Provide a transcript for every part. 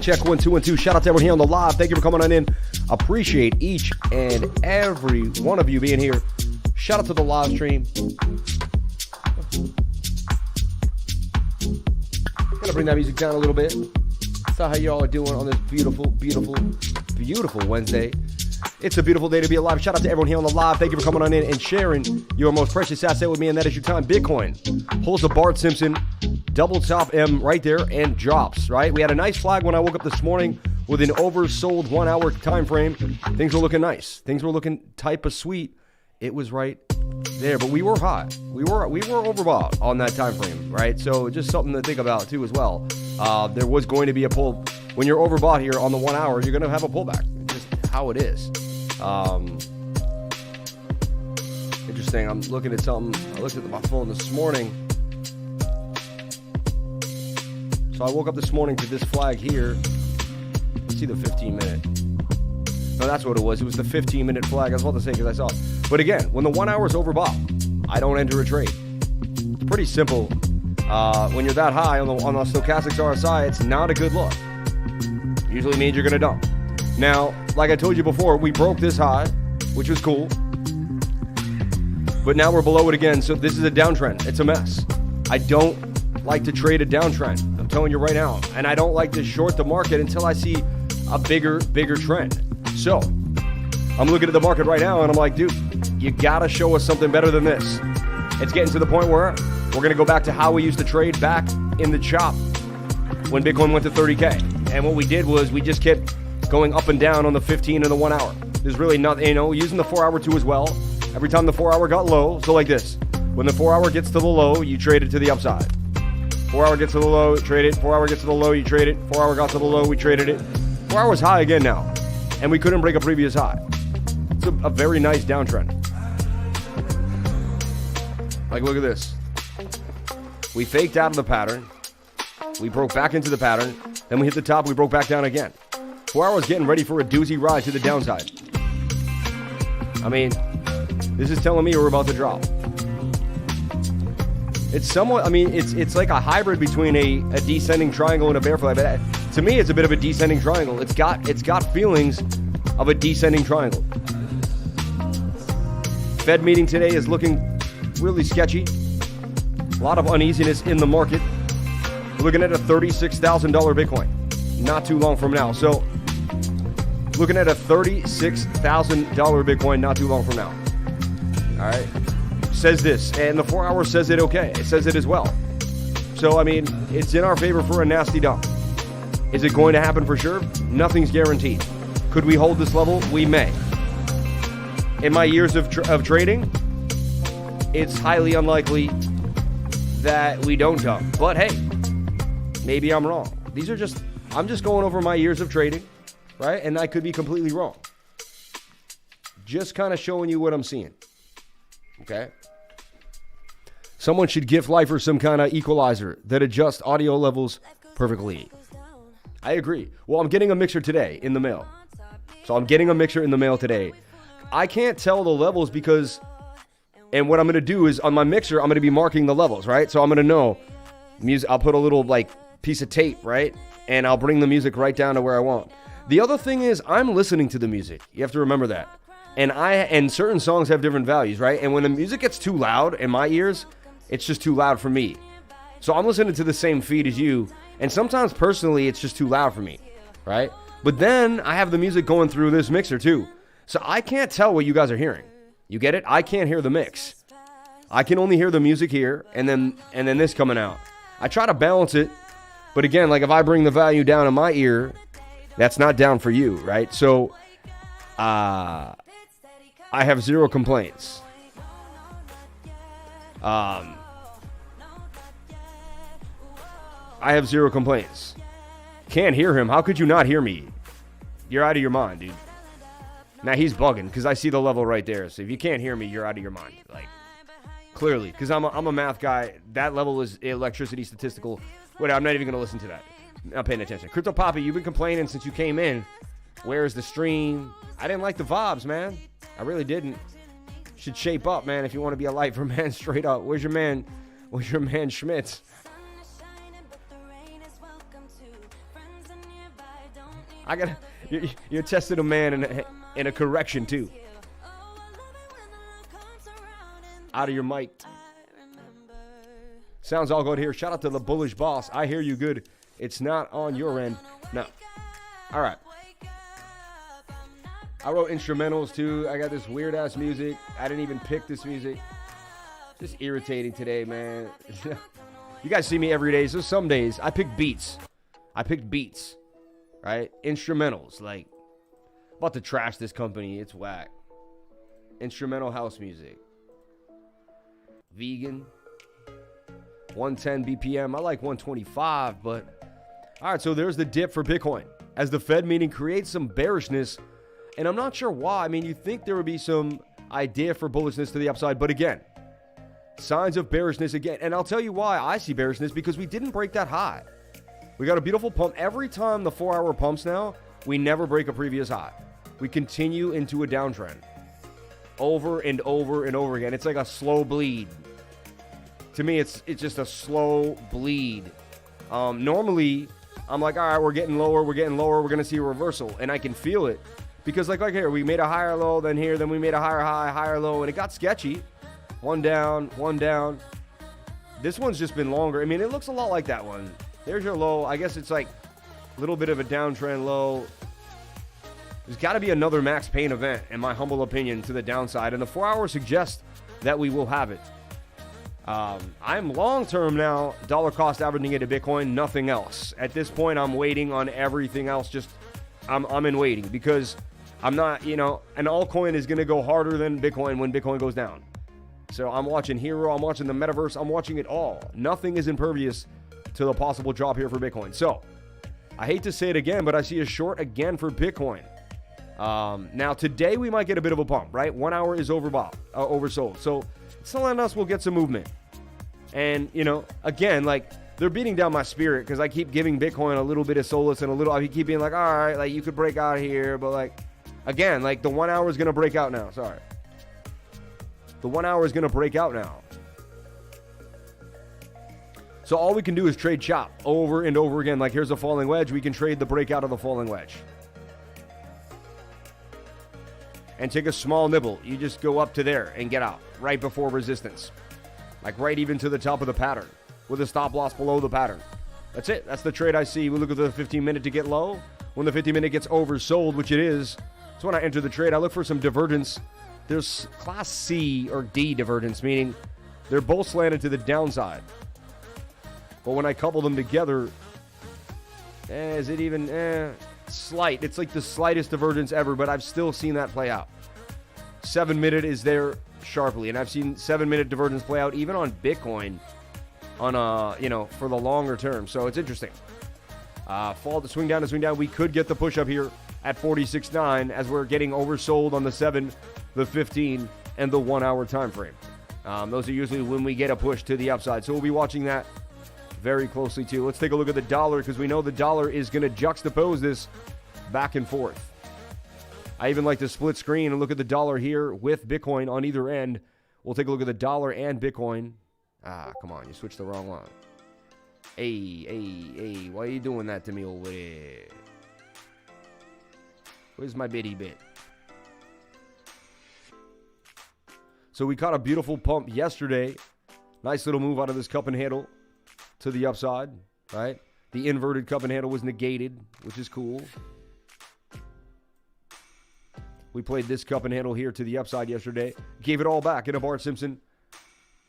Check 1 2 1 2. Shout out to everyone here on the live. Thank you for coming on in. Appreciate each and every one of you being here. Shout out to the live stream. Gonna bring that music down a little bit. That's how y'all are doing on this beautiful, beautiful, beautiful Wednesday. It's a beautiful day to be alive. Shout out to everyone here on the live. Thank you for coming on in and sharing your most precious asset with me, and that is your time. Bitcoin pulls a Bart Simpson, double top M right there, and drops, right? We had a nice flag when I woke up this morning with an oversold 1 hour time frame. Things were looking nice. Things were looking type of sweet. It was right there, but we were hot. We were overbought on that time frame, right? So just something to think about too as well. There was going to be a pull. When you're overbought here on the 1 hour, you're going to have a pullback. Just how it is. Interesting. I'm looking at something. I looked at my phone this morning. So I woke up this morning to this flag here. Let's see the 15-minute. No, that's what it was. It was the 15-minute flag. I was about to say because I saw it. But again, when the 1 hour is overbought, I don't enter a trade. It's pretty simple. When you're that high on the stochastics RSI, it's not a good look. Usually means you're going to dump. Now, like I told you before, we broke this high, which was cool. But now we're below it again, so this is a downtrend. It's a mess. I don't like to trade a downtrend. I'm telling you right now. And I don't like to short the market until I see a bigger trend. So, I'm looking at the market right now, and I'm like, dude, you got to show us something better than this. It's getting to the point where we're going to go back to how we used to trade back in the chop when Bitcoin went to 30K. And what we did was we just kept going up and down on the 15 and the 1 hour. There's really nothing, using the 4 hour too as well. Every time the 4 hour got low, so like this. When the 4 hour gets to the low, you trade it to the upside. 4 hour gets to the low, trade it. 4 hour gets to the low, you trade it. 4 hour got to the low, we traded it. 4 hours high again now. And we couldn't break a previous high. It's a very nice downtrend. Like, look at this. We faked out of the pattern. We broke back into the pattern. Then we hit the top, we broke back down again. 4 hours getting ready for a doozy ride to the downside. I mean, this is telling me we're about to drop. It's somewhat, it's like a hybrid between a descending triangle and a bear flag. But to me, it's a bit of a descending triangle. It's got feelings of a descending triangle. Fed meeting today is looking really sketchy. A lot of uneasiness in the market. We're looking at a $36,000 Bitcoin not too long from now. So, looking at a $36,000 Bitcoin not too long from now. All right. Says this, and the 4 hour says it okay. It says it as well. So, I mean, it's in our favor for a nasty dump. Is it going to happen for sure? Nothing's guaranteed. Could we hold this level? We may. In my years of trading, it's highly unlikely that we don't dump. But hey, maybe I'm wrong. I'm just going over my years of trading, right? And I could be completely wrong. Just kind of showing you what I'm seeing. Okay? Someone should gift Lifer some kind of equalizer that adjusts audio levels perfectly. I agree. Well, I'm getting a mixer today in the mail. So I'm getting a mixer in the mail today. I can't tell the levels because, and what I'm going to do is on my mixer, I'm going to be marking the levels, right? So I'm going to know music. I'll put a little like piece of tape, right? And I'll bring the music right down to where I want. The other thing is I'm listening to the music. You have to remember that. And certain songs have different values, right? And when the music gets too loud in my ears, it's just too loud for me. So I'm listening to the same feed as you. And sometimes personally, it's just too loud for me, right? But then I have the music going through this mixer too. So I can't tell what you guys are hearing. You get it? I can't hear the mix. I can only hear the music here and then this coming out. I try to balance it. But again, like if I bring the value down in my ear, that's not down for you, right? So I have zero complaints. I have zero complaints. Can't hear him. How could you not hear me? You're out of your mind, dude. Now he's bugging because I see the level right there. So if you can't hear me, you're out of your mind. Like, clearly. Because I'm a math guy. That level is electricity statistical. Wait, I'm not even going to listen to that. I'm not paying attention. Crypto Poppy, you've been complaining since you came in. Where's the stream? I didn't like the vibes, man. I really didn't. Should shape up, man, if you want to be a Lifer man straight up. Where's your man? Where's your man Schmitz? I got you're testing a man in a correction too. Out of your mic. Sounds all good here. Shout out to the bullish boss. I hear you good. It's not on your end. No. All right. I wrote instrumentals too. I got this weird ass music. I didn't even pick this music. Just irritating today, man. You guys see me every day. So some days I pick beats. Right? Instrumentals. Like, about to trash this company. It's whack. Instrumental house music. Vegan. 110 BPM. I like 125, but all right, so there's the dip for Bitcoin as the Fed meeting creates some bearishness, and I'm not sure why. I mean, you think there would be some idea for bullishness to the upside, but again, signs of bearishness again. And I'll tell you why I see bearishness, because we didn't break that high. We got a beautiful pump. Every time the 4 hour pumps now, we never break a previous high. We continue into a downtrend over and over and over again. It's like a slow bleed. To me, it's just a slow bleed. Normally, I'm like, all right, we're getting lower. We're going to see a reversal. And I can feel it. Because like here, we made a higher low, then here, then we made a higher high, higher low, and it got sketchy. One down, one down. This one's just been longer. I mean, it looks a lot like that one. There's your low. I guess it's like a little bit of a downtrend low. There's got to be another max pain event, in my humble opinion, to the downside. And the 4 hour suggests that we will have it. I'm long-term now, dollar cost averaging into Bitcoin, nothing else. At this point, I'm waiting on everything else. Just, I'm in waiting because I'm not, an altcoin is going to go harder than Bitcoin when Bitcoin goes down. So I'm watching Hero, I'm watching the metaverse, I'm watching it all. Nothing is impervious to the possible drop here for Bitcoin. So I hate to say it again, but I see a short again for Bitcoin. Now today we might get a bit of a pump, right? 1 hour is oversold. So it's telling us we'll get some movement. And, again, like they're beating down my spirit because I keep giving Bitcoin a little bit of solace and I keep being like, all right, like you could break out here. But like, again, like the 1 hour is going to break out now. Sorry. The 1 hour is going to break out now. So all we can do is trade chop over and over again. Like here's a falling wedge. We can trade the breakout of the falling wedge. and take a small nibble. You just go up to there and get out right before resistance. Like right even to the top of the pattern with a stop loss below the pattern. That's it. That's the trade I see. We look at the 15-minute to get low. When the 15-minute gets oversold, which it is, that's when I enter the trade. I look for some divergence. There's class C or D divergence, meaning they're both slanted to the downside. But when I couple them together, is it even slight? It's like the slightest divergence ever, but I've still seen that play out. 7-minute is there sharply, and I've seen 7-minute divergence play out even on Bitcoin on for the longer term. So it's interesting. Fall to swing down to swing down. We could get the push up here at 46.9 as we're getting oversold on the 7, the 15, and the 1 hour time frame. Those are usually when we get a push to the upside. So we'll be watching that very closely too. Let's take a look at the dollar because we know the dollar is going to juxtapose this back and forth. I even like to split screen and look at the dollar here with Bitcoin on either end. We'll take a look at the dollar and Bitcoin. Come on, you switched the wrong one. Hey, why are you doing that to me over there? Where's my bitty bit? So we caught a beautiful pump yesterday. Nice little move out of this cup and handle to the upside, right? The inverted cup and handle was negated, which is cool. We played this cup and handle here to the upside yesterday. Gave it all back in a Bart Simpson.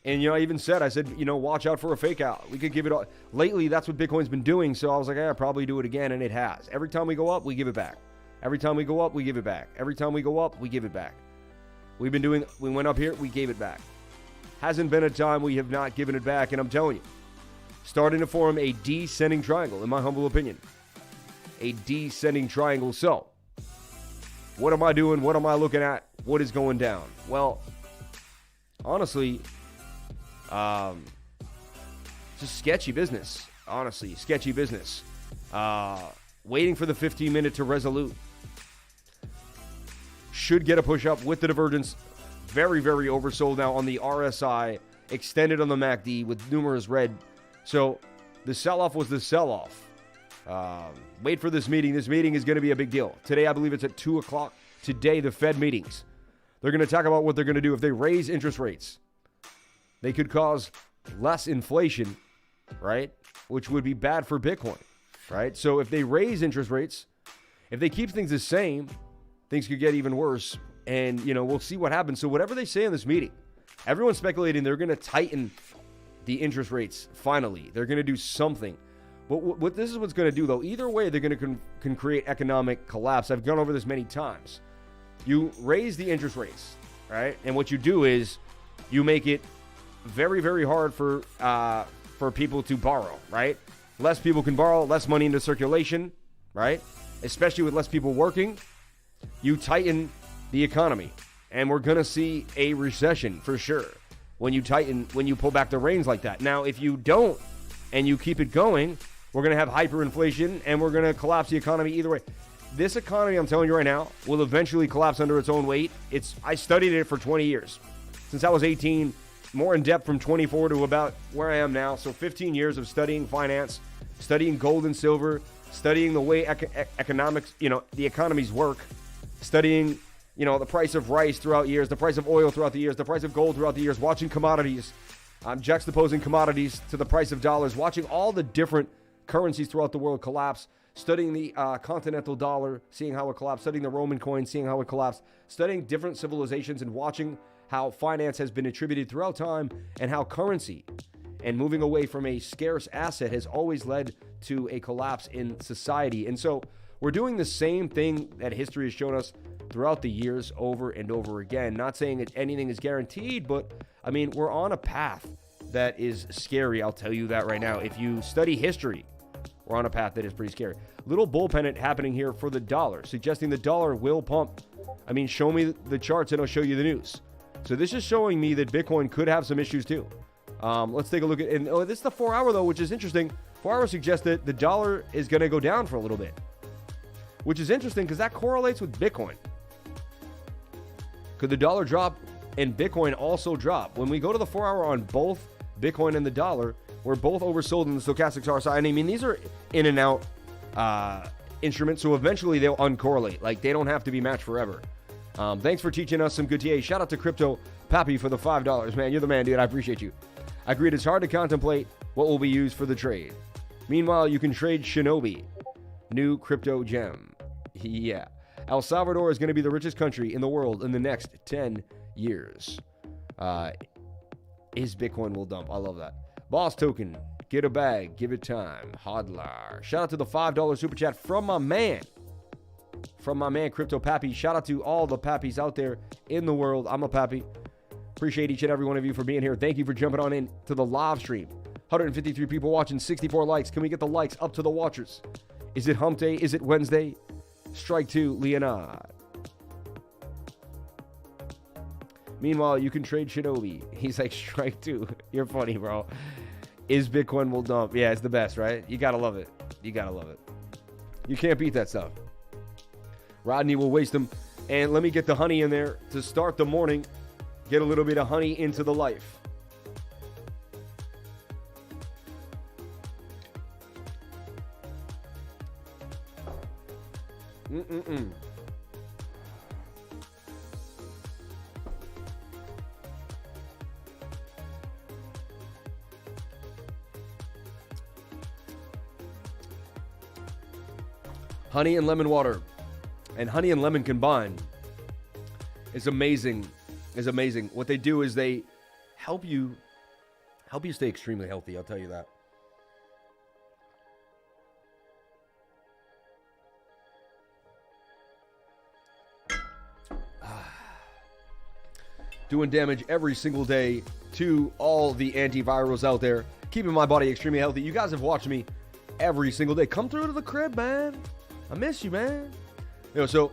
And, I even said, watch out for a fake out. We could give it all. Lately, that's what Bitcoin's been doing. So I was like, I'll probably do it again. And it has. Every time we go up, we give it back. Every time we go up, we give it back. Every time we go up, we give it back. We went up here, we gave it back. Hasn't been a time we have not given it back. And I'm telling you, starting to form a descending triangle, in my humble opinion. A descending triangle. So, what am I doing? What am I looking at? What is going down? Well, honestly, just sketchy business. Honestly, sketchy business. Waiting for the 15-minute to resolute. Should get a push up with the divergence. Very, very oversold now on the RSI. Extended on the MACD with numerous red. So the sell-off was the sell-off. Wait for this meeting. This meeting is going to be a big deal. Today, I believe it's at 2 o'clock. Today, the Fed meetings. They're going to talk about what they're going to do. If they raise interest rates, they could cause less inflation, right? Which would be bad for Bitcoin, right? So if they raise interest rates, if they keep things the same, things could get even worse. And, we'll see what happens. So whatever they say in this meeting, everyone's speculating they're going to tighten the interest rates finally. They're going to do something. But what this is what's going to do, though. Either way, they're going to can create economic collapse. I've gone over this many times. You raise the interest rates, right? And what you do is you make it very, very hard for people to borrow, right? Less people can borrow, less money into circulation, right? Especially with less people working. You tighten the economy. And we're going to see a recession for sure when you pull back the reins like that. Now, if you don't and you keep it going, we're going to have hyperinflation and we're going to collapse the economy either way. This economy, I'm telling you right now, will eventually collapse under its own weight. I studied it for 20 years. Since I was 18, more in depth from 24 to about where I am now. So 15 years of studying finance, studying gold and silver, studying the way economics, the economies work, studying, the price of rice throughout years, the price of oil throughout the years, the price of gold throughout the years, watching commodities, juxtaposing commodities to the price of dollars, watching all the different currencies throughout the world collapse, studying the continental dollar, seeing how it collapsed, studying the Roman coin, seeing how it collapsed, studying different civilizations and watching how finance has been attributed throughout time and how currency and moving away from a scarce asset has always led to a collapse in society. And so we're doing the same thing that history has shown us throughout the years over and over again. Not saying that anything is guaranteed, but we're on a path that is scary. I'll tell you that right now. If you study history, we're on a path that is pretty scary. Little bull pennant happening here for the dollar, suggesting the dollar will pump. Show me the charts and I'll show you the news. So this is showing me that Bitcoin could have some issues too. Let's take a look at, this is the 4 hour though, which is interesting. 4 hour suggests that the dollar is going to go down for a little bit, which is interesting because that correlates with Bitcoin. Could the dollar drop and Bitcoin also drop? When we go to the 4 hour on both Bitcoin and the dollar, we're both oversold in the stochastics RSI. These are in and out instruments, so eventually they'll uncorrelate. Like, they don't have to be matched forever. Thanks for teaching us some good TA. Shout out to Crypto Pappy for the $5. Man, you're the man, dude. I appreciate you. I agreed it's hard to contemplate what will be used for the trade. Meanwhile, you can trade Shinobi. New crypto gem. Yeah. El Salvador is going to be the richest country in the world in the next 10 years. Is Bitcoin will dump. I love that. Boss token. Get a bag. Give it time. Hodlar. Shout out to the $5 super chat from my man. From my man, Crypto Pappy. Shout out to all the Pappies out there in the world. I'm a Pappy. Appreciate each and every one of you for being here. Thank you for jumping on in to the live stream. 153 people watching, 64 likes. Can we get the likes up to the watchers? Is it hump day? Is it Wednesday? Strike 2, Leonard. Meanwhile, you can trade Shinobi. He's like, strike 2. You're funny, bro. Is Bitcoin will dump? Yeah, it's the best, right? You gotta love it. You gotta love it. You can't beat that stuff. Rodney will waste them. And let me get the honey in there to start the morning. Get a little bit of honey into the life. Honey and lemon water. And honey and lemon combined is amazing. Is amazing. What they do is they help you stay extremely healthy, I'll tell you that. Doing damage every single day to all the antivirals out there, keeping my body extremely healthy. You guys have watched me every single day. Come through to the crib, man. I miss you, man. So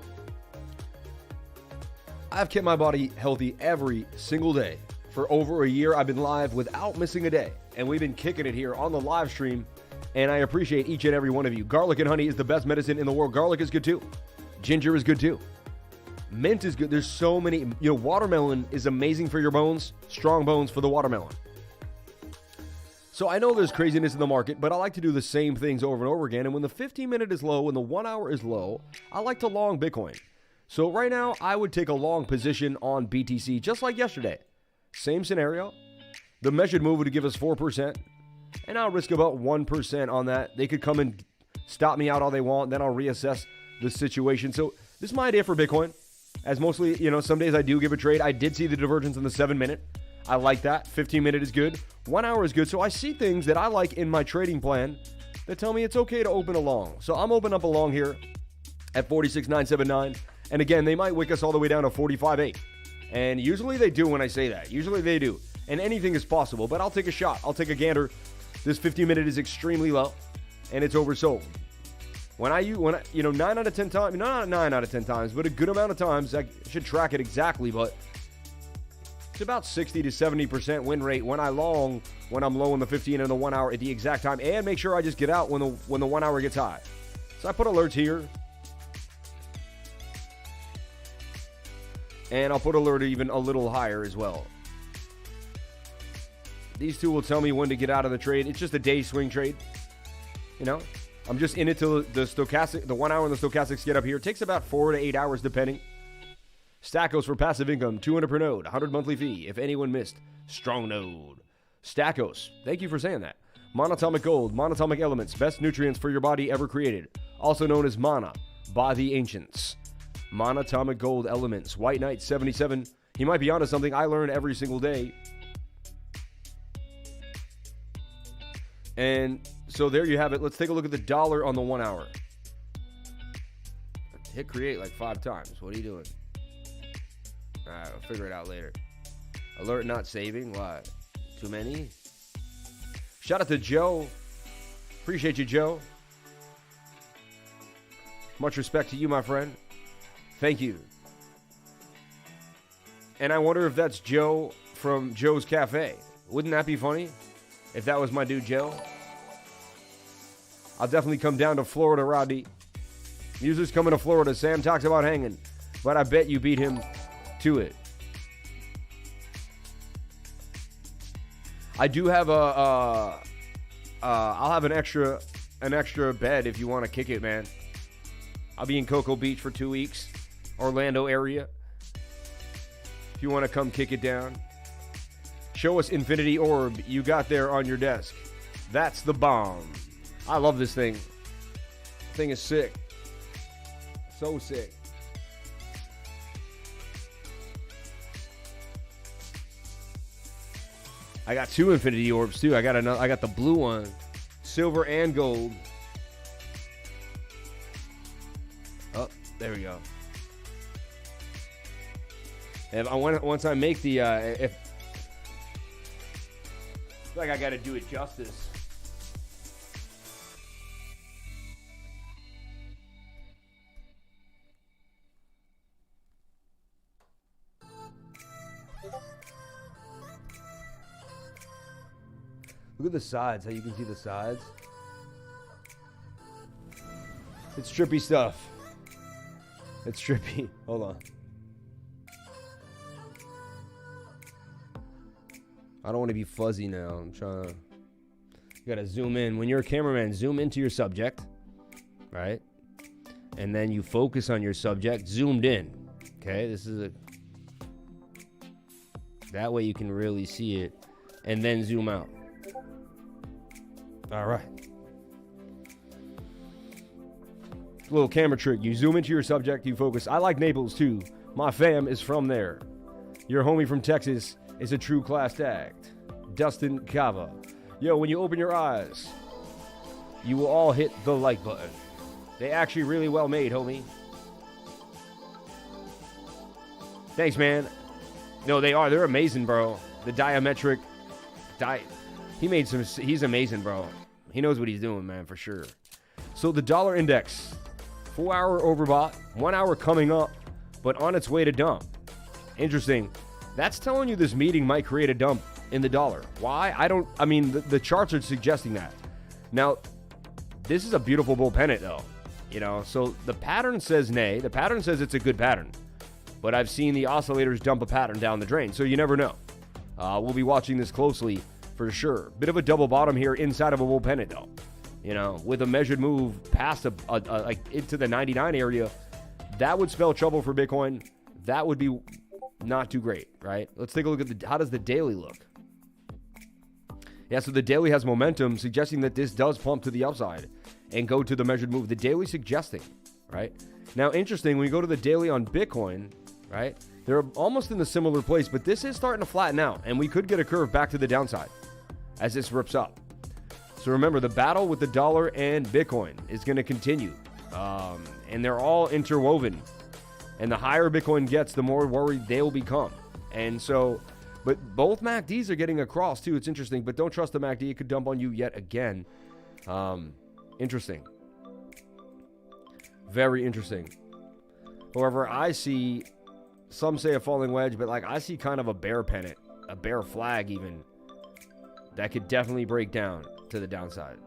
I've kept my body healthy every single day. For over a year, I've been live without missing a day. And we've been kicking it here on the live stream. And I appreciate each and every one of you. Garlic and honey is the best medicine in the world. Garlic is good too. Ginger is good too. Mint is good. There's so many. Watermelon is amazing for your bones. Strong bones for the watermelon. So I know there's craziness in the market, but I like to do the same things over and over again. And when the 15-minute is low, when the 1 hour is low, I like to long Bitcoin. So right now, I would take a long position on BTC, just like yesterday. Same scenario. The measured move would give us 4%, and I'll risk about 1% on that. They could come and stop me out all they want, then I'll reassess the situation. So this is my idea for Bitcoin. As mostly, some days I do give a trade. I did see the divergence in the 7-minute. I like that. 15-minute is good. 1 hour is good. So I see things that I like in my trading plan that tell me it's okay to open a long. So I'm opening up a long here at 46,979. And again, they might wick us all the way down to 45.8. And usually they do when I say that. Usually they do. And anything is possible. But I'll take a shot. I'll take a gander. This 15-minute is extremely low. And it's oversold. When I 9 out of 10 times, not 9 out of 10 times, but a good amount of times, I should track it exactly, but it's about 60 to 70% win rate when I long, when I'm low in the 15 and the 1 hour at the exact time, and make sure I just get out when the 1 hour gets high. So I put alerts here, and I'll put alert even a little higher as well. These two will tell me when to get out of the trade. It's just a day swing trade, I'm just in it till the stochastic, the 1 hour and the stochastics get up here. It takes about 4 to 8 hours depending. Stackos for passive income, 200 per node, 100 monthly fee. If anyone missed, strong node. Stackos, thank you for saying that. Monatomic gold, monatomic elements, best nutrients for your body ever created. Also known as mana by the ancients. Monatomic gold elements, White Knight 77. He might be onto something. I learn every single day. And so there you have it. Let's take a look at the dollar on the 1 hour. Hit create like 5 times. What are you doing? All right, I'll figure it out later. Alert not saving. Why? Too many? Shout out to Joe. Appreciate you, Joe. Much respect to you, my friend. Thank you. And I wonder if that's Joe from Joe's Cafe. Wouldn't that be funny? If that was my dude, Joe. I'll definitely come down to Florida, Rodney. Users coming to Florida. Sam talks about hanging, but I bet you beat him to it. I do have I'll have an extra bed if you want to kick it, man. I'll be in Cocoa Beach for 2 weeks, Orlando area. you want to come kick it down. Show us infinity orb you got there on your desk. That's the bomb. I love this thing. This thing is sick. So sick. I got 2 infinity orbs too. I got the blue one, silver and gold. Oh, there we go. And once I make the like I got to do it justice. Look at the sides, how you can see the sides. It's trippy stuff. It's trippy. Hold on. I don't want to be fuzzy now. I'm trying to... You got to zoom in. When you're a cameraman, zoom into your subject, right? And then you focus on your subject, zoomed in. Okay, this is a... That way you can really see it. And then zoom out. All right. Little camera trick. You zoom into your subject, you focus. I like Naples too. My fam is from there. Your homie from Texas is a true class act. Dustin Cava. Yo, when you open your eyes, you will all hit the like button. They actually really well made, homie. Thanks, man. No, they are. They're amazing, bro. The diametric... He's amazing, bro. He knows what he's doing, man, for sure. So the dollar index, 4-hour overbought, 1 hour coming up, but on its way to dump. Interesting. That's telling you this meeting might create a dump in the dollar. Why? The charts are suggesting that. Now, this is a beautiful bull pennant, though. You know, so the pattern says nay. The pattern says it's a good pattern. But I've seen the oscillators dump a pattern down the drain, so you never know. We'll be watching this closely. For sure. Bit of a double bottom here inside of a bull pennant, though. You know, with a measured move past like into the 99 area, that would spell trouble for Bitcoin. That would be not too great, right? Let's take a look at how does the daily look? Yeah, so the daily has momentum, suggesting that this does pump to the upside and go to the measured move. The daily suggesting, right? Now, interesting, when you go to the daily on Bitcoin, right? They're almost in the similar place, but this is starting to flatten out, and we could get a curve back to the downside as this rips up. So remember, the battle with the dollar and Bitcoin is going to continue, and they're all interwoven. And the higher Bitcoin gets, the more worried they will become. And so, but both MACDs are getting across too. It's interesting, but don't trust the MACD. It could dump on you yet again. Interesting. Very interesting. However, I see, some say a falling wedge, but like I see kind of a bear pennant, a bear flag even, that could definitely break down to the downside.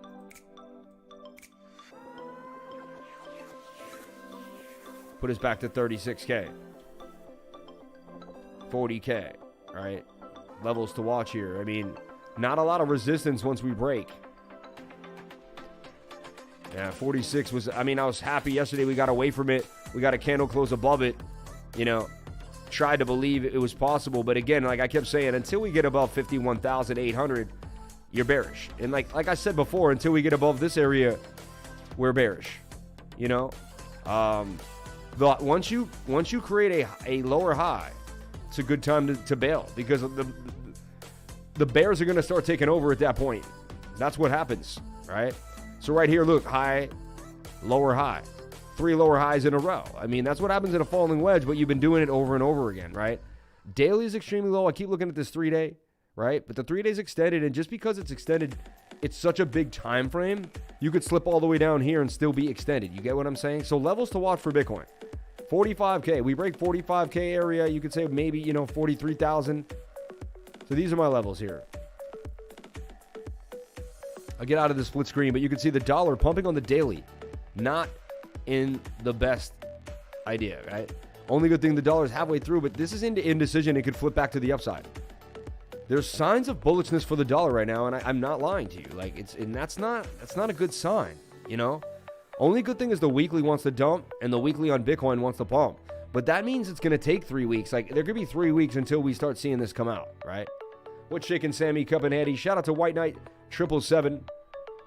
Put us back to 36K. 40K, right? Levels to watch here. I mean, not a lot of resistance once we break. Yeah, 46 was, I was happy yesterday we got away from it. We got a candle close above it. You know, tried to believe it was possible. But again, like I kept saying, until we get above 51,800, you're bearish. And like I said before, until we get above this area, we're bearish. You know? But once you create a lower high, it's a good time to bail, because the bears are going to start taking over at that point. That's what happens, right? So right here, look, high, lower high. 3 lower highs in a row. I mean, that's what happens in a falling wedge, but you've been doing it over and over again, right? Daily is extremely low. I keep looking at this 3-day, right? But the 3 days extended, and just because it's extended, it's such a big time frame, you could slip all the way down here and still be extended. You get what I'm saying? So levels to watch for Bitcoin. 45K. We break 45K area. You could say maybe, 43,000. So these are my levels here. I'll get out of this split screen, but you can see the dollar pumping on the daily. Not in the best idea, right? Only good thing the dollar is halfway through, but this is into indecision. It could flip back to the upside. There's signs of bullishness for the dollar right now, and I'm not lying to you. That's not a good sign, Only good thing is the weekly wants to dump, and the weekly on Bitcoin wants to pump. But that means it's going to take 3 weeks. Like, there could be 3 weeks until we start seeing this come out, right? What's shaking, Sammy, Cup and Hattie? Shout out to White Knight 777.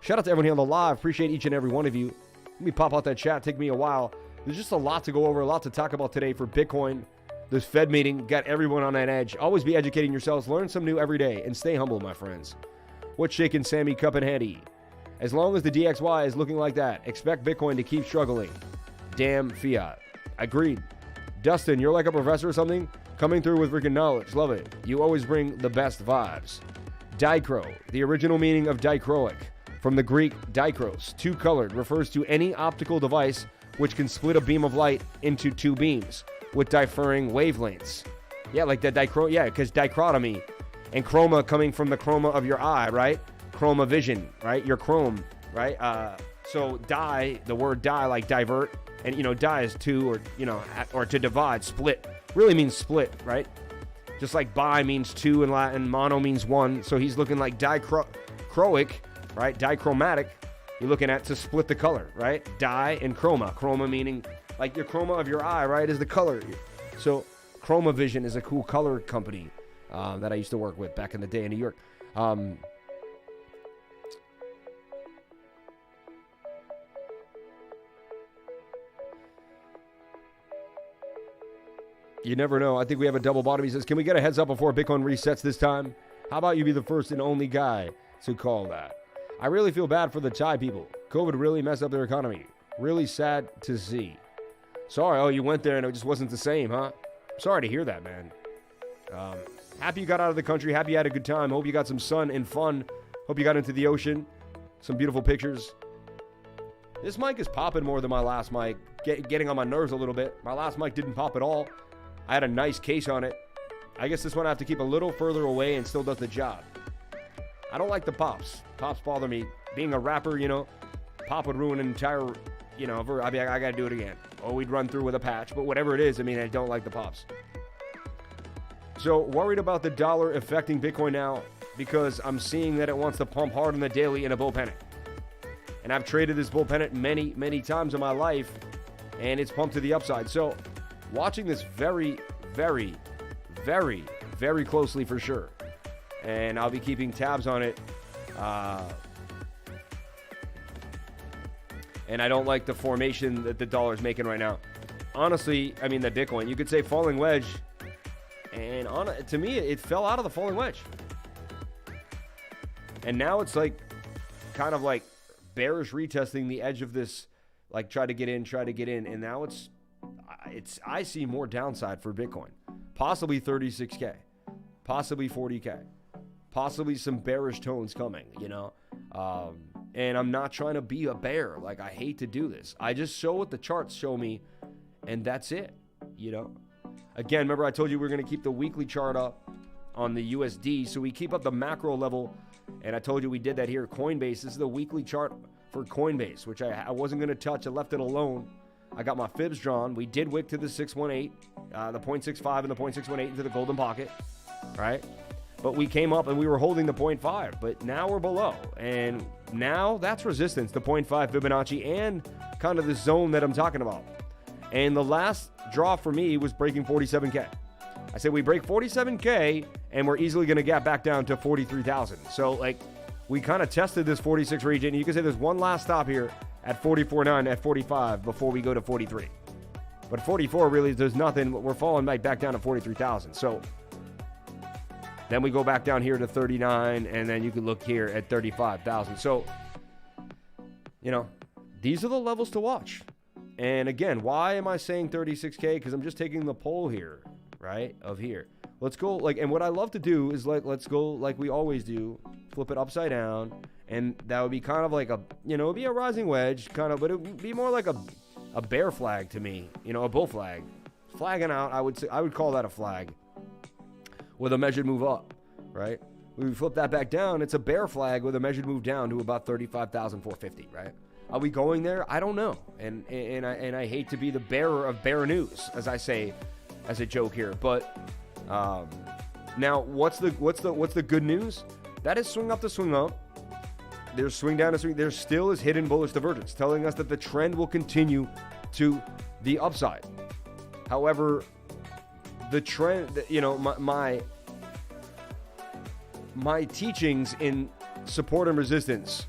Shout out to everyone here on the live. Appreciate each and every one of you. Let me pop out that chat. Take me a while. There's just a lot to go over, a lot to talk about today for Bitcoin. This Fed meeting got everyone on that edge. Always be educating yourselves. Learn some new every day and stay humble, my friends. What's shaking, Sammy, Cup and Hattie? As long as the DXY is looking like that, expect Bitcoin to keep struggling. Damn fiat. Agreed. Dustin, you're like a professor or something? Coming through with freaking knowledge. Love it. You always bring the best vibes. Dichro, the original meaning of dichroic, from the Greek dichros, two-colored, refers to any optical device which can split a beam of light into two beams with differing wavelengths. Yeah, like the because dichotomy and chroma coming from the chroma of your eye, right? Chroma vision, right? Your chrome, right? So the word die, like divert, and die is two, or to divide, split, really means split, right? Just like bi means two in Latin, mono means one. So he's looking like dichroic, right? Dichromatic. You're looking at to split the color, right? Di and chroma. Chroma meaning like your chroma of your eye, right? Is the color. So Chroma Vision is a cool color company that I used to work with back in the day in New York. You never know. I think we have a double bottom. He says, can we get a heads up before Bitcoin resets this time? How about you be the first and only guy to call that? I really feel bad for the Thai people. COVID really messed up their economy. Really sad to see. Sorry, oh, you went there and it just wasn't the same, huh? Sorry to hear that, man. Happy you got out of the country. Happy you had a good time. Hope you got some sun and fun. Hope you got into the ocean. Some beautiful pictures. This mic is popping more than my last mic. Getting on my nerves a little bit. My last mic didn't pop at all. I had a nice case on it. I guess this one I have to keep a little further away and still does the job. I don't like the pops. Pops bother me. Being a rapper, pop would ruin an entire, I'd be like, I gotta do it again. Or we'd run through with a patch. But whatever it is, I don't like the pops. So worried about the dollar affecting Bitcoin now because I'm seeing that it wants to pump hard on the daily in a bull pennant. And I've traded this bull pennant many, many times in my life, and it's pumped to the upside. So watching this very, very, very, very closely for sure. And I'll be keeping tabs on it. And I don't like the formation that the dollar's making right now. Honestly, the Bitcoin, you could say falling wedge. And to me, it fell out of the falling wedge. And now it's like kind of like bearish retesting the edge of this, like try to get in. And now I see more downside for Bitcoin. Possibly 36K. Possibly 40K. Possibly some bearish tones coming, and I'm not trying to be a bear. Like, I hate to do this. I just show what the charts show me, and that's it, Again, remember I told you we're going to keep the weekly chart up on the USD, so we keep up the macro level, and I told you we did that here. Coinbase, this is the weekly chart for Coinbase, which I wasn't going to touch. I left it alone. I got my fibs drawn. We did wick to the 618, the 0.65 and the 0.618 into the golden pocket, right? But we came up and we were holding the 0.5, but now we're below. And now that's resistance, the 0.5 Fibonacci and kind of the zone that I'm talking about. And the last draw for me was breaking 47K. I said we break 47K and we're easily going to get back down to 43,000. So we kind of tested this 46 region. You can say there's one last stop here at 44.9 at 45 before we go to 43. But 44 really, there's nothing. We're falling back down to 43,000. So then we go back down here to 39, and then you can look here at 35,000. So, these are the levels to watch. And again, why am I saying 36K? Because I'm just taking the poll here, right, of here. Let's go, and what I love to do is, let's go like we always do, flip it upside down, and that would be kind of like it'd be a rising wedge, kind of, but it would be more like a bear flag to me, a bull flag. Flagging out, I would call that a flag. With a measured move up, right? When we flip that back down, it's a bear flag with a measured move down to about 35,450, right? Are we going there? I don't know. And I hate to be the bearer of bear news, as I say, as a joke here. But now, what's the good news? That is swing up to swing up. There's swing down to swing. There still is hidden bullish divergence, telling us that the trend will continue to the upside. However, the trend, you know, my teachings in support and resistance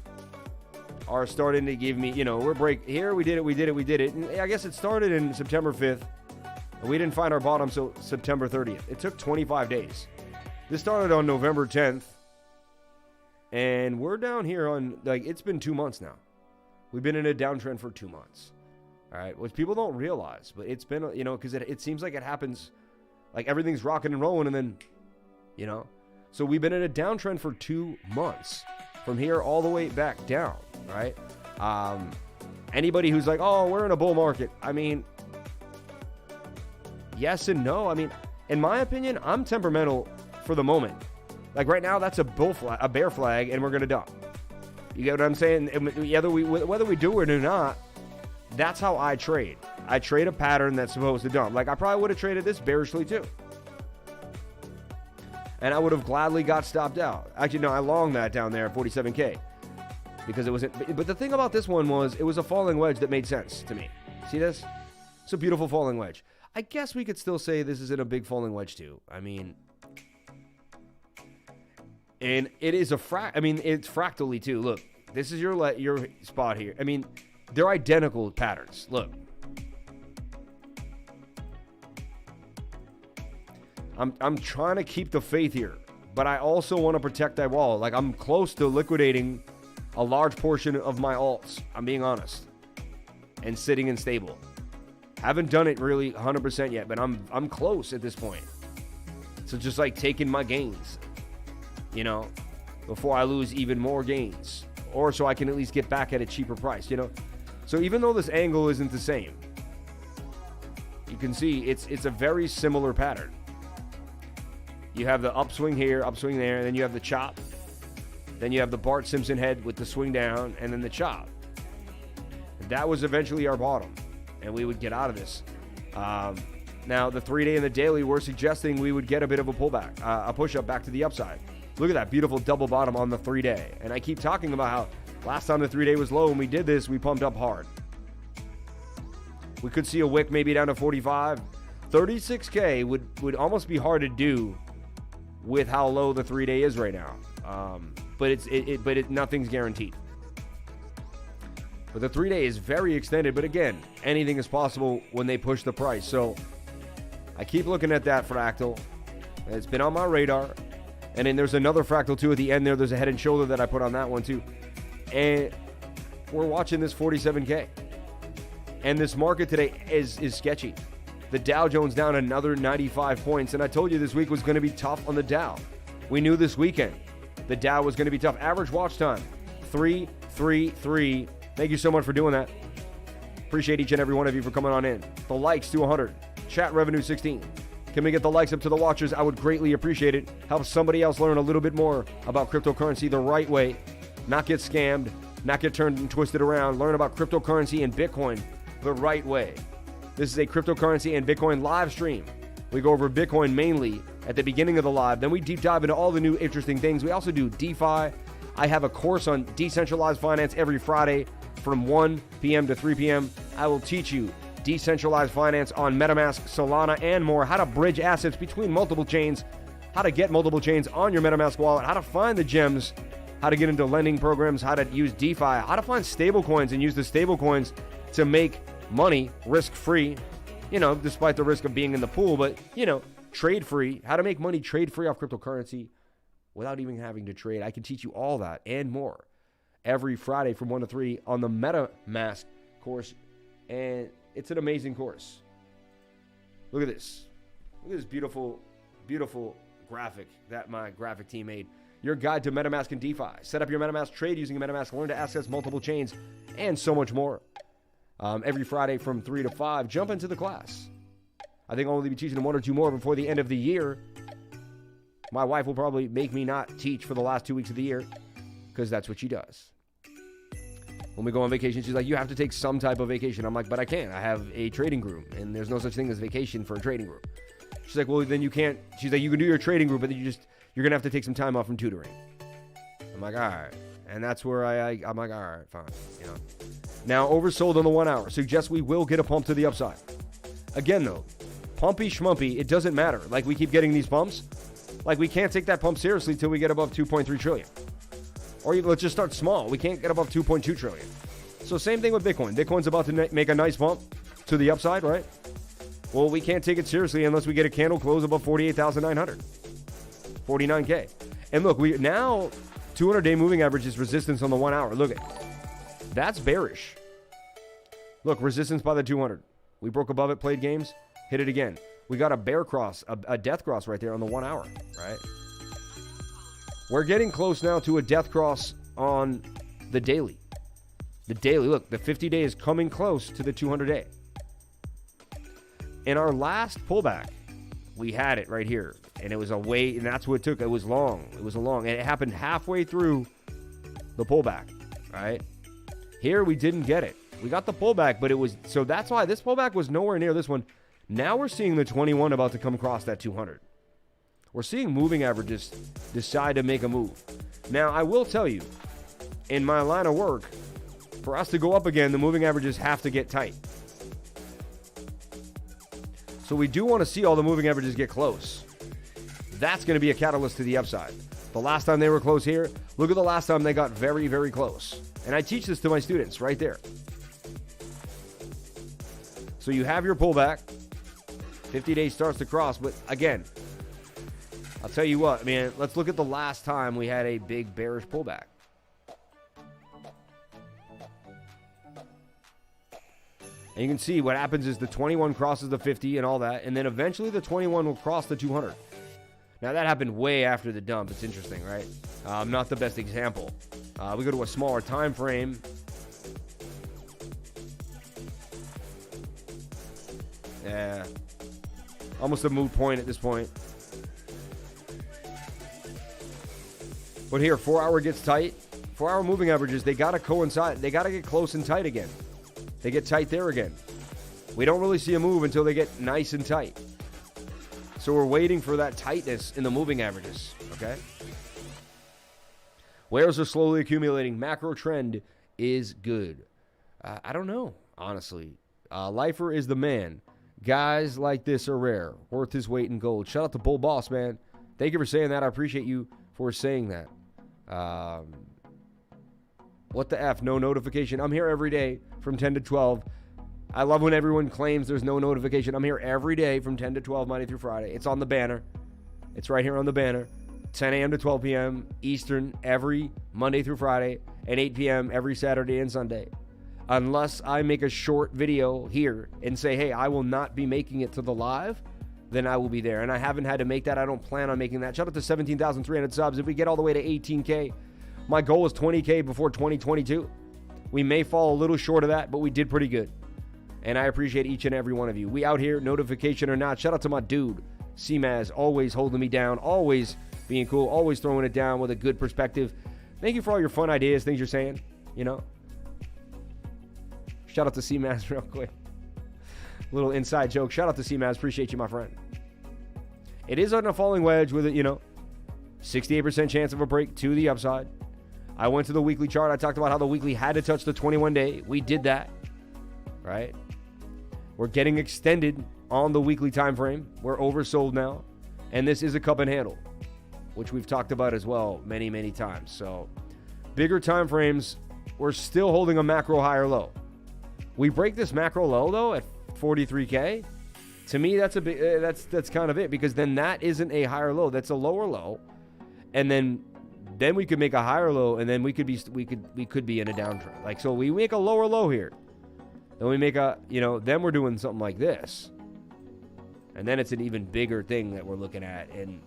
are starting to give me, you know, we're break here. We did it. And I guess it started in September 5th. And we didn't find our bottom until September 30th. It took 25 days. This started on November 10th. And we're down here on, like, it's been 2 months now. We've been in a downtrend for 2 months. All right. Which people don't realize. But it's been, you know, because it seems like it happens, like everything's rocking and rolling. And then, you know. So we've been in a downtrend for 2 months. From here all the way back down. Right? Anybody who's like, oh, we're in a bull market. I mean, yes and no. I mean, in my opinion, I'm temperamental for the moment. Like right now, that's a bear flag, and we're gonna dump. You get what I'm saying? Whether we do it or not, that's how I trade. I trade a pattern that's supposed to dump. Like I probably would have traded this bearishly too, and I would have gladly got stopped out. Actually, no, I longed that down there at 47K. Because it wasn't, but the thing about this one was it was a falling wedge that made sense to me. See this? It's a beautiful falling wedge. I guess we could still say this isn't a big falling wedge too. I mean, and it is it's fractally too. Look, this is your spot here. I mean, they're identical patterns. Look. I'm trying to keep the faith here, but I also want to protect that wall. Like I'm close to liquidating a large portion of my alts, I'm being honest, and sitting in stable. Haven't done it really 100% yet, but I'm close at this point. So just like taking my gains, you know, before I lose even more gains, or so I can at least get back at a cheaper price, you know. So even though this angle isn't the same, you can see it's a very similar pattern. You have the upswing here, upswing there, and then you have the chop. Then you have the Bart Simpson head with the swing down and then the chop. That was eventually our bottom, and we would get out of this. Now, the 3-day and the daily, we're suggesting we would get a bit of a pullback, a push-up back to the upside. Look at that beautiful double bottom on the 3-day. And I keep talking about how last time the 3-day was low and we did this, we pumped up hard. We could see a wick maybe down to 45. 36K would almost be hard to do with how low the 3-day is right now. But nothing's guaranteed. But the 3-day is very extended. But again, anything is possible when they push the price. So I keep looking at that fractal. It's been on my radar. And then there's another fractal too at the end there. There's a head and shoulder that I put on that one too. And we're watching this 47K. And this market today is sketchy. The Dow Jones down another 95 points. And I told you this week was going to be tough on the Dow. We knew this weekend the Dow was going to be tough. Average watch time, 333. Thank you so much for doing that. Appreciate each and every one of you for coming on in. The likes to 100. Chat revenue 16. Can we get the likes up to the watchers? I would greatly appreciate it. Help somebody else learn a little bit more about cryptocurrency the right way. Not get scammed. Not get turned and twisted around. Learn about cryptocurrency and Bitcoin the right way. This is a cryptocurrency and Bitcoin live stream. We go over Bitcoin mainly at the beginning of the live. Then we deep dive into all the new interesting things. We also do DeFi. I have a course on decentralized finance every Friday from 1 p.m. to 3 p.m. I will teach you decentralized finance on MetaMask, Solana, and more. How to bridge assets between multiple chains. How to get multiple chains on your MetaMask wallet. How to find the gems. How to get into lending programs. How to use DeFi. How to find stable coins and use the stable coins to make money risk-free. You know, despite the risk of being in the pool, but, you know, trade-free. How to make money trade-free off cryptocurrency without even having to trade. I can teach you all that and more every Friday from 1 to 3 on the MetaMask course. And it's an amazing course. Look at this. Look at this beautiful, beautiful graphic that my graphic team made. Your guide to MetaMask and DeFi. Set up your MetaMask trade using MetaMask. Learn to access multiple chains and so much more. Every Friday from 3 to 5. Jump into the class. I think I'll only be teaching 1 or 2 more before the end of the year. My wife will probably make me not teach for the last 2 weeks of the year because that's what she does. When we go on vacation, she's like, you have to take some type of vacation. I'm like, but I can't. I have a trading group, and there's no such thing as vacation for a trading group. She's like, well, then you can't. She's like, you can do your trading group, but then you're going to have to take some time off from tutoring. I'm like, all right. And that's where I'm like, all right, fine. You know. Now, oversold on the 1 hour. Suggests we will get a pump to the upside. Again, though, pumpy schmumpy, it doesn't matter. Like, we keep getting these pumps. Like, we can't take that pump seriously till we get above 2.3 trillion. Or let's just start small. We can't get above 2.2 trillion. So same thing with Bitcoin. Bitcoin's about to make a nice bump to the upside, right? Well, we can't take it seriously unless we get a candle close above 48,900. 49K. And look, we now 200-day moving average is resistance on the 1 hour. Look at that's bearish. Look, resistance by the 200. We broke above it, played games, hit it again. We got a bear cross, a death cross right there on the 1 hour, right? We're getting close now to a death cross on the daily. The daily, look, the 50-day is coming close to the 200-day. In our last pullback, we had it right here. And it was a way, and that's what it took. It was long. It was and it happened halfway through the pullback, right? Here, we didn't get it. We got the pullback, but it was, so that's why this pullback was nowhere near this one. Now we're seeing the 21 about to come across that 200. We're seeing moving averages decide to make a move. Now, I will tell you, in my line of work, for us to go up again, the moving averages have to get tight. So we do want to see all the moving averages get close. That's going to be a catalyst to the upside. The last time they were close here, look at the last time they got very, very close. And I teach this to my students right there. So you have your pullback. 50 days starts to cross. But again, I'll tell you what, man, let's look at the last time we had a big bearish pullback. And you can see what happens is the 21 crosses the 50 and all that. And then eventually the 21 will cross the 200. Now, that happened way after the dump. It's interesting, right? Not the best example. We go to a smaller time frame. Yeah. Almost a moot point at this point. But here, 4 hour gets tight. 4 hour moving averages, they got to coincide. They got to get close and tight again. They get tight there again. We don't really see a move until they get nice and tight. So we're waiting for that tightness in the moving averages, okay? Whales are slowly accumulating. Macro trend is good. I don't know, honestly. Lifer is the man. Guys like this are rare. Worth his weight in gold. Shout out to Bull Boss, man. Thank you for saying that. I appreciate you for saying that. What the F? No notification. I'm here every day from 10 to 12. I love when everyone claims there's no notification. I'm here every day from 10 to 12, Monday through Friday. It's on the banner. It's right here on the banner. 10 a.m. to 12 p.m. Eastern every Monday through Friday, and 8 p.m. every Saturday and Sunday. Unless I make a short video here and say, hey, I will not be making it to the live, then I will be there. And I haven't had to make that. I don't plan on making that. Shout out to 17,300 subs. If we get all the way to 18K, my goal is 20K before 2022. We may fall a little short of that, but we did pretty good. And I appreciate each and every one of you. We out here, notification or not. Shout out to my dude, C-Maz, always holding me down, always being cool, always throwing it down with a good perspective. Thank you for all your fun ideas, things you're saying, you know. Shout out to C-Maz real quick. Little inside joke. Shout out to C-Maz. Appreciate you, my friend. It is on a falling wedge with, 68% chance of a break to the upside. I went to the weekly chart. I talked about how the weekly had to touch the 21-day. We did that, right? We're getting extended on the weekly time frame. We're oversold now. And this is a cup and handle, which we've talked about as well many, many times. So bigger time frames, we're still holding a macro high or low. We break this macro low, though, at 43K. To me, that's a big, that's kind of it, because then that isn't a higher low. That's a lower low. And then we could make a higher low, and then we could be in a downtrend. Like, so we make a lower low here. Then we make a, then we're doing something like this. And then it's an even bigger thing that we're looking at. And,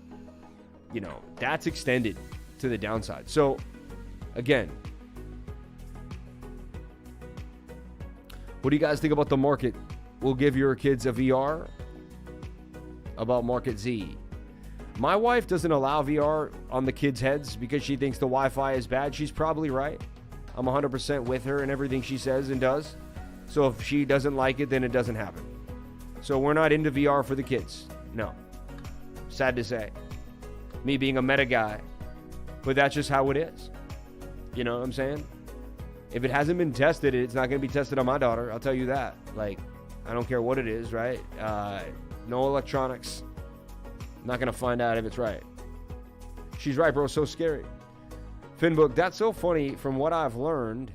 that's extended to the downside. So, again, what do you guys think about the market? We'll give your kids a VR about Market Z. My wife doesn't allow VR on the kids' heads because she thinks the Wi-Fi is bad. She's probably right. I'm 100% with her in everything she says and does. So if she doesn't like it, then it doesn't happen. So we're not into VR for the kids. No. Sad to say. Me being a meta guy. But that's just how it is. You know what I'm saying? If it hasn't been tested, it's not going to be tested on my daughter. I'll tell you that. Like, I don't care what it is, right? No electronics. Not going to find out if it's right. She's right, bro. So scary. Finbook, that's so funny from what I've learned.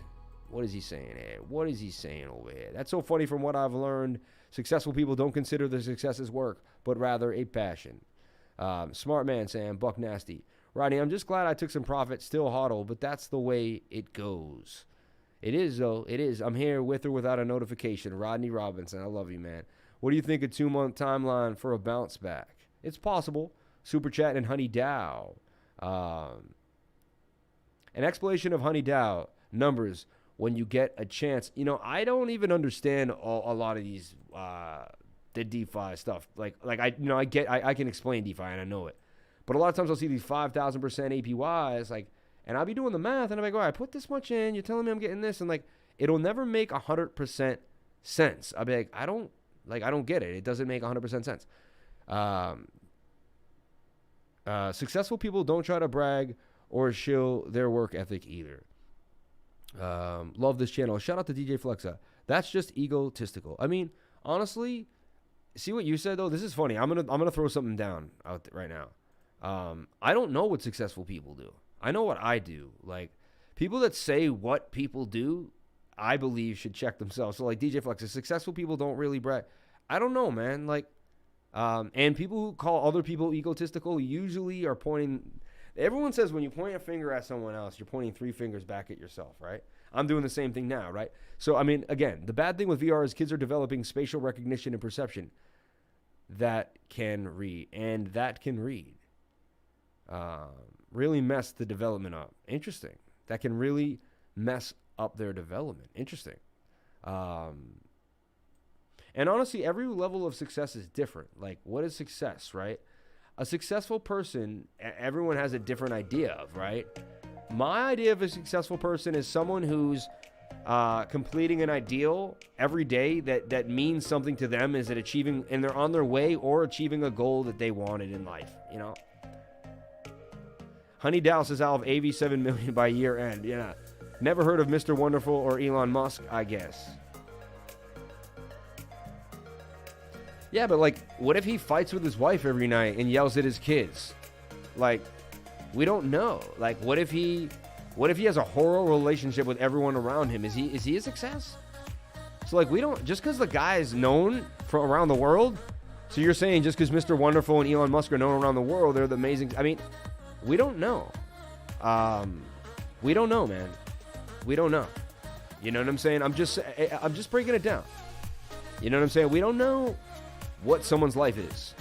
What is he saying here? What is he saying over here? That's so funny from what I've learned. Successful people don't consider their success as work, but rather a passion. Smart man, Sam. Buck nasty. Rodney, I'm just glad I took some profit. Still hodl, but that's the way it goes. It is, though. It is. I'm here with or without a notification. Rodney Robinson. I love you, man. What do you think a 2-month timeline for a bounce back? It's possible. Super Chat and Honey Dow. An explanation of Honey Dow numbers when you get a chance. You know, I don't even understand a lot of these the DeFi stuff. Like I can explain DeFi and I know it, but a lot of times I'll see these 5,000% APYs, like, and I'll be doing the math and I'm like, all right, I put this much in. You're telling me I'm getting this, and like, it'll never make 100% sense. I'll be like, I don't get it. It doesn't make 100% sense. Successful people don't try to brag or shill their work ethic either. Love this channel. Shout out to DJ Flexa. That's just egotistical. I mean, honestly, see what you said though. This is funny. I'm gonna throw something down out right now. I don't know what successful people do. I know what I do. Like, people that say what people do, I believe should check themselves. So like DJ Flexa, successful people don't really brag. I don't know, man. Like, and people who call other people egotistical usually are pointing. Everyone says when you point a finger at someone else, you're pointing 3 fingers back at yourself, right? I'm doing the same thing now, right? So, I mean, again, the bad thing with VR is kids are developing spatial recognition and perception that can read. And that can read. Really mess the development up. Interesting. That can really mess up their development. Interesting. And honestly, every level of success is different. Like, what is success, right? A successful person, everyone has a different idea of, right? My idea of a successful person is someone who's completing an ideal every day that means something to them, is it achieving, and they're on their way or achieving a goal that they wanted in life, you know? Honey Dow says I'll have 87 million by year end. Yeah. Never heard of Mr. Wonderful or Elon Musk, I guess. Yeah, but like, what if he fights with his wife every night and yells at his kids? Like, we don't know. Like, what if he has a horrible relationship with everyone around him? Is he a success? So like, we don't, just because the guy is known from around the world. So you're saying just because Mr. Wonderful and Elon Musk are known around the world, they're the amazing. I mean, we don't know. We don't know, man. We don't know. You know what I'm saying? I'm just breaking it down. You know what I'm saying? We don't know what someone's life is.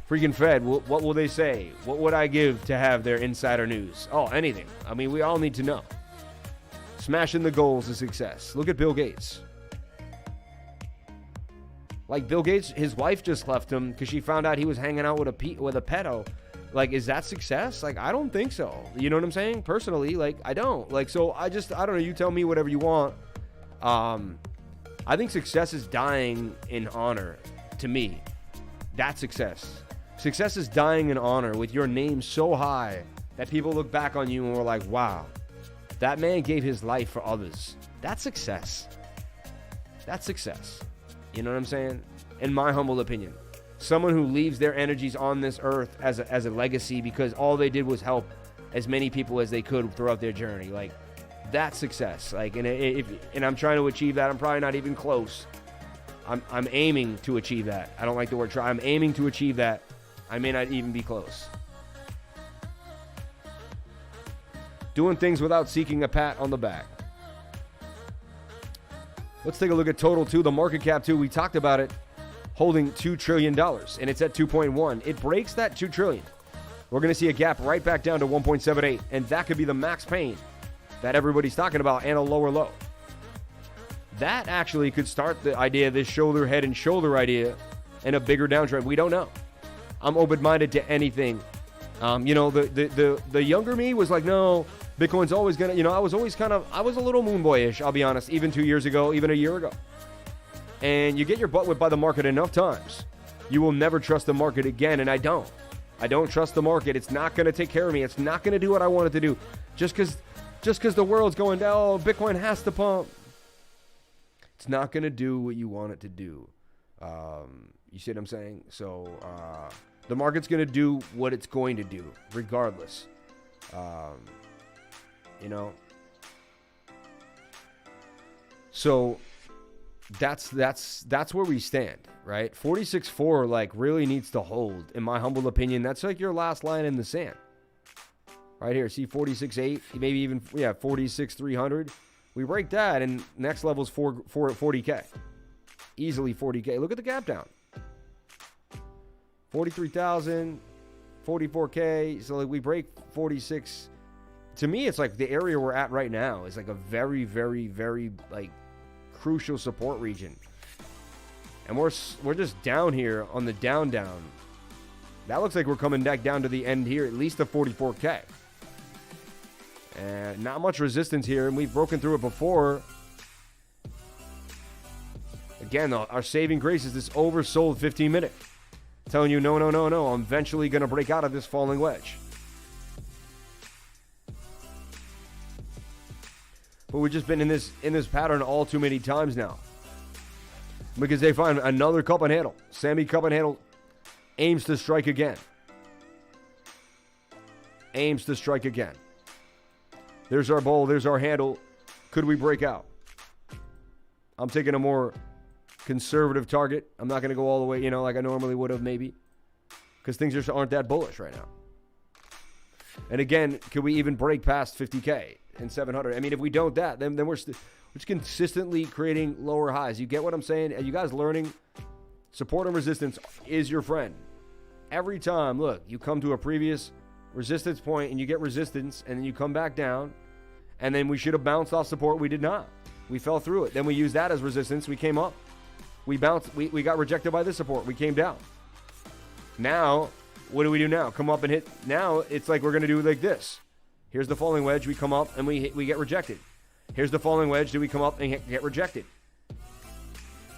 Freaking Fed, what will they say? What would I give to have their insider news? Oh, anything. I mean, we all need to know. Smashing the goals is success. Look at Bill Gates. Like, Bill Gates, his wife just left him because she found out he was hanging out with a pedo. Like, is that success? Like, I don't think so. You know what I'm saying? Personally, like, I don't. Like, so I don't know. You tell me whatever you want. I think success is dying in honor. To me, that's success. Success is dying in honor with your name so high that people look back on you and were like, wow, that man gave his life for others. That's success. That's success. You know what I'm saying? In my humble opinion, someone who leaves their energies on this earth as a legacy because all they did was help as many people as they could throughout their journey. Like, that's success. Like, and I'm trying to achieve that. I'm probably not even close. I'm aiming to achieve that. I don't like the word try. I'm aiming to achieve that. I may not even be close. Doing things without seeking a pat on the back. Let's take a look at total 2. The market cap 2, we talked about it, holding $2 trillion, and it's at 2.1. It breaks that $2 trillion. We're going to see a gap right back down to 1.78, and that could be the max pain that everybody's talking about, and a lower low. That actually could start the idea, this shoulder, head, and shoulder idea, and a bigger downtrend. We don't know. I'm open-minded to anything. The younger me was like, no, Bitcoin's always going to, I was always I was a little moon boyish, I'll be honest, even 2 years ago, even a year ago. And you get your butt whipped by the market enough times, you will never trust the market again, and I don't. I don't trust the market. It's not going to take care of me. It's not going to do what I want it to do. Just because the world's going down, oh, Bitcoin has to pump. It's not going to do what you want it to do. You see what I'm saying? So the market's going to do what it's going to do, regardless. You know? So that's where we stand, right? 46.4 like really needs to hold, in my humble opinion. That's like your last line in the sand. Right here, see 46.8, maybe even 46.300. We break that, and next level's 40K. Easily 40K. Look at the gap down. 43,000, 44K. So like we break 46. To me, it's like the area we're at right now is like a very, very, very like crucial support region. And we're just down here on the down. That looks like we're coming back down to the end here, at least the 44K. And not much resistance here, and we've broken through it before. Again, though, our saving grace is this oversold 15-minute. Telling you, no, I'm eventually going to break out of this falling wedge. But we've just been in this pattern all too many times now. Because they find another cup and handle. Sammy cup and handle aims to strike again. There's our bowl. There's our handle. Could we break out? I'm taking a more conservative target. I'm not going to go all the way, like I normally would have maybe. Because things just aren't that bullish right now. And again, could we even break past 50K and 700? I mean, if we don't then we're just consistently creating lower highs. You get what I'm saying? Are you guys learning? Support and resistance is your friend. Every time, look, you come to a previous resistance point and you get resistance and then you come back down, and then we should have bounced off support. We did not. We fell through it. Then we used that as resistance. We came up. We bounced. We got rejected by this support. We came down. Now, what do we do now? Come up and hit. Now it's like we're going to do like this. Here's the falling wedge. We come up and we get rejected. Here's the falling wedge. Do we come up and get rejected?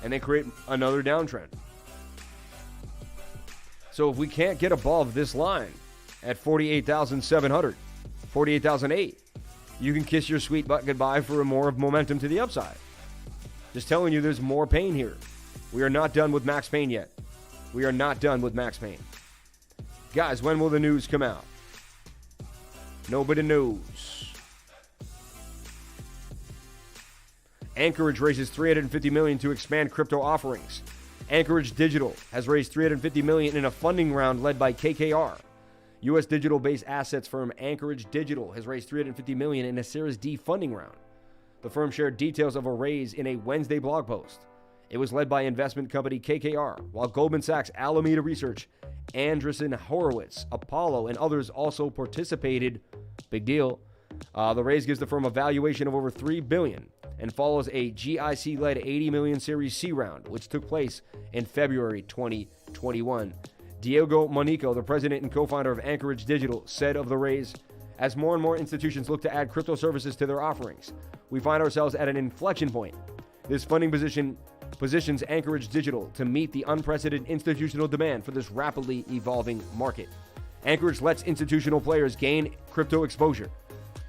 And then create another downtrend. So if we can't get above this line at 48,700, 48,008, you can kiss your sweet butt goodbye for more of momentum to the upside. Just telling you, there's more pain here. We are not done with max pain yet. We are not done with max pain. Guys, when will the news come out? Nobody knows. Anchorage raises $350 million to expand crypto offerings. Anchorage Digital has raised $350 million in a funding round led by KKR. U.S. digital-based assets firm Anchorage Digital has raised $350 million in a Series D funding round. The firm shared details of a raise in a Wednesday blog post. It was led by investment company KKR, while Goldman Sachs, Alameda Research, Andreessen Horowitz, Apollo, and others also participated. Big deal. The raise gives the firm a valuation of over $3 billion and follows a GIC-led $80 million Series C round, which took place in February 2021. Diego Monico, the president and co-founder of Anchorage Digital, said of the raise, as more and more institutions look to add crypto services to their offerings, we find ourselves at an inflection point. This funding positions Anchorage Digital to meet the unprecedented institutional demand for this rapidly evolving market. Anchorage lets institutional players gain crypto exposure.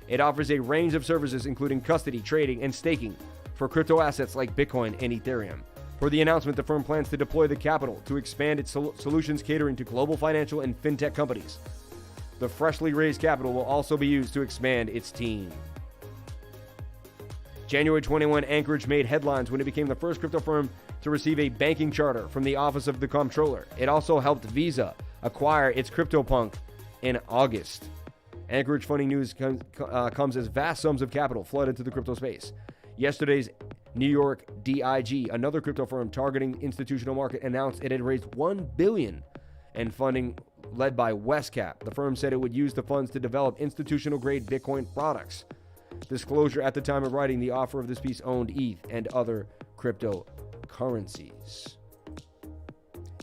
It offers a range of services including custody, trading, and staking for crypto assets like Bitcoin and Ethereum. Per the announcement, the firm plans to deploy the capital to expand its solutions catering to global financial and fintech companies. The freshly raised capital will also be used to expand its team. January 21, Anchorage made headlines when it became the first crypto firm to receive a banking charter from the Office of the Comptroller. It also helped Visa acquire its CryptoPunk in August. Anchorage funding news comes as vast sums of capital flood into the crypto space. Yesterday's New York DIG, another crypto firm targeting institutional market, announced it had raised $1 billion in funding led by Westcap. The firm said it would use the funds to develop institutional-grade Bitcoin products. Disclosure at the time of writing, the offer of this piece owned ETH and other cryptocurrencies.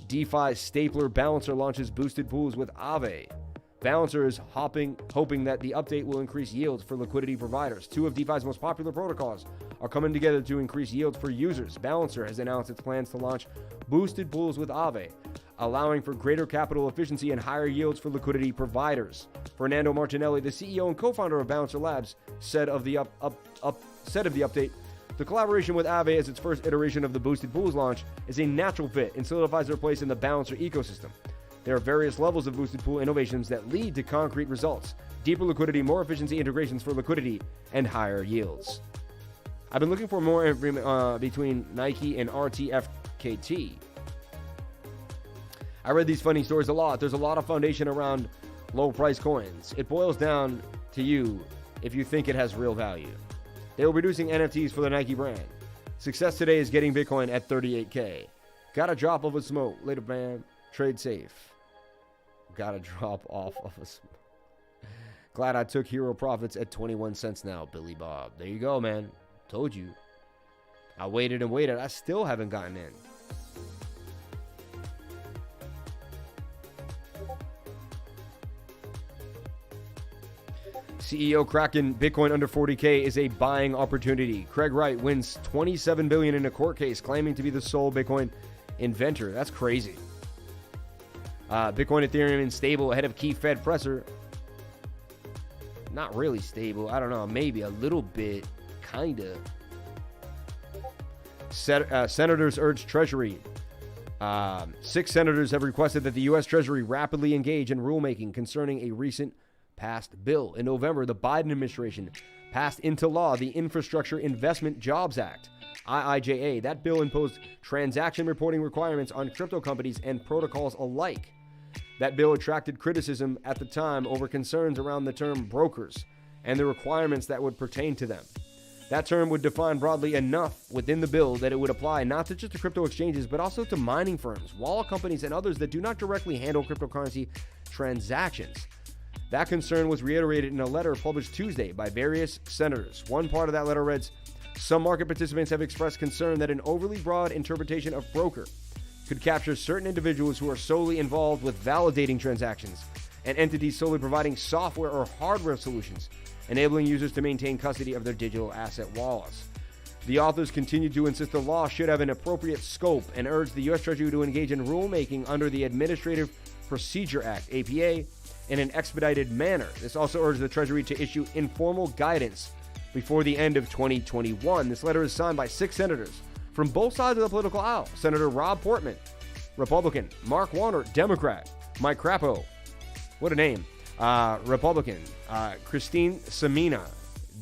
DeFi Stapler Balancer launches boosted pools with Aave. Balancer is hoping that the update will increase yields for liquidity providers. Two of DeFi's most popular protocols are coming together to increase yields for users. Balancer has announced its plans to launch boosted pools with Aave, allowing for greater capital efficiency and higher yields for liquidity providers. Fernando Martinelli, the CEO and co-founder of Balancer Labs, said of the update, The collaboration with Aave as its first iteration of the Boosted Pools launch is a natural fit and solidifies their place in the Balancer ecosystem. There are various levels of Boosted Pool innovations that lead to concrete results, deeper liquidity, more efficiency integrations for liquidity, and higher yields. I've been looking for more agreement between Nike and RTFKT. I read these funny stories a lot. There's a lot of foundation around low-price coins. It boils down to you if you think it has real value. They will be producing NFTs for the Nike brand. Success today is getting Bitcoin at 38K. Got a drop of a smoke. Later, man. Trade safe. Got a drop off of a smoke. Glad I took hero profits at 21 cents now, Billy Bob. There you go, man. Told you. I waited and waited. I still haven't gotten in. CEO Kraken, Bitcoin under 40K is a buying opportunity. Craig Wright wins $27 billion in a court case claiming to be the sole Bitcoin inventor. That's crazy. Bitcoin, Ethereum, and stable ahead of key Fed presser. Not really stable. I don't know. Maybe a little bit. Kinda. Senators urge Treasury. 6 senators have requested that the U.S. Treasury rapidly engage in rulemaking concerning a recent passed bill. In November, the Biden administration passed into law the Infrastructure Investment Jobs Act, IIJA. That bill imposed transaction reporting requirements on crypto companies and protocols alike. That bill attracted criticism at the time over concerns around the term brokers and the requirements that would pertain to them. That term would define broadly enough within the bill that it would apply not to just to crypto exchanges, but also to mining firms, wallet companies, and others that do not directly handle cryptocurrency transactions. That concern was reiterated in a letter published Tuesday by various senators. One part of that letter reads, some market participants have expressed concern that an overly broad interpretation of broker could capture certain individuals who are solely involved with validating transactions and entities solely providing software or hardware solutions, enabling users to maintain custody of their digital asset wallets. The authors continue to insist the law should have an appropriate scope and urge the U.S. Treasury to engage in rulemaking under the Administrative Procedure Act, APA, in an expedited manner. This also urged the Treasury to issue informal guidance before the end of 2021. This letter is signed by 6 senators from both sides of the political aisle. Senator Rob Portman, Republican. Mark Warner, Democrat. Mike Crapo, what a name, Republican. Christine Samina,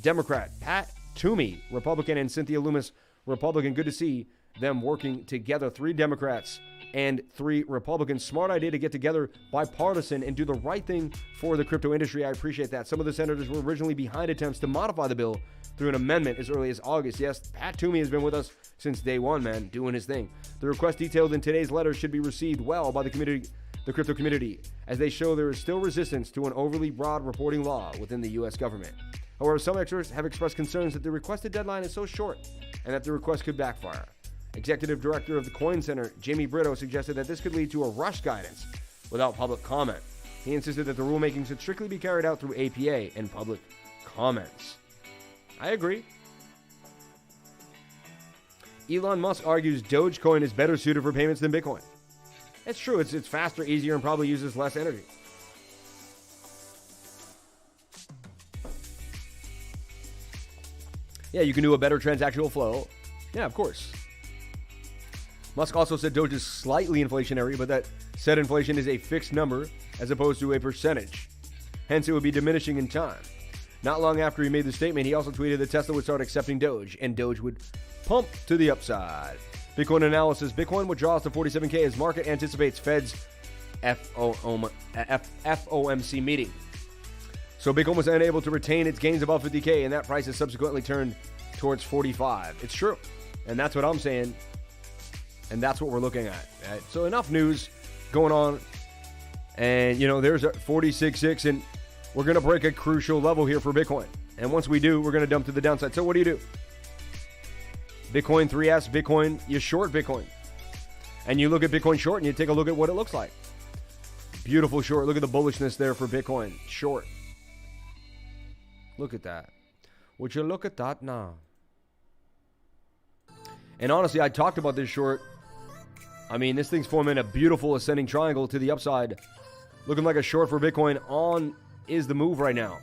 Democrat. Pat Toomey, Republican, and Cynthia Loomis, Republican. Good to see them working together. 3 Democrats and 3 Republicans. Smart idea to get together bipartisan and do the right thing for the crypto industry. I appreciate that. Some of the senators were originally behind attempts to modify the bill through an amendment as early as August. Yes, Pat Toomey has been with us since day one, man, doing his thing. The request detailed in today's letter should be received well by the crypto community, as they show there is still resistance to an overly broad reporting law within the U.S. government. However, some experts have expressed concerns that the requested deadline is so short and that the request could backfire. Executive Director of the Coin Center, Jamie Brito, suggested that this could lead to a rush guidance without public comment. He insisted that the rulemaking should strictly be carried out through APA and public comments. I agree. Elon Musk argues Dogecoin is better suited for payments than Bitcoin. It's true. It's faster, easier, and probably uses less energy. Yeah, you can do a better transactional flow. Yeah, of course. Musk also said Doge is slightly inflationary, but that said inflation is a fixed number as opposed to a percentage. Hence, it would be diminishing in time. Not long after he made the statement, he also tweeted that Tesla would start accepting Doge, and Doge would pump to the upside. Bitcoin analysis. Bitcoin withdraws to 47K as market anticipates Fed's FOMC meeting. So Bitcoin was unable to retain its gains above 50K, and that price has subsequently turned towards 45. It's true. And that's what I'm saying. And that's what we're looking at. Right? So enough news going on. And, you know, there's a 46.6, and we're going to break a crucial level here for Bitcoin. And once we do, we're going to dump to the downside. So what do? Bitcoin 3S, Bitcoin, you short Bitcoin. And you look at Bitcoin short and you take a look at what it looks like. Beautiful short. Look at the bullishness there for Bitcoin. Short. Look at that. Would you look at that now? And honestly, I talked about this short. I mean, this thing's forming a beautiful ascending triangle to the upside. Looking like a short for Bitcoin. On is the move right now.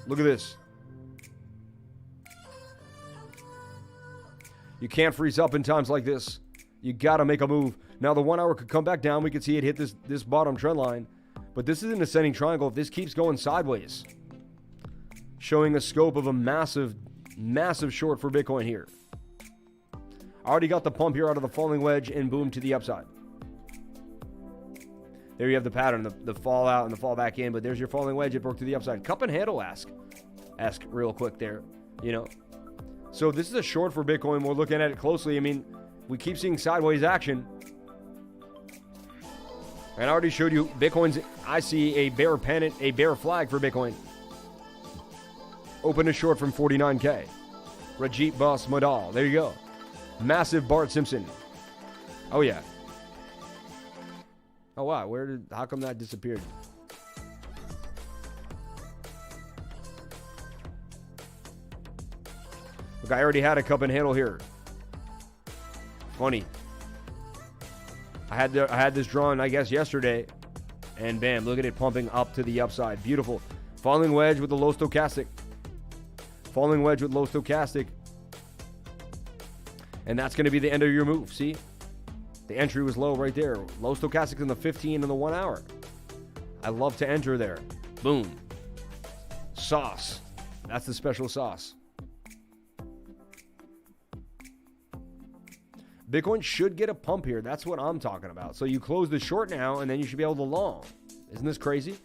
Look at this. You can't freeze up in times like this. You got to make a move. Now, the 1 hour could come back down. We could see it hit this bottom trend line. But this is an ascending triangle. If this keeps going sideways, showing a scope of a massive, massive short for Bitcoin here. I already got the pump here out of the falling wedge and boom to the upside. There you have the pattern, the fall out and the fall back in. But there's your falling wedge. It broke to the upside. Cup and handle ask real quick there, you know. So this is a short for Bitcoin. We're looking at it closely. I mean, we keep seeing sideways action. And I already showed you Bitcoin's, I see a bear pennant, a bear flag for Bitcoin. Open to short from 49K. Rajit Bas Modal. There you go. Massive Bart Simpson. Oh, yeah. Oh, wow. How come that disappeared? Look, I already had a cup and handle here. Funny. I had this drawn, I guess, yesterday. And bam, look at it pumping up to the upside. Beautiful. Falling wedge with the low stochastic. Falling wedge with low stochastic. And that's going to be the end of your move. See? The entry was low right there. Low stochastic in the 15 and the 1 hour. I love to enter there. Boom. Sauce. That's the special sauce. Bitcoin should get a pump here. That's what I'm talking about. So you close the short now, and then you should be able to long. Isn't this crazy?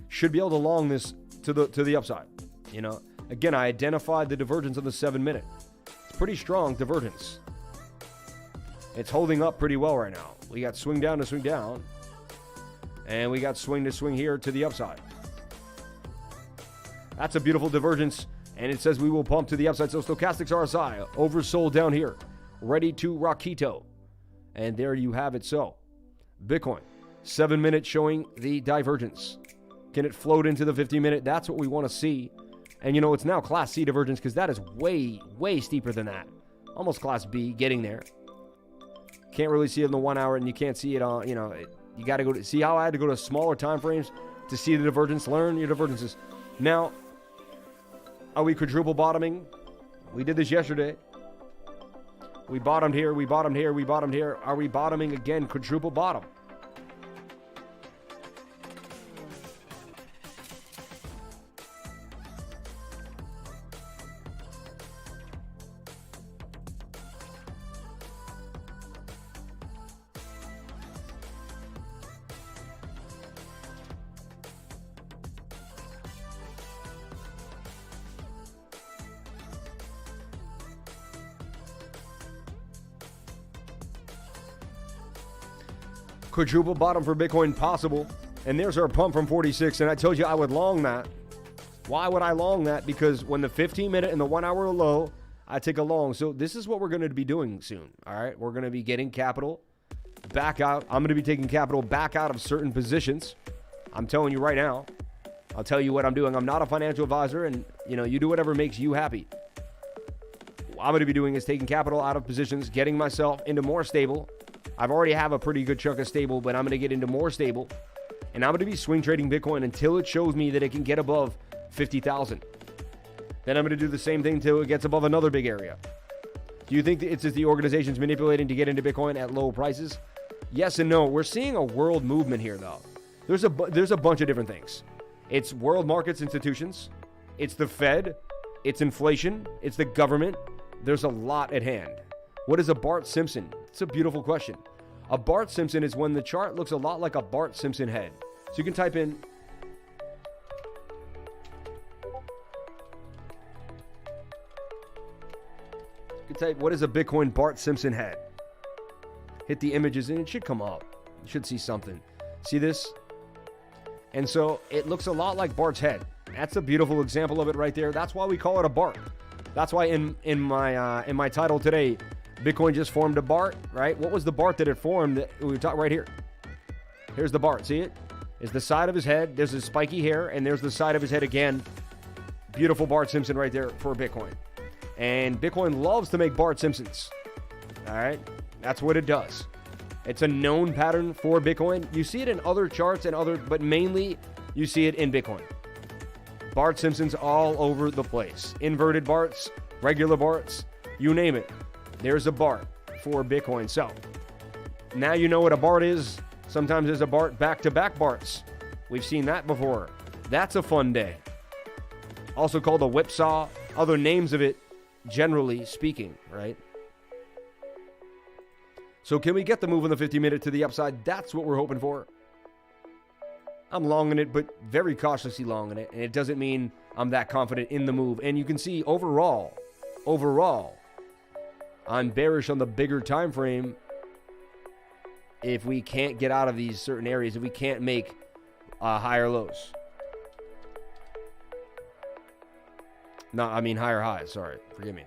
Should be able to long this to the upside. You know, again, I identified the divergence on the 7 minute. It's pretty strong divergence. It's holding up pretty well right now. We got swing down to swing down, and we got swing to swing here to the upside. That's a beautiful divergence, and it says we will pump to the upside. So stochastics RSI oversold down here. Ready to Rakito. And there you have it. So, Bitcoin, 7 minutes showing the divergence. Can it float into the 50 minute? That's what we want to see. And you know, it's now Class C divergence because that is way, way steeper than that. Almost Class B, getting there. Can't really see it in the 1 hour, and you can't see it on, you know, you got to go to, see how I had to go to smaller time frames to see the divergence, learn your divergences. Now, are we quadruple bottoming? We did this yesterday. We bottomed here, we bottomed here, we bottomed here. Are we bottoming again? Quadruple bottom. Quadruple bottom for Bitcoin possible. And there's our pump from 46. And I told you I would long that. Why would I long that? Because when the 15 minute and the 1 hour are low, I take a long. So this is what we're going to be doing soon. All right. We're going to be getting capital back out. I'm going to be taking capital back out of certain positions. I'm telling you right now. I'll tell you what I'm doing. I'm not a financial advisor, and you know, you do whatever makes you happy. What I'm going to be doing is taking capital out of positions, getting myself into more stable. I've already have a pretty good chunk of stable, but I'm going to get into more stable. And I'm going to be swing trading Bitcoin until it shows me that it can get above 50,000. Then I'm going to do the same thing until it gets above another big area. Do you think that it's just the organizations manipulating to get into Bitcoin at low prices? Yes and no. We're seeing a world movement here, though. There's a bunch of different things. It's world markets institutions. It's the Fed. It's inflation. It's the government. There's a lot at hand. What is a Bart Simpson? It's a beautiful question. A Bart Simpson is when the chart looks a lot like a Bart Simpson head. So you can type in... You can type, what is a Bitcoin Bart Simpson head? Hit the images and it should come up. You should see something. See this? And so it looks a lot like Bart's head. That's a beautiful example of it right there. That's why we call it a Bart. That's why in my title today, Bitcoin just formed a Bart, right? What was the Bart that it formed? That we talk right here. Here's the Bart. See it? It's the side of his head. There's his spiky hair, and there's the side of his head again. Beautiful Bart Simpson right there for Bitcoin. And Bitcoin loves to make Bart Simpsons. All right? That's what it does. It's a known pattern for Bitcoin. You see it in other charts and but mainly you see it in Bitcoin. Bart Simpsons all over the place. Inverted Barts, regular Barts, you name it. There's a Bart for Bitcoin. So now you know what a Bart is. Sometimes there's a Bart back-to-back Barts. We've seen that before. That's a fun day. Also called a whipsaw. Other names of it, generally speaking, right? So can we get the move in the 50-minute to the upside? That's what we're hoping for. I'm longing it, but very cautiously longing it. And it doesn't mean I'm that confident in the move. And you can see overall, I'm bearish on the bigger time frame if we can't get out of these certain areas, if we can't make higher lows. No, I mean higher highs. Sorry, forgive me.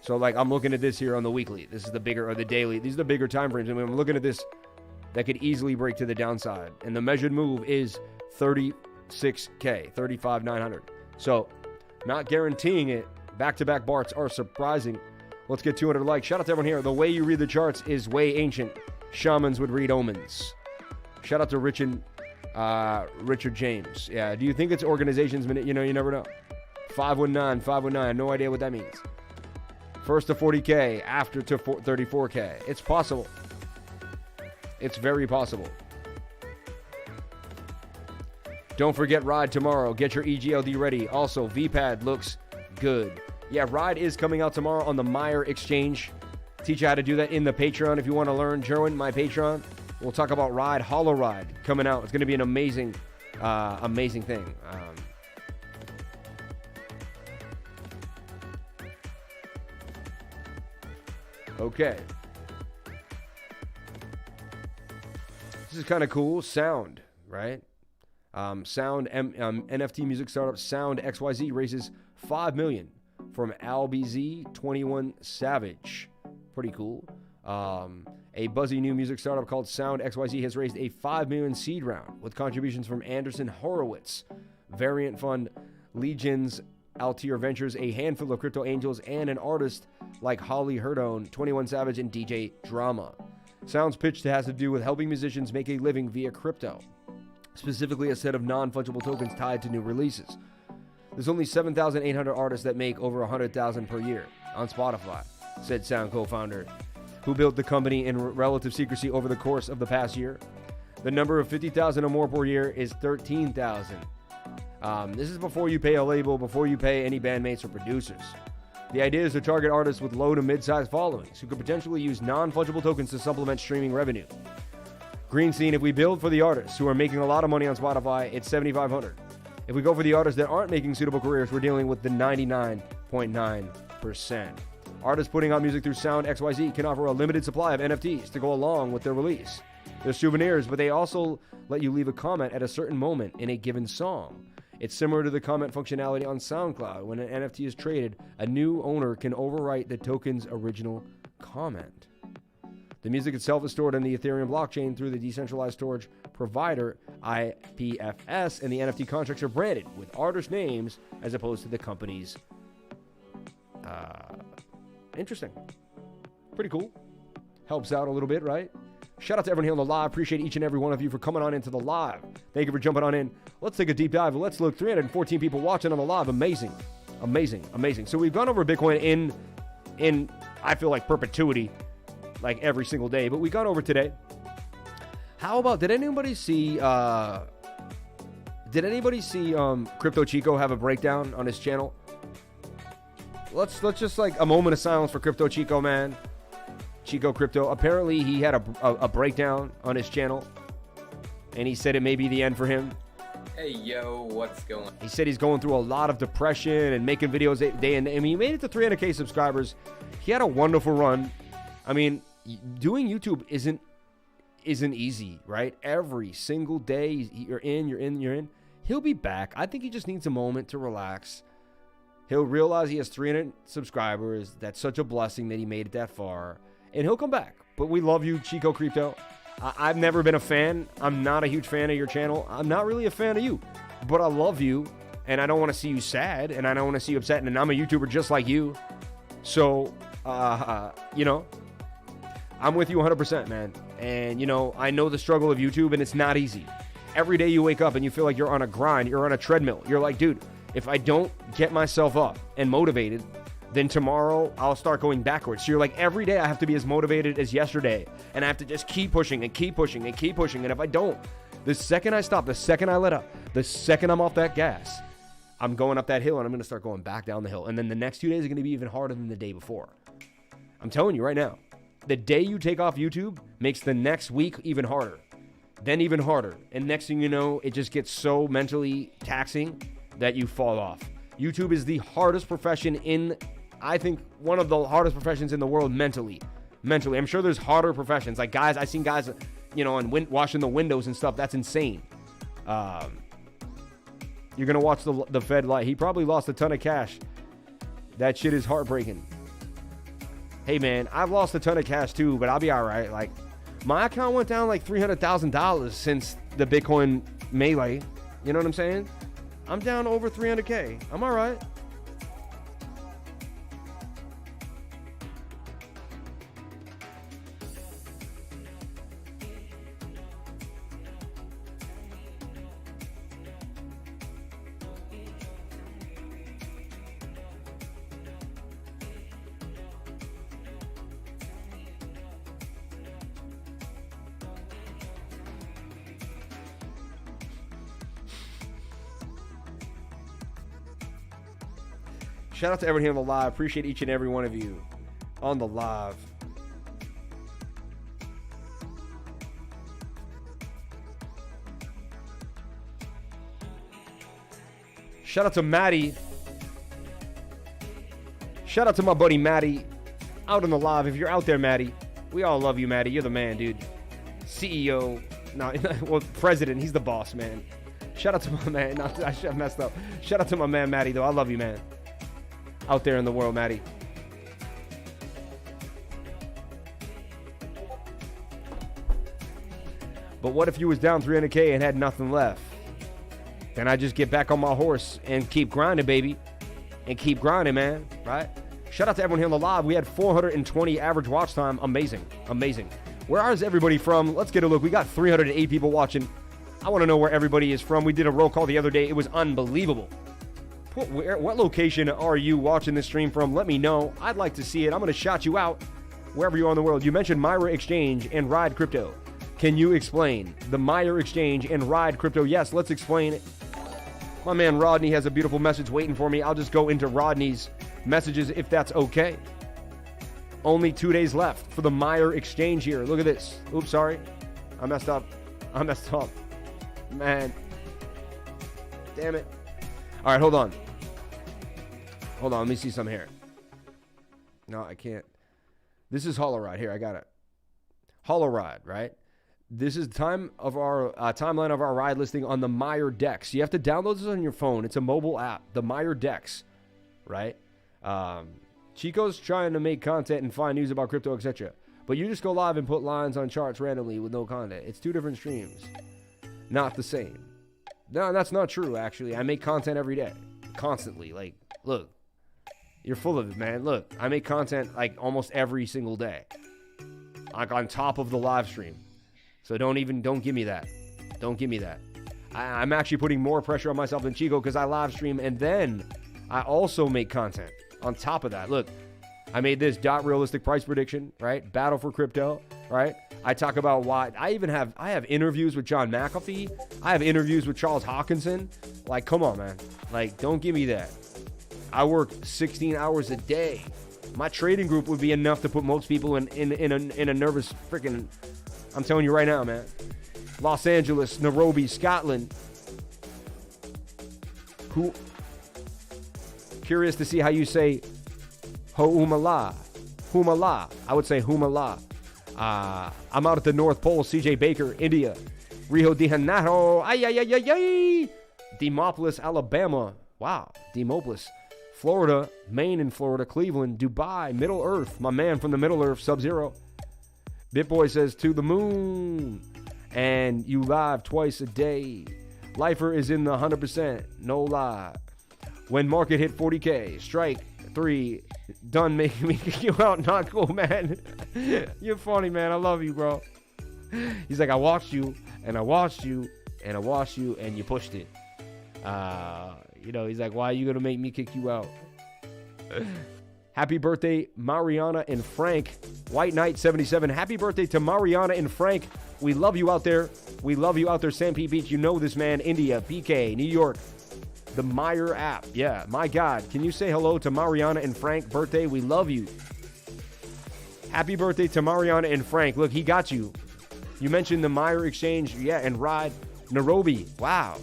So like I'm looking at this here on the weekly. This is the bigger, or the daily. These are the bigger time frames. And when I'm looking at this, that could easily break to the downside. And the measured move is 36K, 35,900. So not guaranteeing it. Back-to-back Barts are surprising. Let's get 200 likes. Shout out to everyone here. The way you read the charts is way ancient. Shamans would read omens. Shout out to Richard James. Yeah, do you think it's organizations? You know, you never know. 519, no idea what that means. First to 40K, after to 34K. It's possible. It's very possible. Don't forget Ride tomorrow. Get your EGLD ready. Also, VPAD looks good. Yeah, Ride is coming out tomorrow on the Meyer Exchange. Teach you how to do that in the Patreon if you want to learn. Join my Patreon. We'll talk about Ride, Hollow Ride coming out. It's going to be an amazing thing. Okay. This is kind of cool. Sound, right? NFT music startup Sound XYZ raises $5 million from LBZ21 Savage. Pretty cool. A buzzy new music startup called Sound XYZ has raised a $5 million seed round with contributions from Anderson Horowitz, Variant Fund, Legions, Altier Ventures, a handful of crypto angels, and an artist like Holly Herdone, 21 Savage, and DJ Drama. Sound's pitch has to do with helping musicians make a living via crypto, specifically a set of non-fungible tokens tied to new releases. There's only 7,800 artists that make over 100,000 per year on Spotify, said Sound co-founder, who built the company in relative secrecy over the course of the past year. The number of 50,000 or more per year is 13,000. This is before you pay a label, before you pay any bandmates or producers. The idea is to target artists with low to mid-sized followings who could potentially use non-fungible tokens to supplement streaming revenue. Greenstein, if we build for the artists who are making a lot of money on Spotify, it's 7,500. If we go for the artists that aren't making suitable careers, we're dealing with the 99.9%. Artists putting out music through Sound XYZ can offer a limited supply of NFTs to go along with their release. They're souvenirs, but they also let you leave a comment at a certain moment in a given song. It's similar to the comment functionality on SoundCloud. When an NFT is traded, a new owner can overwrite the token's original comment. The music itself is stored on the Ethereum blockchain through the decentralized storage provider IPFS, and the NFT contracts are branded with artist names as opposed to the company's. Interesting. Pretty cool. Helps out a little bit, right? Shout out to everyone here on the live. Appreciate each and every one of you for coming on into the live. Thank you for jumping on in. Let's take a deep dive. Let's look. 314 people watching on the live. Amazing. So we've gone over Bitcoin in I feel like perpetuity, like every single day. But we got over today. How about, did anybody see Crypto Chico have a breakdown on his channel? Let's just like a moment of silence for Crypto Chico, man. Chico Crypto. Apparently he had a breakdown on his channel, and he said it may be the end for him. Hey, yo, what's going on? He said he's going through a lot of depression and making videos day and day. I mean, he made it to 300K subscribers. He had a wonderful run. I mean, doing YouTube isn't easy, right? Every single day, you're in. He'll be back. I think he just needs a moment to relax. He'll realize he has 300 subscribers. That's such a blessing that he made it that far. And he'll come back. But we love you, Chico Crypto. I've never been a fan. I'm not a huge fan of your channel. I'm not really a fan of you. But I love you. And I don't want to see you sad. And I don't want to see you upset. And I'm a YouTuber just like you. So, you know, I'm with you 100%, man. And, you know, I know the struggle of YouTube, and it's not easy. Every day you wake up and you feel like you're on a grind. You're on a treadmill. You're like, dude, if I don't get myself up and motivated, Then tomorrow, I'll start going backwards. So you're like, every day I have to be as motivated as yesterday. And I have to just keep pushing and keep pushing and keep pushing. And if I don't, the second I stop, the second I let up, the second I'm off that gas, I'm going up that hill and I'm going to start going back down the hill. And then the next 2 days are going to be even harder than the day before. I'm telling you right now, the day you take off YouTube makes the next week even harder. Then even harder. And next thing you know, it just gets so mentally taxing that you fall off. YouTube is the hardest profession in, I think, one of the hardest professions in the world mentally. I'm sure there's harder professions. Like guys, I've seen guys, you know, and washing the windows and stuff. That's insane. You're going to watch the Fed lie. He probably lost a ton of cash. That shit is heartbreaking. Hey, man, I've lost a ton of cash too, but I'll be all right. Like, my account went down like $300,000 since the Bitcoin melee. You know what I'm saying? I'm down over 300K. I'm all right. Shout out to everyone here on the live. Appreciate each and every one of you on the live. Shout out to Maddie. Shout out to my buddy Maddie out on the live. If you're out there, Maddie, we all love you, Maddie. You're the man, dude. CEO. No, well, president. He's the boss, man. Shout out to my man. No, I messed up. Shout out to my man, Maddie, though. I love you, man. Out there in the world, Maddie. But what if you was down 300K and had nothing left? Then I just get back on my horse and keep grinding, baby. And keep grinding, man. Right? Shout out to everyone here on the live. We had 420 average watch time. Amazing. Amazing. Where is everybody from? Let's get a look. We got 308 people watching. I want to know where everybody is from. We did a roll call the other day. It was unbelievable. What location are you watching this stream from? Let me know. I'd like to see it. I'm going to shout you out wherever you are in the world. You mentioned Myra Exchange and Ride Crypto. Can you explain the Myra Exchange and Ride Crypto? Yes, let's explain it. My man Rodney has a beautiful message waiting for me. I'll just go into Rodney's messages if that's okay. Only 2 days left for the Myra Exchange here. Look at this. Oops, sorry. I messed up. Man. Damn it. All right, hold on. Let me see some here. No, I can't. This is HoloRide. Here, I got it. HoloRide, right? This is time of our timeline of our ride listing on the Meyer Dex. You have to download this on your phone. It's a mobile app, the Meyer Dex, right? Chico's trying to make content and find news about crypto, etc. But you just go live and put lines on charts randomly with no content. It's two different streams. Not the same. No, that's not true, actually. I make content every day. Constantly. Like, look. You're full of it, man. Look, I make content like almost every single day. Like on top of the live stream. So don't give me that. Don't give me that. I'm actually putting more pressure on myself than Chico because I live stream and then I also make content on top of that. Look, I made this realistic price prediction, right? Battle for crypto, right? I talk about why I have interviews with John McAfee. I have interviews with Charles Hawkinson. Like, come on, man. Like, don't give me that. I work 16 hours a day. My trading group would be enough to put most people in a nervous freaking. I'm telling you right now, man. Los Angeles, Nairobi, Scotland. Who? Curious to see how you say Ho'umala. Humala. I would say Humala. I'm out at the North Pole, CJ Baker, India. Rio de Janeiro. Demopolis, Alabama. Wow. Demopolis. Florida, Maine and Florida, Cleveland, Dubai, Middle Earth. My man from the Middle Earth, Sub-Zero. BitBoy says to the moon. And you live twice a day. Lifer is in the 100%. No lie. When market hit 40K, strike 3. Done making me kick you out. Not cool, man. You're funny, man. I love you, bro. He's like, I watched you, and I watched you, and I watched you, and you pushed it. He's like, why are you going to make me kick you out? Happy birthday, Mariana and Frank. White Knight 77. Happy birthday to Mariana and Frank. We love you out there. We love you out there, San Pete Beach. You know this man. India, PK, New York. The Meyer app. Yeah, my God. Can you say hello to Mariana and Frank? Birthday, we love you. Happy birthday to Mariana and Frank. Look, he got you. You mentioned the Meyer exchange. Yeah, and ride Nairobi. Wow.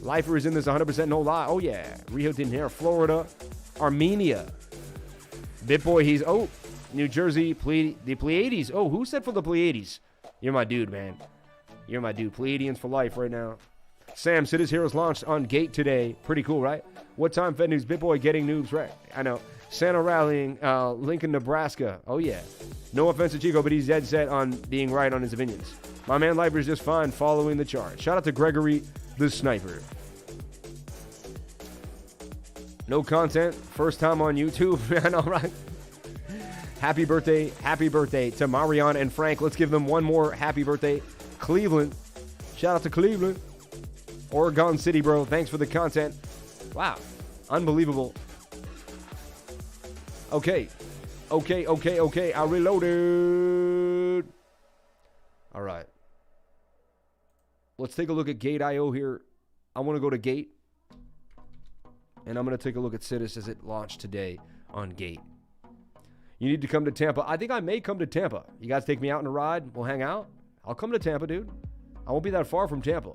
Lifer is in this 100% no lie. Oh, yeah. Rio de Janeiro, Florida. Armenia. BitBoy, he's... Oh, New Jersey. The Pleiades. Oh, who said for the Pleiades? You're my dude, man. You're my dude. Pleiadians for life right now. Sam, SIDUS Heroes launched on Gate today. Pretty cool, right? What time Fed News? BitBoy getting noobs right. I know. Santa rallying, Lincoln, Nebraska. Oh, yeah. No offense to Chico, but he's dead set on being right on his opinions. My man Lifer is just fine following the chart. Shout out to Gregory the Sniper. No content. First time on YouTube. I know, right? Happy birthday to Mariana and Frank. Let's give them one more happy birthday. Cleveland. Shout out to Cleveland. Oregon City, bro. Thanks for the content. Wow. Unbelievable. Okay. I reloaded. All right. Let's take a look at Gate.io here. I want to go to Gate. And I'm going to take a look at SIDUS as it launched today on Gate. You need to come to Tampa. I think I may come to Tampa. You guys take me out on a ride. We'll hang out. I'll come to Tampa, dude. I won't be that far from Tampa.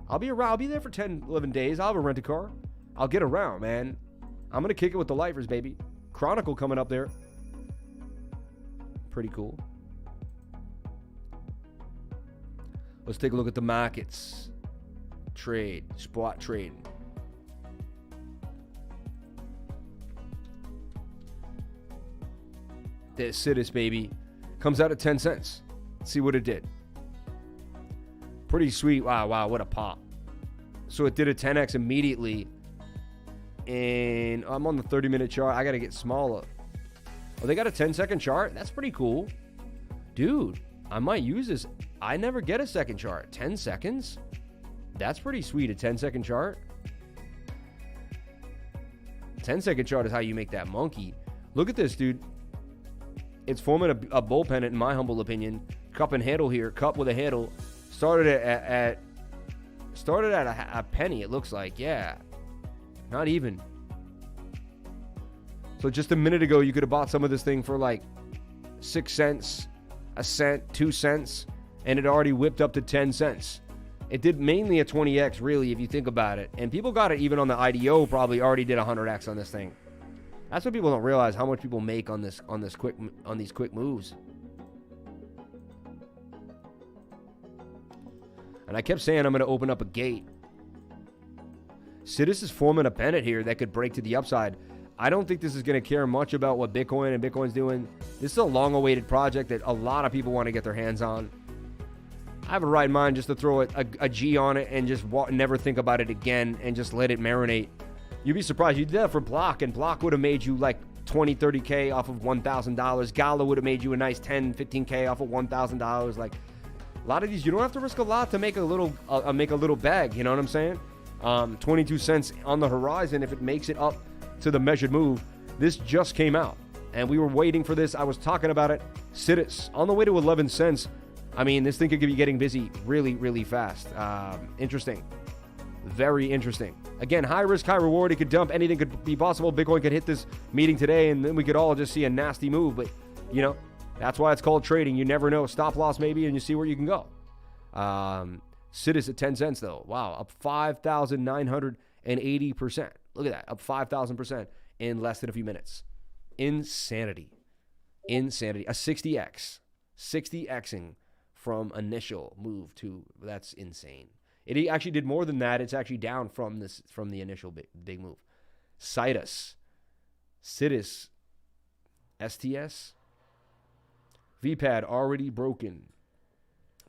I'll be around. I'll be there for 10, 11 days. I'll have a rent-a-car. I'll get around, man. I'm going to kick it with the Lifers, baby. Chronicle coming up there. Pretty cool. Let's take a look at the markets. Trade. Spot trading. The SIDUS, baby. Comes out at 10 cents. Let's see what it did. Pretty sweet. Wow, what a pop. So it did a 10x immediately. And I'm on the 30-minute chart. I got to get smaller. Oh, they got a 10-second chart? That's pretty cool. Dude, I might use this. I never get a second chart. 10 seconds? That's pretty sweet, a 10-second chart. 10-second chart is how you make that monkey. Look at this, dude. It's forming a bull pennant, in my humble opinion. Cup and handle here. Cup with a handle. Started at a penny, it looks like. Yeah. Not even. So just a minute ago, you could have bought some of this thing for like 6 cents, a cent, 2 cents, and it already whipped up to 10 cents. It did mainly a 20x, really, if you think about it. And people got it even on the IDO, probably already did 100x on this thing. That's what people don't realize, how much people make on these quick moves. And I kept saying I'm going to open up a gate. SIDUS is forming a pennant here that could break to the upside. I don't think this is going to care much about what Bitcoin and Bitcoin's doing. This is a long-awaited project that a lot of people want to get their hands on. I have a right mind just to throw a G on it and just never think about it again and just let it marinate. You'd be surprised. You did that for Block, and Block would have made you like 20, 30K off of $1,000. Gala would have made you a nice 10, 15K off of $1,000. Like, a lot of these, you don't have to risk a lot to make a little bag. You know what I'm saying? 22 cents on the horizon if it makes it up to the measured move. This just came out, and we were waiting for this. I was talking about it. SIDUS on the way to 11 cents. I mean, this thing could be getting busy really, really fast. Interesting. Very interesting. Again, high risk, high reward. It could dump. Anything could be possible. Bitcoin could hit this meeting today, and then we could all just see a nasty move. But, you know, that's why it's called trading. You never know. Stop loss maybe, and you see where you can go. SIDUS at 10 cents, though. Wow, up 5,980%. Look at that. Up 5,000% in less than a few minutes. Insanity. A 60x. 60xing from initial move to, that's insane. It actually did more than that. It's actually down from the initial big move. SIDUS, STS, VPAD already broken.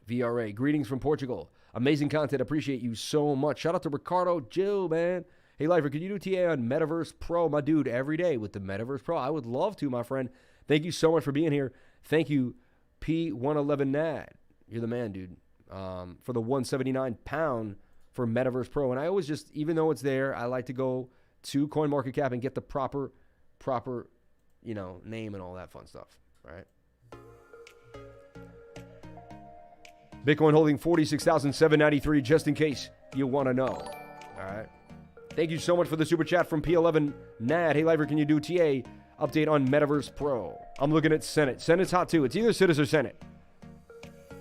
VRA, greetings from Portugal. Amazing content. Appreciate you so much. Shout out to Ricardo Jill, man. Hey, Lifer, could you do TA on Metaverse Pro? My dude, every day with the Metaverse Pro. I would love to, my friend. Thank you so much for being here. Thank you, P111NAD. You're the man, dude. For the 179 pound for Metaverse Pro. And I always just, even though it's there, I like to go to CoinMarketCap and get the proper proper, name and all that fun stuff, right? Bitcoin holding 46,793 just in case you want to know. All right. Thank you so much for the super chat from P11 Nad. Hey, Lifer, can you do TA update on Metaverse Pro? I'm looking at Senate. Senate's hot too. It's either SIDUS or Senate.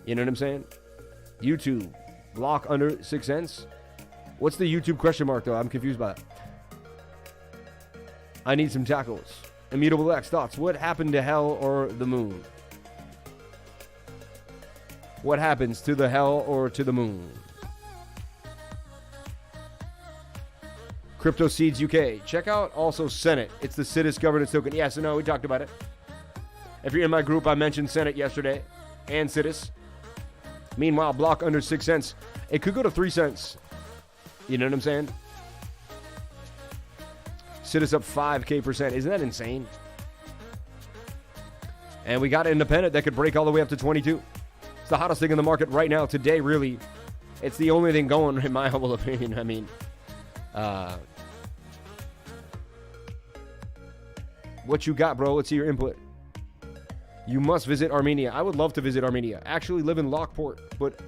You know what I'm saying? YouTube. Block under 6 cents. What's the YouTube question mark, though? I'm confused by that. I need some tackles. Immutable X thoughts. What happened to hell or the moon? What happens to the hell or to the moon? Crypto Seeds UK. Check out also Senate. It's the SIDUS governance token. Yes, I know. We talked about it. If you're in my group, I mentioned Senate yesterday and SIDUS. Meanwhile, block under 6 cents. It could go to 3 cents. You know what I'm saying? SIDUS up 5K%. Isn't that insane? And we got an independent that could break all the way up to 22. It's the hottest thing in the market right now. Today, really, it's the only thing going, in my humble opinion. I mean, what you got, bro? Let's see your input. You must visit Armenia. I would love to visit Armenia. Actually live in Lockport, but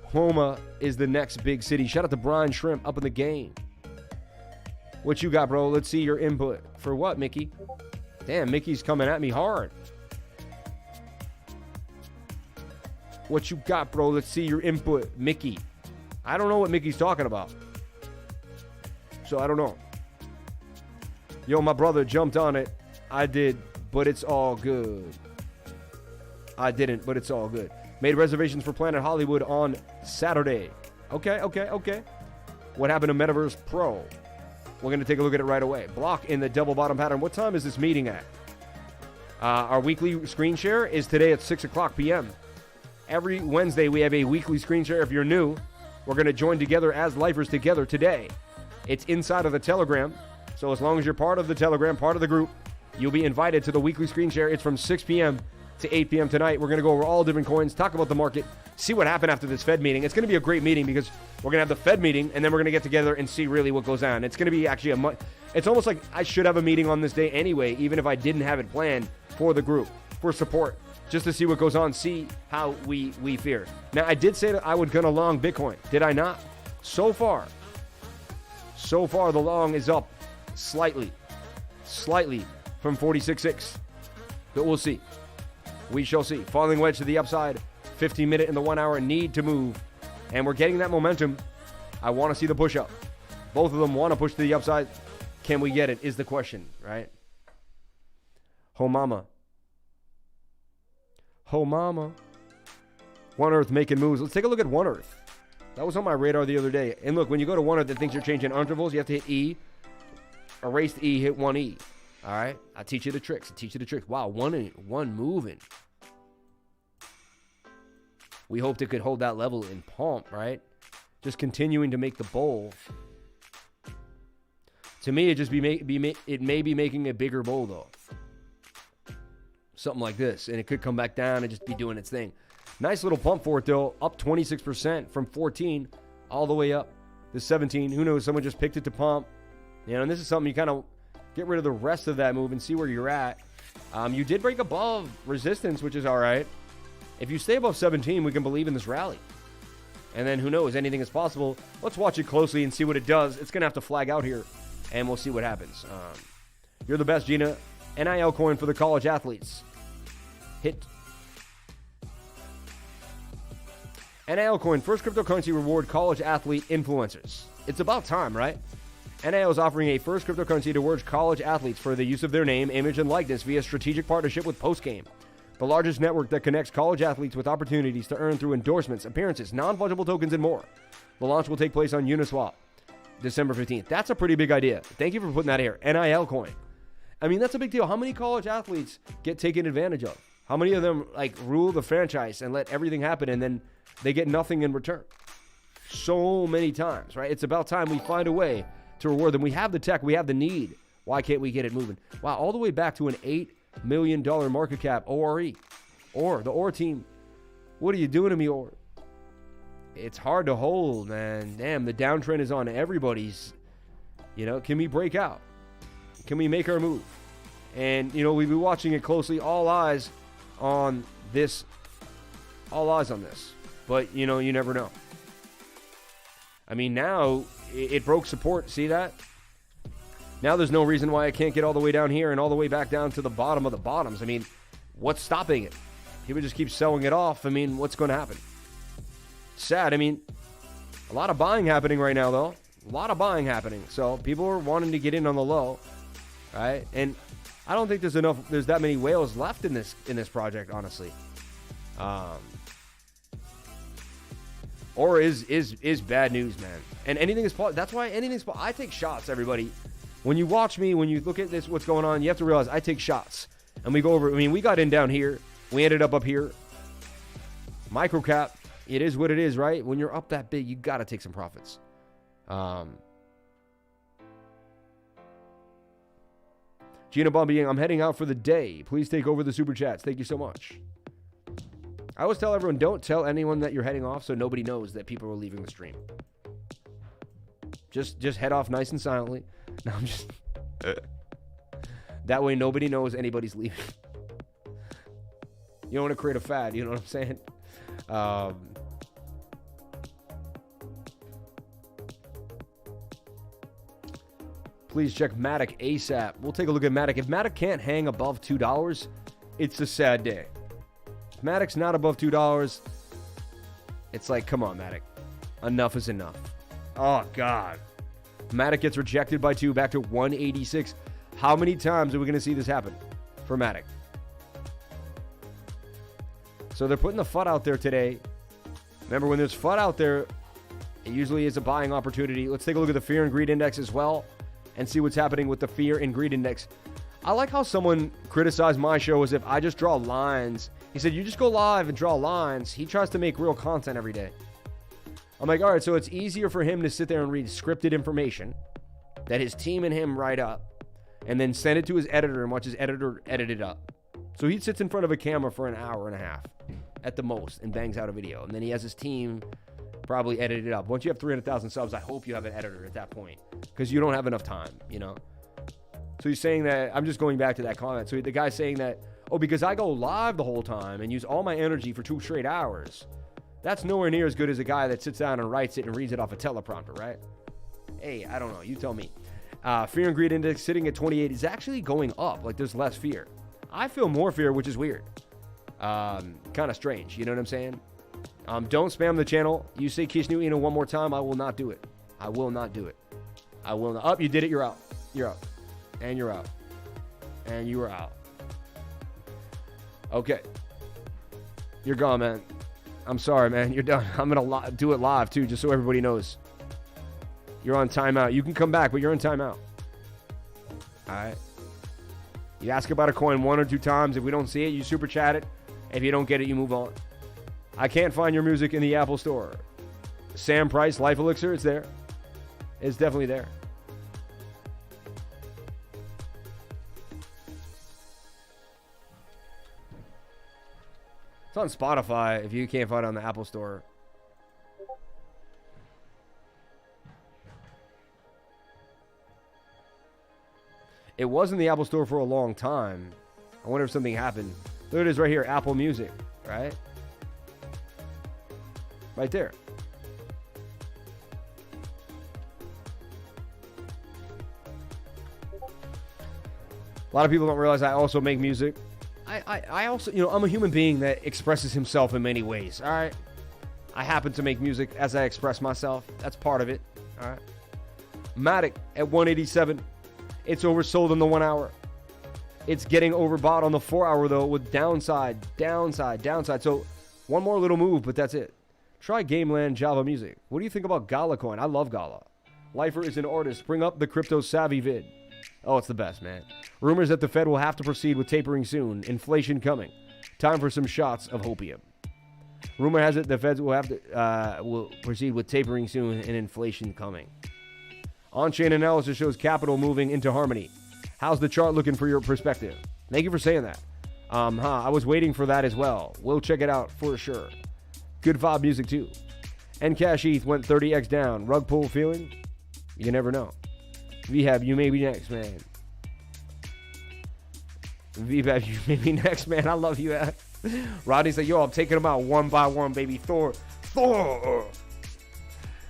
Homa is the next big city. Shout out to Brian Shrimp up in the game. What you got, bro? Let's see your input. For what, Mickey? Damn, Mickey's coming at me hard. What you got, bro? Let's see your input, Mickey. I don't know what Mickey's talking about. So I don't know. Yo, my brother jumped on it. I did, but it's all good. I didn't, but it's all good. Made reservations for Planet Hollywood on Saturday. Okay. What happened to Metaverse Pro? We're going to take a look at it right away. Block in the double bottom pattern. What time is this meeting at? Our weekly screen share is today at 6 o'clock p.m. Every Wednesday, we have a weekly screen share. If you're new, we're going to join together as lifers together today. It's inside of the Telegram. So as long as you're part of the Telegram, part of the group, you'll be invited to the weekly screen share. It's from 6 p.m. to 8 p.m. tonight. We're going to go over all different coins, talk about the market, see what happened after this Fed meeting. It's going to be a great meeting because we're going to have the Fed meeting, and then we're going to get together and see really what goes on. It's going to be actually it's almost like I should have a meeting on this day anyway, even if I didn't have it planned for the group, for support, just to see what goes on, see how we fare. Now, I did say that I was going to long Bitcoin. Did I not? So far, the long is up slightly from 46.6. But we'll see. We shall see. Falling wedge to the upside. 15-minute in the 1 hour. Need to move. And we're getting that momentum. I want to see the push up. Both of them want to push to the upside. Can we get it is the question, right? Ho mama. One Earth making moves. Let's take a look at One Earth. That was on my radar the other day. And look, when you go to One Earth, it thinks you're changing intervals. You have to hit E. Erase the E, hit 1E. All right? I teach you the tricks. Wow, one moving. We hoped it could hold that level in pump, right? Just continuing to make the bowl. To me, it may be making a bigger bowl, though. Something like this. And it could come back down and just be doing its thing. Nice little pump for it, though. Up 26% from 14 all the way up to 17. Who knows? Someone just picked it to pump. You know, and this is something you kind of get rid of the rest of that move and see where you're at. You did break above resistance, which is all right. If you stay above 17, we can believe in this rally. And then who knows? Anything is possible. Let's watch it closely and see what it does. It's going to have to flag out here, and we'll see what happens. You're the best, Gina. NIL coin for the college athletes. Hit. NIL coin, first cryptocurrency reward college athlete influencers. It's about time, right? NIL is offering a first cryptocurrency to reward college athletes for the use of their name, image, and likeness via strategic partnership with Postgame, the largest network that connects college athletes with opportunities to earn through endorsements, appearances, non-fungible tokens, and more. The launch will take place on Uniswap, December 15th. That's a pretty big idea. Thank you for putting that here. NIL coin. I mean, that's a big deal. How many college athletes get taken advantage of? How many of them rule the franchise and let everything happen and then they get nothing in return? So many times, right? It's about time we find a way to reward them. We have the tech. We have the need. Why can't we get it moving? Wow, all the way back to an $8 million market cap, ORE. Or, the OR team. What are you doing to me, OR? It's hard to hold, man. Damn, the downtrend is on everybody's. You know, can we break out? Can we make our move? And, you know, we've been watching it closely. All eyes on this. All eyes on this. But, you know, you never know. I mean, now it broke support. See that? Now there's no reason why I can't get all the way down here and all the way back down to the bottom of the bottoms. I mean, what's stopping it? People just keep selling it off. I mean, what's going to happen? Sad. I mean, a lot of buying happening right now, though. A lot of buying happening. So people are wanting to get in on the low, right? And I don't think there's that many whales left in this project, honestly. Or is bad news, man. And anything is that's why anything's I take shots, everybody. When you watch me, when you look at this, what's going on, you have to realize I take shots. And we go over, I mean, we got in down here. We ended up here. Microcap, it is what it is, right? When you're up that big, you got to take some profits. Gina Bombiang, I'm heading out for the day. Please take over the super chats. Thank you so much. I always tell everyone, don't tell anyone that you're heading off so nobody knows that people are leaving the stream. Just head off nice and silently. No, I'm just... That way nobody knows anybody's leaving. You don't want to create a fad, you know what I'm saying? Please check MATIC ASAP. We'll take a look at MATIC. If MATIC can't hang above $2, it's a sad day. If MATIC's not above $2, it's like, come on, MATIC. Enough is enough. Oh, God. MATIC gets rejected by 2 back to 186. How many times are we going to see this happen for MATIC? So they're putting the FUD out there today. Remember, when there's FUD out there, it usually is a buying opportunity. Let's take a look at the Fear and Greed Index as well and see what's happening with the Fear and Greed Index. I like how someone criticized my show as if I just draw lines. He said, you just go live and draw lines. He tries to make real content every day. I'm like, all right, so it's easier for him to sit there and read scripted information that his team and him write up and then send it to his editor and watch his editor edit it up. So he sits in front of a camera for an hour and a half at the most and bangs out a video. And then he has his team probably edit it up. Once you have 300,000 subs, I hope you have an editor at that point because you don't have enough time, you know? So he's saying that, I'm just going back to that comment. So the guy's saying that, oh, because I go live the whole time and use all my energy for 2 straight hours, that's nowhere near as good as a guy that sits down and writes it and reads it off a teleprompter, right? Hey, I don't know. You tell me. Fear and Greed Index sitting at 28 is actually going up. Like, there's less fear. I feel more fear, which is weird. Kind of strange. You know what I'm saying? Don't spam the channel. You say Kishnu Ina one more time, I will not do it. I will not do it. I will not. Oh, you did it. You're out. You're out. And you're out. And you are out. Okay. You're gone, man. I'm sorry, man. You're done. I'm going to do it live, too, just so everybody knows. You're on timeout. You can come back, but you're on timeout. All right? You ask about a coin 1 or 2 times. If we don't see it, you super chat it. If you don't get it, you move on. I can't find your music in the Apple Store. Sam Price, Life Elixir, it's there. It's definitely there. It's on Spotify if you can't find it on the Apple Store. It was in the Apple Store for a long time. I wonder if something happened. There it is right here, Apple Music, right? Right there. A lot of people don't realize I also make music. I also, you know, I'm a human being that expresses himself in many ways, all right? I happen to make music as I express myself. That's part of it, all right? MATIC at 187. It's oversold in the 1 hour. It's getting overbought on the 4 hour, though, with downside. So one more little move, but that's it. Try Gameland Java Music. What do you think about Gala Coin? I love Gala. Lifer is an artist. Bring up the crypto savvy vid. Oh, it's the best, man. Rumors that the Fed will have to proceed with tapering soon. Inflation coming. Time for some shots of hopium. Rumor has it the Feds will have to will proceed with tapering soon and inflation coming. On-chain analysis shows capital moving into harmony. How's the chart looking for your perspective? Thank you for saying that. I was waiting for that as well. We'll check it out for sure. Good vibe music too. Cash ETH went 30x down. Rug pull feeling? You never know. Vhab, you may be next, man. VBAB, you may be next, man. I love you. Rodney said, yo, I'm taking them out one by one, baby. Thor.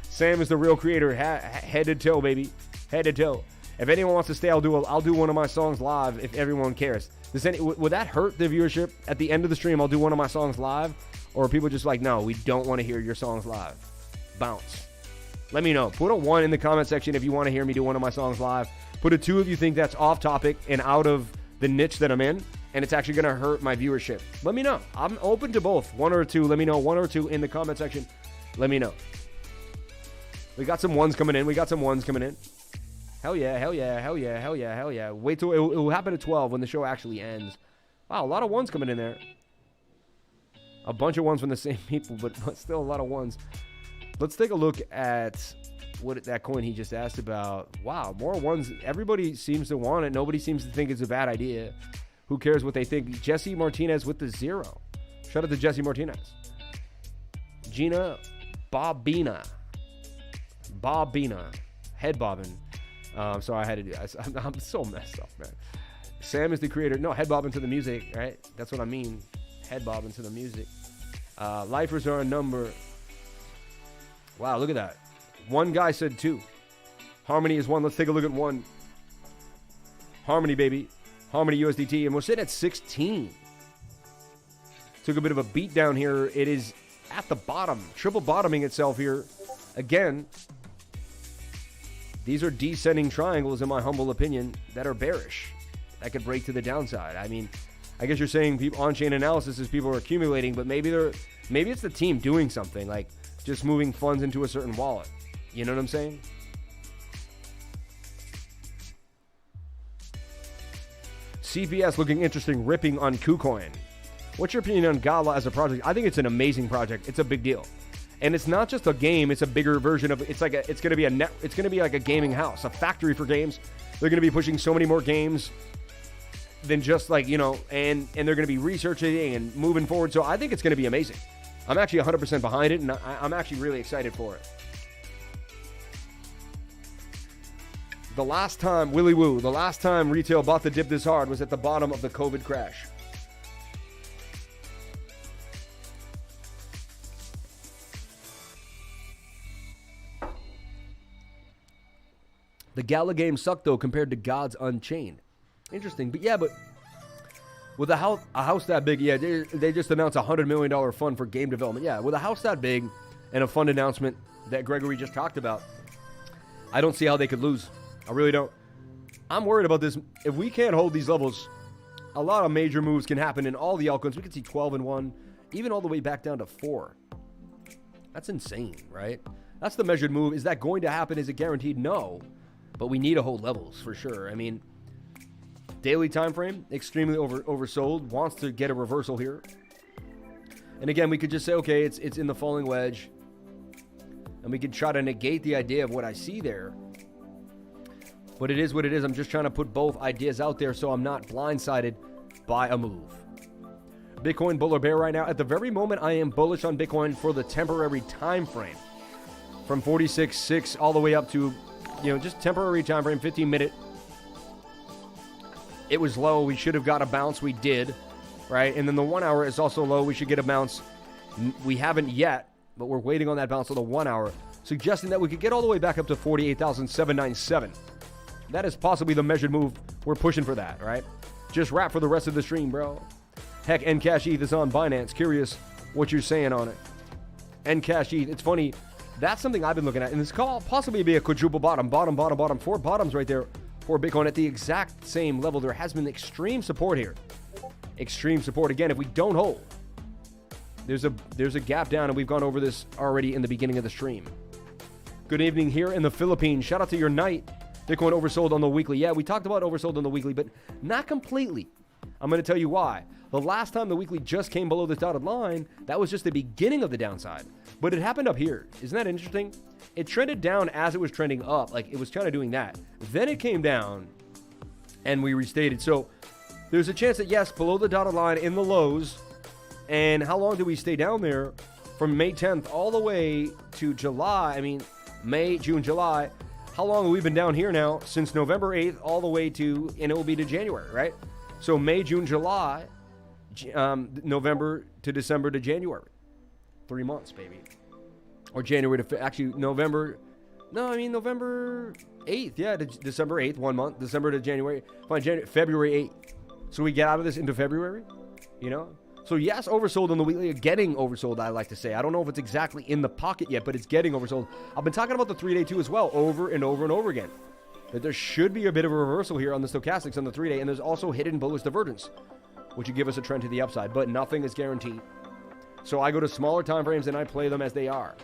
Sam is the real creator. Head to toe, baby. Head to toe. If anyone wants to stay, I'll do one of my songs live if everyone cares. Would that hurt the viewership? At the end of the stream, I'll do one of my songs live? Or are people just like, no, we don't want to hear your songs live? Bounce. Let me know. Put a 1 in the comment section if you want to hear me do one of my songs live. Put a 2 if you think that's off topic and out of the niche that I'm in, and it's actually going to hurt my viewership. Let me know. I'm open to both. 1 or 2. Let me know. 1 or 2 in the comment section. Let me know. We got some 1s coming in. Hell yeah. Wait till it will happen at 12 when the show actually ends. Wow, a lot of 1s coming in there. A bunch of 1s from the same people, but still a lot of 1s. Let's take a look at what that coin he just asked about. Wow, more 1s. Everybody seems to want it. Nobody seems to think it's a bad idea. Who cares what they think? Jesse Martinez with the 0. Shout out to Jesse Martinez. Gina Bobina. Head bobbing. Sorry, I had to do that. I'm so messed up, man. Sam is the creator. No, head bobbing to the music, right? That's what I mean. Head bobbing to the music. Lifers are a number. Wow, look at that. One guy said 2. Harmony is 1. Let's take a look at 1. Harmony, baby. Harmony USDT. And we're sitting at 16. Took a bit of a beat down here. It is at the bottom. Triple bottoming itself here. Again, these are descending triangles, in my humble opinion, that are bearish. That could break to the downside. I mean, I guess you're saying on-chain analysis is people are accumulating, but maybe it's the team doing something, like just moving funds into a certain wallet. You know what I'm saying? CPS looking interesting, ripping on KuCoin. What's your opinion on Gala as a project? I think it's an amazing project. It's a big deal. And it's not just a game, it's a bigger version of it's going to be like a gaming house, a factory for games. They're going to be pushing so many more games than just like, and they're going to be researching and moving forward. So I think it's going to be amazing. I'm actually 100% behind it, and I'm actually really excited for it. The last time retail bought the dip this hard was at the bottom of the COVID crash. The Gala game sucked, though, compared to Gods Unchained. Interesting. But with a house that big, they just announced a $100 million fund for game development. Yeah, with a house that big and a fund announcement that Gregory just talked about, I don't see how they could lose. I really don't. I'm worried about this. If we can't hold these levels, a lot of major moves can happen in all the altcoins. We could see 12 and 1, even all the way back down to 4. That's insane, right? That's the measured move. Is that going to happen? Is it guaranteed? No. But we need to hold levels for sure. I mean, daily time frame, extremely oversold, wants to get a reversal here. And again, we could just say, okay, it's in the falling wedge. And we could try to negate the idea of what I see there. But it is what it is. I'm just trying to put both ideas out there so I'm not blindsided by a move. Bitcoin bull or bear right now? At the very moment, I am bullish on Bitcoin for the temporary time frame. From 46.6 all the way up to, just temporary time frame, 15-minute. It was low. We should have got a bounce. We did, right? And then the 1 hour is also low. We should get a bounce. We haven't yet, but we're waiting on that bounce on the 1 hour, suggesting that we could get all the way back up to 48,797. That is possibly the measured move. We're pushing for that, right? Just wrap for the rest of the stream, bro. Heck, Ncash ETH is on Binance. Curious what you're saying on it. Ncash ETH. It's funny. That's something I've been looking at. And this could possibly be a quadruple bottom. Bottom. 4 bottoms right there for Bitcoin at the exact same level. There has been extreme support here. Extreme support. Again, if we don't hold, there's a gap down, and we've gone over this already in the beginning of the stream. Good evening here in the Philippines. Shout out to your night. Bitcoin oversold on the weekly. Yeah, we talked about oversold on the weekly, but not completely. I'm going to tell you why. The last time the weekly just came below this dotted line, that was just the beginning of the downside. But it happened up here. Isn't that interesting? It trended down as it was trending up. Like, it was kind of doing that. Then it came down, and we restated. So there's a chance that, yes, below the dotted line in the lows. And how long did we stay down there? From May 10th all the way to July. I mean, May, June, July. How long have we been down here now? Since November 8th all the way to, and it will be to January, right? So May, June, July, November to December to January. 3 months, baby. Or January to, actually, November 8th. Yeah, December 8th, 1 month. December to January. Fine, February 8th. So we get out of this into February, you know? So yes, oversold on the weekly, getting oversold, I like to say. I don't know if it's exactly in the pocket yet, but it's getting oversold. I've been talking about the 3-day too as well, over and over and over again. That there should be a bit of a reversal here on the stochastics on the 3-day, and there's also hidden bullish divergence, which would give us a trend to the upside, but nothing is guaranteed. So I go to smaller time frames and I play them as they are.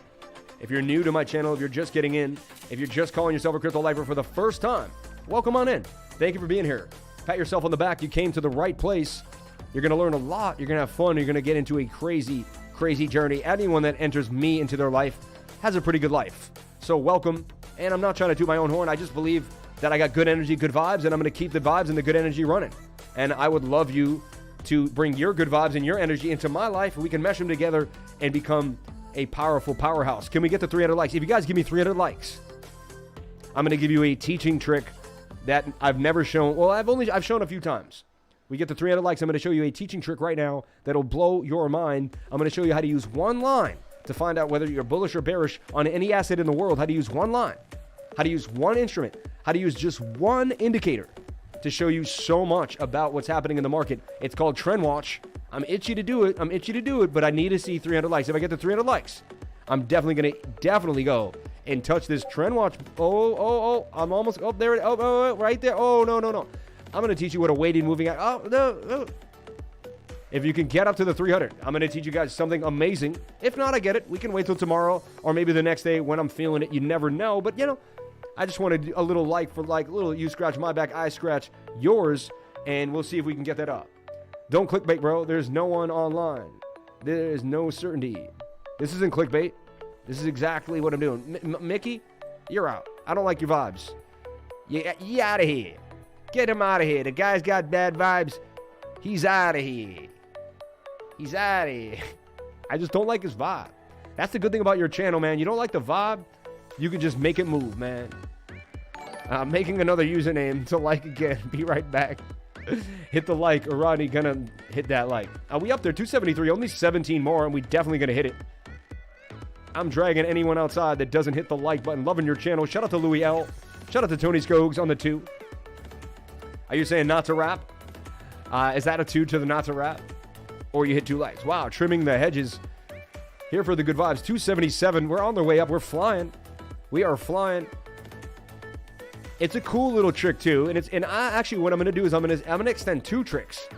If you're new to my channel, if you're just getting in, if you're just calling yourself a crypto lifer for the first time, welcome on in. Thank you for being here. Pat yourself on the back. You came to the right place. You're going to learn a lot. You're going to have fun. You're going to get into a crazy, crazy journey. Anyone that enters me into their life has a pretty good life. So welcome. And I'm not trying to toot my own horn. I just believe that I got good energy, good vibes, and I'm going to keep the vibes and the good energy running. And I would love you to bring your good vibes and your energy into my life. We can mesh them together and become a powerful powerhouse. Can we get to 300 likes? If you guys give me 300 likes, I'm going to give you a teaching trick that I've never shown. Well, I've shown a few times. We get to 300 likes. I'm going to show you a teaching trick right now that'll blow your mind. I'm going to show you how to use one line to find out whether you're bullish or bearish on any asset in the world. How to use one line, how to use one instrument, how to use just one indicator to show you so much about what's happening in the market. It's called Trend Watch. I'm itchy to do it, but I need to see 300 likes. If I get to 300 likes, I'm definitely going to go and touch this Trend Watch. I'm almost, there. Right there. No. I'm going to teach you what a weighted moving, no. If you can get up to the 300, I'm going to teach you guys something amazing. If not, I get it. We can wait till tomorrow or maybe the next day when I'm feeling it. You never know. But, you know, I just wanted a little you scratch my back, I scratch yours, and we'll see if we can get that up. Don't clickbait, bro. There's no one online. There is no certainty. This isn't clickbait. This is exactly what I'm doing. Mickey, you're out. I don't like your vibes. You out of here. Get him out of here. The guy's got bad vibes. He's out of here. He's out of here. I just don't like his vibe. That's the good thing about your channel, man. You don't like the vibe, you can just make it move, man. Making another username to like again. Be right back. Hit the like, or Rodney gonna hit that like. We up there, 273, only 17 more, and we definitely gonna hit it. I'm dragging anyone outside that doesn't hit the like button. Loving your channel. Shout out to Louis L. Shout out to Tony Skogs on the 2. Are you saying not to rap? Is that a 2 to the not to rap? Or you hit 2 likes? Wow, trimming the hedges. Here for the good vibes. 277. We're on the way up. We're flying. We are flying. It's a cool little trick too, and I actually what I'm gonna do is I'm gonna extend 2 tricks.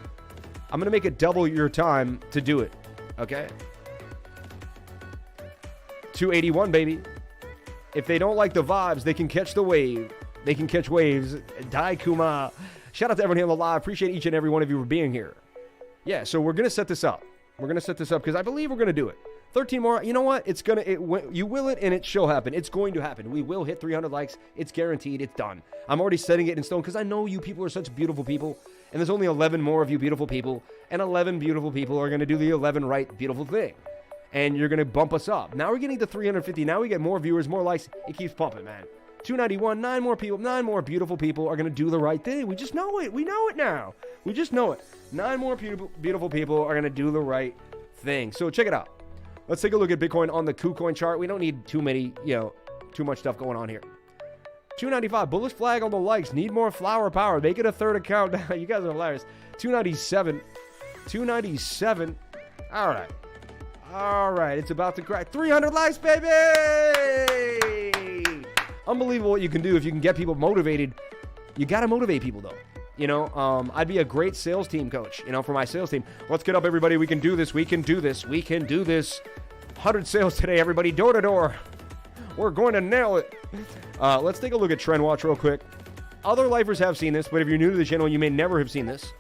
I'm gonna make it double your time to do it. Okay. 281, baby. If they don't like the vibes, they can catch the wave. They can catch waves. Dai Kuma. Shout out to everyone here on the live. Appreciate each and every one of you for being here. Yeah, so we're gonna set this up. We're gonna set this up because I believe we're gonna do it. 13 more. You know what? You will it, and it shall happen. It's going to happen. We will hit 300 likes. It's guaranteed. It's done. I'm already setting it in stone because I know you people are such beautiful people, and there's only 11 more of you beautiful people, and 11 beautiful people are going to do the 11 right beautiful thing, and you're going to bump us up. Now we're getting to 350. Now we get more viewers, more likes. It keeps pumping, man. 291. 9 more people. 9 more beautiful people are going to do the right thing. We just know it. We know it now. We just know it. 9 more beautiful people are going to do the right thing. So check it out. Let's take a look at Bitcoin on the KuCoin chart. We don't need too much stuff going on here. 295, bullish flag on the likes. Need more flower power. Make it a third account. You guys are hilarious. 297. 297. All right. All right. It's about to crack 300 likes, baby. Unbelievable what you can do if you can get people motivated. You got to motivate people, though. You know, I'd be a great sales team coach, for my sales team. Let's get up, everybody. We can do this. We can do this. We can do this. 100 sales today, everybody. Door to door. We're going to nail it. Let's take a look at Trend Watch real quick. Other lifers have seen this, but if you're new to the channel, you may never have seen this.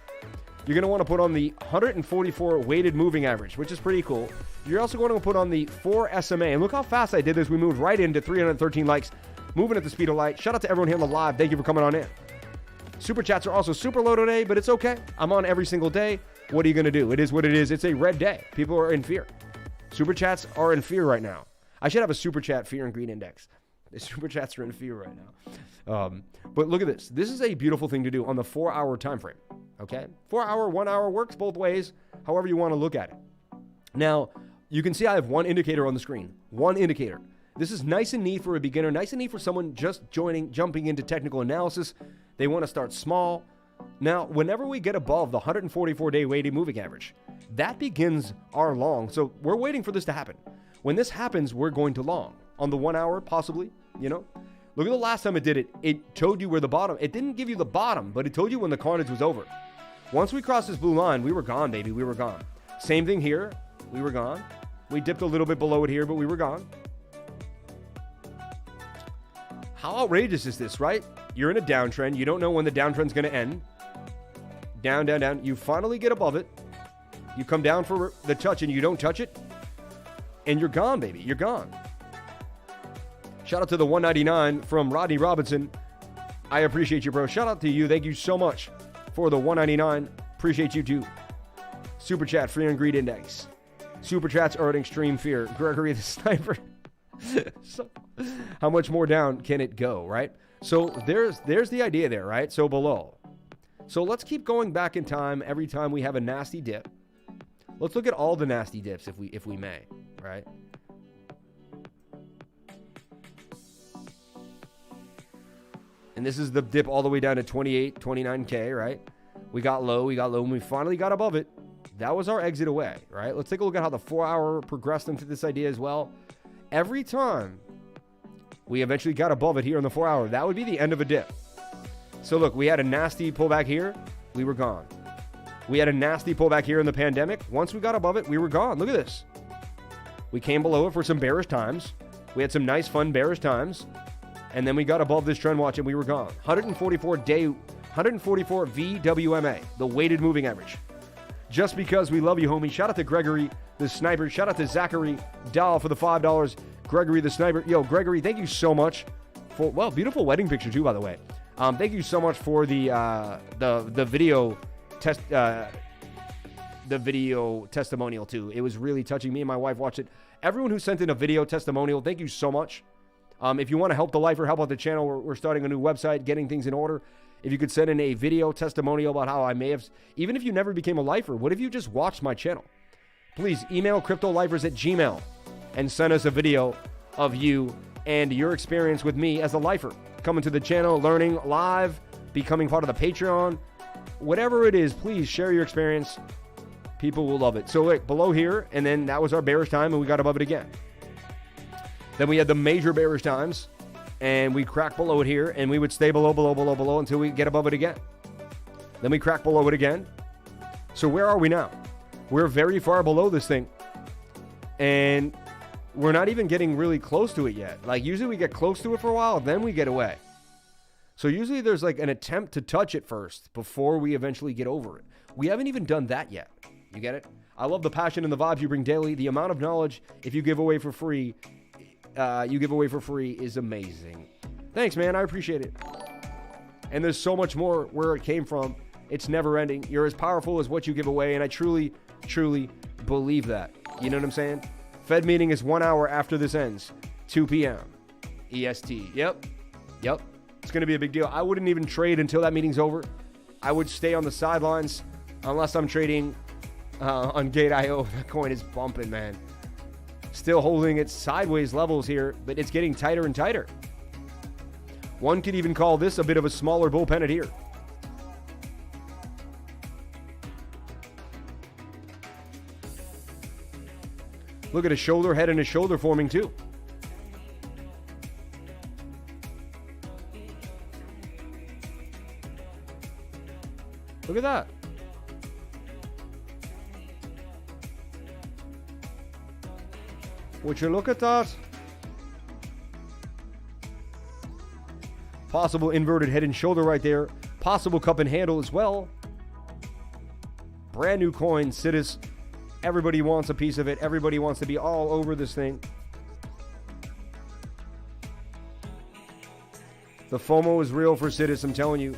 You're going to want to put on the 144 weighted moving average, which is pretty cool. You're also going to put on the 4 SMA. And look how fast I did this. We moved right into 313 likes, moving at the speed of light. Shout out to everyone here on the live. Thank you for coming on in. Super chats are also super low today, but it's okay. I'm on every single day. What are you going to do? It is what it is. It's a red day. People are in fear. Super chats are in fear right now. I should have a super chat fear and greed index. The super chats are in fear right now. But look at this. This is a beautiful thing to do on the 4-hour time frame. Okay? 4 hour, 1 hour works both ways, however you want to look at it. Now, you can see I have one indicator on the screen. One indicator. This is nice and neat for a beginner, nice and neat for someone just jumping into technical analysis. They want to start small. Now, whenever we get above the 144-day weighted moving average, that begins our long. So we're waiting for this to happen. When this happens, we're going to long. On the 1 hour, possibly, you know? Look at the last time it did it. It told you where the bottom, it didn't give you the bottom, but it told you when the carnage was over. Once we crossed this blue line, we were gone, baby. We were gone. Same thing here. We were gone. We dipped a little bit below it here, but we were gone. How outrageous is this, right? You're in a downtrend. You don't know when the downtrend's going to end. Down, down, down. You finally get above it. You come down for the touch and you don't touch it. And you're gone, baby. You're gone. Shout out to the 199 from Rodney Robinson. I appreciate you, bro. Shout out to you. Thank you so much for the 199. Appreciate you too. Super chat, free on greed index. Super chats are an extreme fear. Gregory the sniper. So, how much more down can it go, right? So there's the idea there, right? So below. So let's keep going back in time every time we have a nasty dip. Let's look at all the nasty dips if we may, right? And this is the dip all the way down to 28, 29K, right? We got low, and we finally got above it. That was our exit away, right? Let's take a look at how the 4 hour progressed into this idea as well. Every time we eventually got above it here in the 4 hour, that would be the end of a dip. So look, we had a nasty pullback here. We were gone. We had a nasty pullback here in the pandemic. Once we got above it, we were gone. Look at this. We came below it for some bearish times. We had some nice, fun bearish times. And then we got above this trend watch and we were gone. 144 VWMA, the weighted moving average. Just because we love you, homie. Shout out to Gregory the Sniper. Shout out to Zachary Dahl for the $5. Gregory the Sniper. Yo, Gregory, thank you so much for, well, beautiful wedding picture too, by the way. Thank you so much for the video test, the video testimonial too. It was really touching. Me and my wife watched it. Everyone who sent in a video testimonial, thank you so much. If you want to help the lifer, help out the channel, we're starting a new website, getting things in order. If you could send in a video testimonial about how I may have, even if you never became a lifer, what if you just watched my channel? Please email cryptolifers@gmail.com and send us a video of you and your experience with me as a lifer. Coming to the channel, learning live, becoming part of the Patreon, whatever it is, please share your experience. People will love it. So look, below here, and then that was our bearish time, and we got above it again. Then we had the major bearish times, and we cracked below it here, and we would stay below until we get above it again. Then we crack below it again. So where are we now? We're very far below this thing, and we're not even getting really close to it yet. Like usually we get close to it for a while, then we get away. So usually there's like an attempt to touch it first before we eventually get over it. We haven't even done that yet. You get it? I love the passion and the vibes you bring daily. The amount of knowledge if you give away for free, is amazing. Thanks, man. I appreciate it. And there's so much more where it came from. It's never ending. You're as powerful as what you give away, and I truly, truly believe that. You know what I'm saying? Fed meeting is 1 hour after this ends. 2 p.m. EST. Yep. It's going to be a big deal. I wouldn't even trade until that meeting's over. I would stay on the sidelines unless I'm trading on Gate.io. That coin is bumping, man. Still holding its sideways levels here, but it's getting tighter and tighter. One could even call this a bit of a smaller bull pennant here. Look at a shoulder, head and a shoulder forming too. Look at that. Would you look at that? Possible inverted head and shoulder right there. Possible cup and handle as well. Brand new coin, SIDUS. Everybody wants a piece of it. Everybody wants to be all over this thing. The FOMO is real for SIDUS, I'm telling you.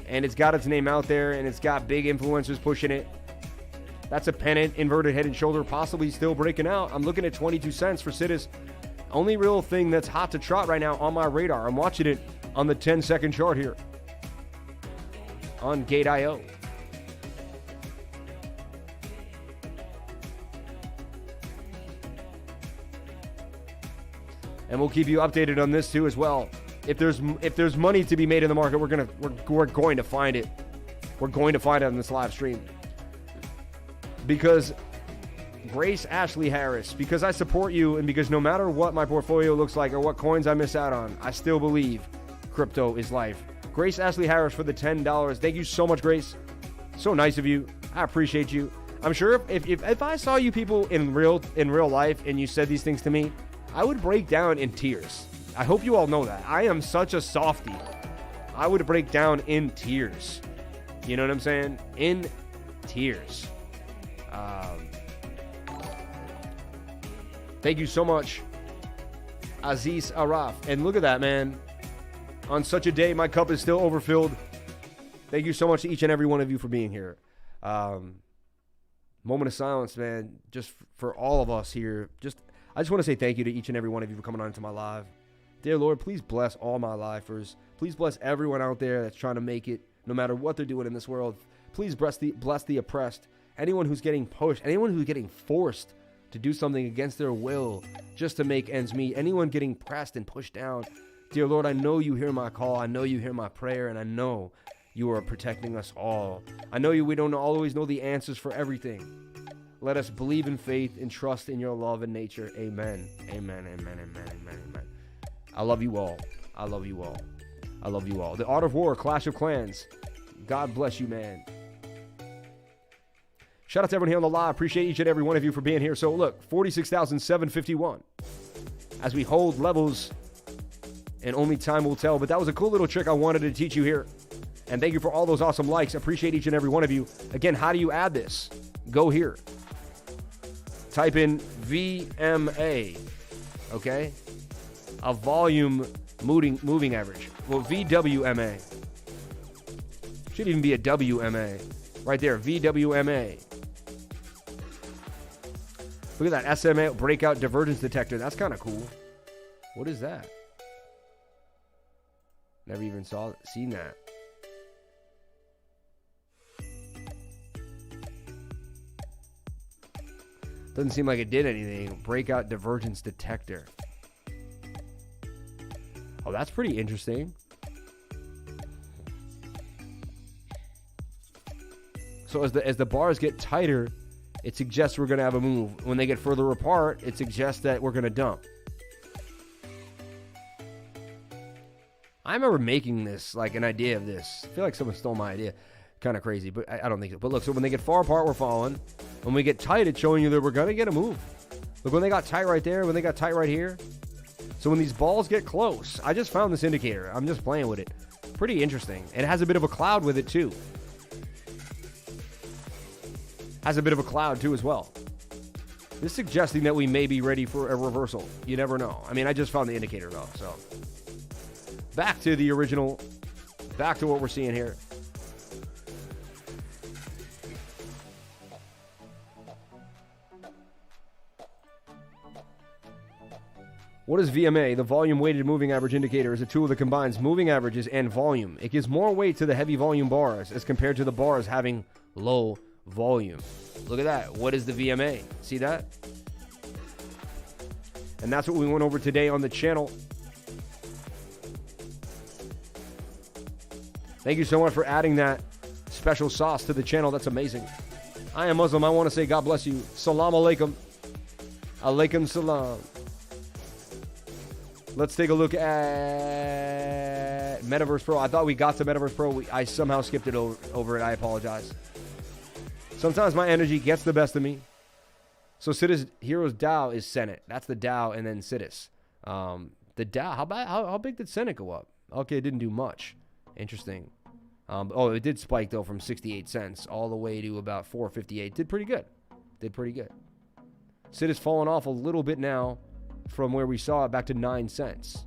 And it's got its name out there, and it's got big influencers pushing it. That's a pennant, inverted head and shoulder, possibly still breaking out. I'm looking at 22 cents for SIDUS. Only real thing that's hot to trot right now on my radar. I'm watching it on the 10-second chart here. on Gate.io. And we'll keep you updated on this too as well. If there's money to be made in the market, we're going to find it. We're going to find it on this live stream. Because Grace Ashley Harris, because I support you, and because no matter what my portfolio looks like or what coins I miss out on, I still believe crypto is life. Grace Ashley Harris for the $10. Thank you so much, Grace. So nice of you. I appreciate you. I'm sure if I saw you people in real life and you said these things to me, I would break down in tears. I hope you all know that. I am such a softie. I would break down in tears. You know what I'm saying? In tears. Thank you so much, Aziz Araf. And look at that, man. On such a day, my cup is still overfilled. Thank you so much to each and every one of you for being here. Moment of silence, man, just for all of us here. I just want to say thank you to each and every one of you for coming on into my live. Dear Lord, please bless all my lifers. Please bless everyone out there that's trying to make it, no matter what they're doing in this world. Please bless the oppressed. Anyone who's getting pushed, anyone who's getting forced to do something against their will just to make ends meet. Anyone getting pressed and pushed down. Dear Lord, I know you hear my call. I know you hear my prayer, and I know you are protecting us all. I know we don't always know the answers for everything. Let us believe in faith and trust in your love and nature. Amen. Amen. Amen. Amen. Amen. Amen. I love you all. I love you all. I love you all. The Art of War, Clash of Clans. God bless you, man. Shout out to everyone here on the live. Appreciate each and every one of you for being here. So look, 46,751 as we hold levels, and only time will tell. But that was a cool little trick I wanted to teach you here. And thank you for all those awesome likes. Appreciate each and every one of you. Again, how do you add this? Go here. Type in VMA, okay? A volume moving average. Well, VWMA. Should even be a WMA. Right there, VWMA. Look at that, SMA, breakout divergence detector. That's kind of cool. What is that? Never even seen that. Doesn't seem like it did anything. Breakout divergence detector. Oh, that's pretty interesting. So as the bars get tighter, it suggests we're going to have a move. When they get further apart, it suggests that we're going to dump. I remember making this, like an idea of this. I feel like someone stole my idea. Kind of crazy, but I don't think so. But look, so when they get far apart, we're falling. When we get tight, it's showing you that we're going to get a move. Look, when they got tight right there, when they got tight right here. So when these balls get close, I just found this indicator. I'm just playing with it. Pretty interesting. And it has a bit of a cloud with it too. Has a bit of a cloud too as well. This is suggesting that we may be ready for a reversal. You never know. I mean, I just found the indicator though. So back to the original. Back to what we're seeing here. What is VMA? The volume weighted moving average indicator is a tool that combines moving averages and volume. It gives more weight to the heavy volume bars as compared to the bars having low volume. Look at that. What is the VMA? See that? And that's what we went over today on the channel. Thank you so much for adding that special sauce to the channel. That's amazing. I am Muslim. I want to say God bless you. Salam alaikum. Alaikum salam. Let's take a look at Metaverse Pro. I thought we got to Metaverse Pro. I somehow skipped it over it. I apologize. Sometimes my energy gets the best of me. So SIDUS Heroes DAO is Senate. That's the DAO and then SIDUS. The DAO, how big did Senate go up? Okay, it didn't do much. Interesting. Oh, it did spike though from 68 cents all the way to about 4.58. Did pretty good. SIDUS falling off a little bit now from where we saw it back to 9 cents.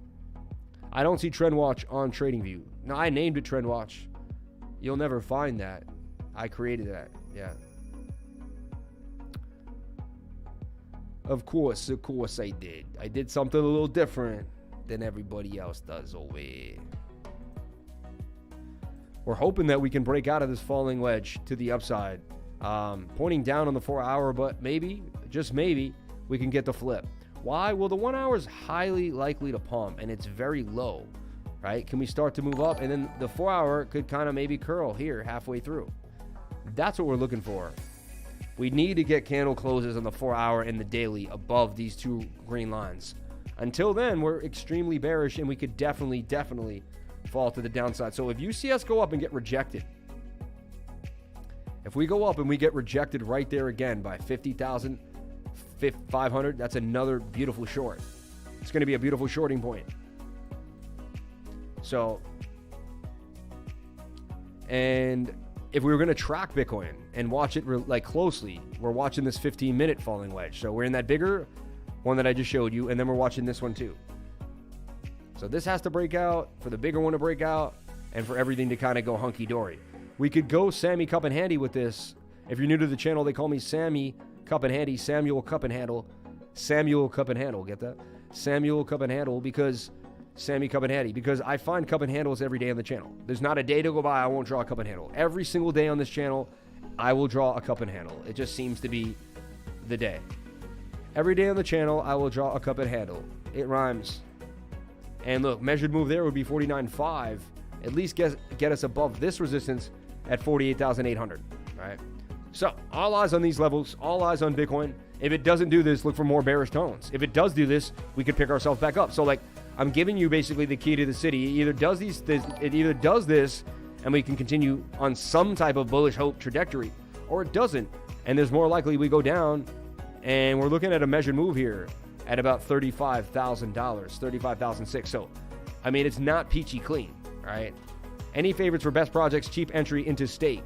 I don't see Trend Watch on TradingView. No, I named it Trend Watch. You'll never find that. I created that. Yeah. Of course I did. I did something a little different than everybody else does over here. we're hoping that we can break out of this falling wedge to the upside. Pointing down on the 4 hour, but maybe, just maybe, we can get the flip. Why? Well, the 1 hour is highly likely to pump, and it's very low, right? Can we start to move up? And then the 4 hour could kind of maybe curl here halfway through. That's what we're looking for. We need to get candle closes on the 4 hour and the daily above these two green lines. Until then, we're extremely bearish, and we could definitely fall to the downside. So if you see us go up and get rejected, if we go up and we get rejected right there again by 50,000, 500, that's another beautiful short. It's going to be a beautiful shorting point. So, and if we were going to track Bitcoin and watch it like closely, we're watching this 15-minute falling wedge. So we're in that bigger one that I just showed you, and then we're watching this one too. So this has to break out for the bigger one to break out and for everything to kind of go hunky-dory. We could go Sammy Cup and Handy with this. If you're new to the channel, they call me Sammy Cup and Handy, Samuel Cup and Handle. Samuel Cup and Handle, get that? Samuel Cup and Handle, because Sammy Cup and Handy, because I find cup and handles every day on the channel. There's not a day to go by I won't draw a cup and handle. Every single day on this channel, I will draw a cup and handle. It just seems to be the day. Every day on the channel, I will draw a cup and handle. It rhymes. And look, measured move there would be 49.5. At least get us above this resistance at 48,800, right? So, all eyes on these levels, all eyes on Bitcoin. If it doesn't do this, look for more bearish tones. If it does do this, we could pick ourselves back up. So, like, I'm giving you basically the key to the city. It either does this, and we can continue on some type of bullish hope trajectory, or it doesn't, and there's more likely we go down, and we're looking at a measured move here at about $35,000, $35,006. So, I mean, it's not peachy clean, right? Any favorites for best projects, cheap entry into stake?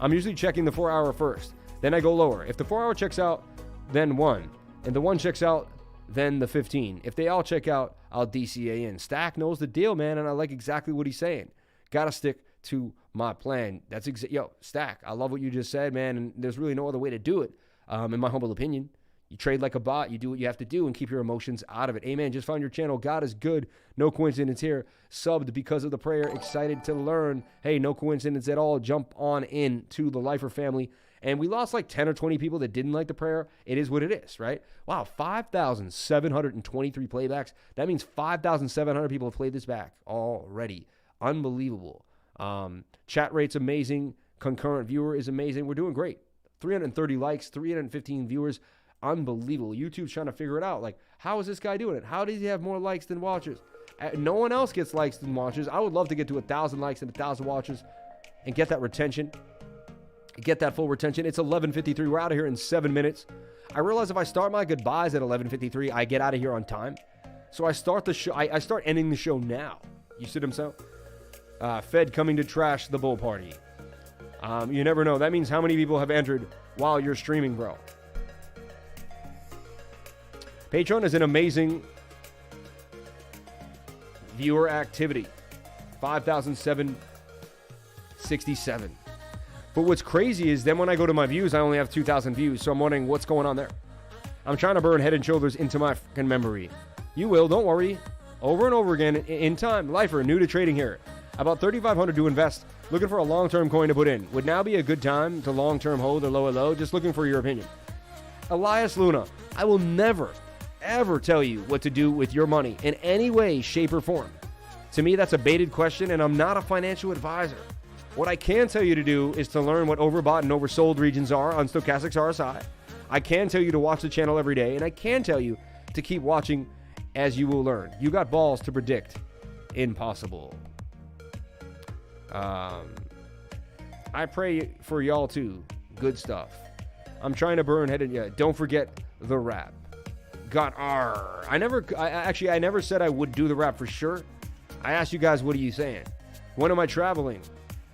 I'm usually checking the 4 hour first. Then I go lower. If the 4 hour checks out, then 1. And the 1 checks out, then the 15. If they all check out, I'll DCA in. Stack knows the deal, man, and I like exactly what he's saying. Got to stick to my plan. That's yo, Stack, I love what you just said, man, and there's really no other way to do it, in my humble opinion. You trade like a bot. You do what you have to do and keep your emotions out of it. Amen. Just found your channel. God is good. No coincidence here. Subbed because of the prayer. Excited to learn. Hey, no coincidence at all. Jump on in to the Lifer family. And we lost like 10 or 20 people that didn't like the prayer. It is what it is, right? Wow, 5,723 playbacks. That means 5,700 people have played this back already. Unbelievable. Chat rate's amazing. Concurrent viewer is amazing. We're doing great. 330 likes, 315 viewers. Unbelievable. YouTube's trying to figure it out. Like, how is this guy doing it? How does he have more likes than watchers? No one else gets likes than watchers. I would love to get to 1,000 likes and 1,000 watchers and get that retention. Get that full retention. It's 11:53. We're out of here in 7 minutes. I realize if I start my goodbyes at 11:53, I get out of here on time. So I start the show. I start ending the show now. You see what I'm saying? Fed coming to trash the bull party. You never know. That means how many people have entered while you're streaming, bro. Patreon is an amazing viewer activity. 5,767. But what's crazy is then when I go to my views, I only have 2,000 views. So I'm wondering what's going on there. I'm trying to burn Head and Shoulders into my fucking memory. You will, don't worry. Over and over again in time. Lifer, new to trading here. About 3,500 to invest. Looking for a long-term coin to put in. Would now be a good time to long-term hold or lower low? Just looking for your opinion. Elias Luna, I will never, ever tell you what to do with your money in any way, shape, or form. To me, that's a baited question, and I'm not a financial advisor. What I can tell you to do is to learn what overbought and oversold regions are on Stochastics RSI. I can tell you to watch the channel every day, and I can tell you to keep watching as you will learn. You got balls to predict. Impossible. I pray for y'all too. Good stuff. I'm trying to burn Head and yeah. Don't forget the rap. Got R. I never said I would do the rap for sure. I asked you guys, what are you saying? When am I traveling?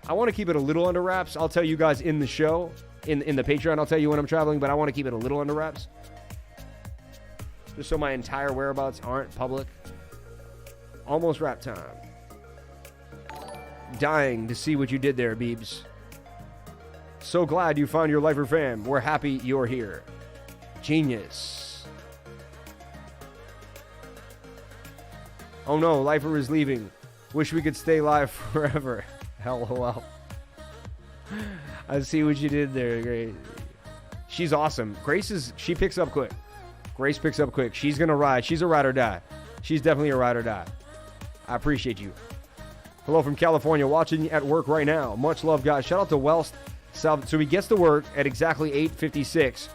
I want to keep it a little under wraps. I'll tell you guys in the show, in the Patreon, I'll tell you when I'm traveling, but I want to keep it a little under wraps. Just so my entire whereabouts aren't public. Almost rap time. Dying to see what you did there, Beebs. So glad you found your Lifer fam. We're happy you're here. Genius. Oh no, Lifer is leaving. Wish we could stay live forever. LOL. I see what you did there. Great. She's awesome. She picks up quick. Grace picks up quick. She's going to ride. She's a ride or die. She's definitely a ride or die. I appreciate you. Hello from California, watching at work right now. Much love, guys. Shout out to Wells. So he gets to work at exactly 8:56.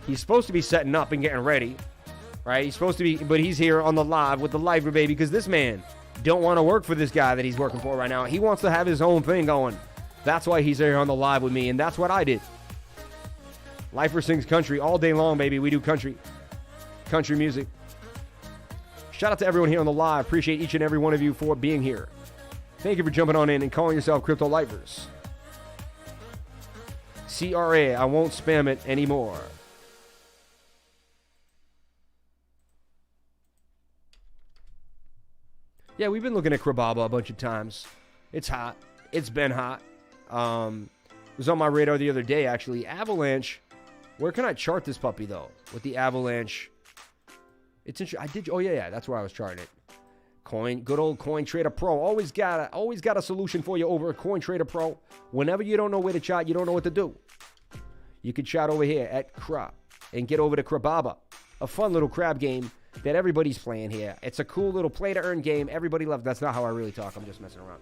He's supposed to be setting up and getting ready, right? He's supposed to be, but he's here on the live with the lifer baby because this man don't want to work for this guy that he's working for right now. He wants to have his own thing going. That's why he's here on the live with me, and that's what I did. Lifer sings country all day long, baby. We do country music. Shout out to everyone here on the live. Appreciate each and every one of you for being here. Thank you for jumping on in and calling yourself Crypto Lifers. CRA, I won't spam it anymore. Yeah, we've been looking at Krababa a bunch of times. It's hot. It's been hot. It was on my radar the other day, actually. Avalanche. Where can I chart this puppy, though? With the Avalanche. It's interesting. Oh, yeah. That's where I was charting it. Good old Coin Trader Pro. Always got a solution for you over at Coin Trader Pro. Whenever you don't know where to chart, you don't know what to do. You can chart over here at Crab and get over to Krababa. A fun little crab game that everybody's playing here. It's a cool little play-to-earn game. Everybody loves. That's not how I really talk. I'm just messing around.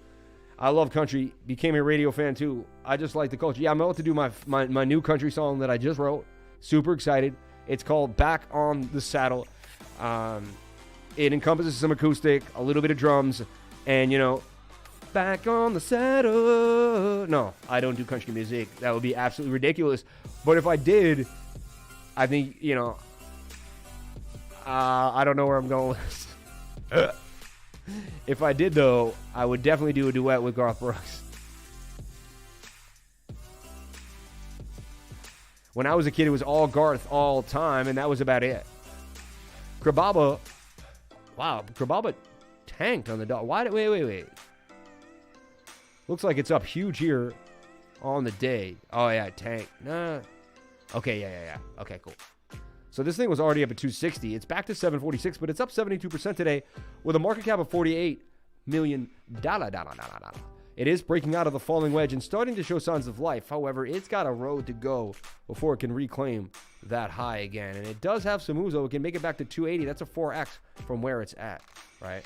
I love country. Became a radio fan, too. I just like the culture. Yeah, I'm about to do my new country song that I just wrote. Super excited. It's called Back on the Saddle. It encompasses some acoustic, a little bit of drums, and, back on the saddle. No, I don't do country music. That would be absolutely ridiculous. But if I did, I think, I don't know where I'm going with this. If I did, though, I would definitely do a duet with Garth Brooks. When I was a kid, it was all Garth all time, and that was about it. Krababa, wow, Krababa tanked on the dog. Wait. Looks like it's up huge here on the day. Oh, yeah, tank. Nah. Okay, yeah. Okay, cool. So this thing was already up at 260. It's back to 746, but it's up 72% today with a market cap of $48 million. It is breaking out of the falling wedge and starting to show signs of life. However, it's got a road to go before it can reclaim that high again. And it does have some moves, though. It can make it back to 280. That's a 4x from where it's at, right?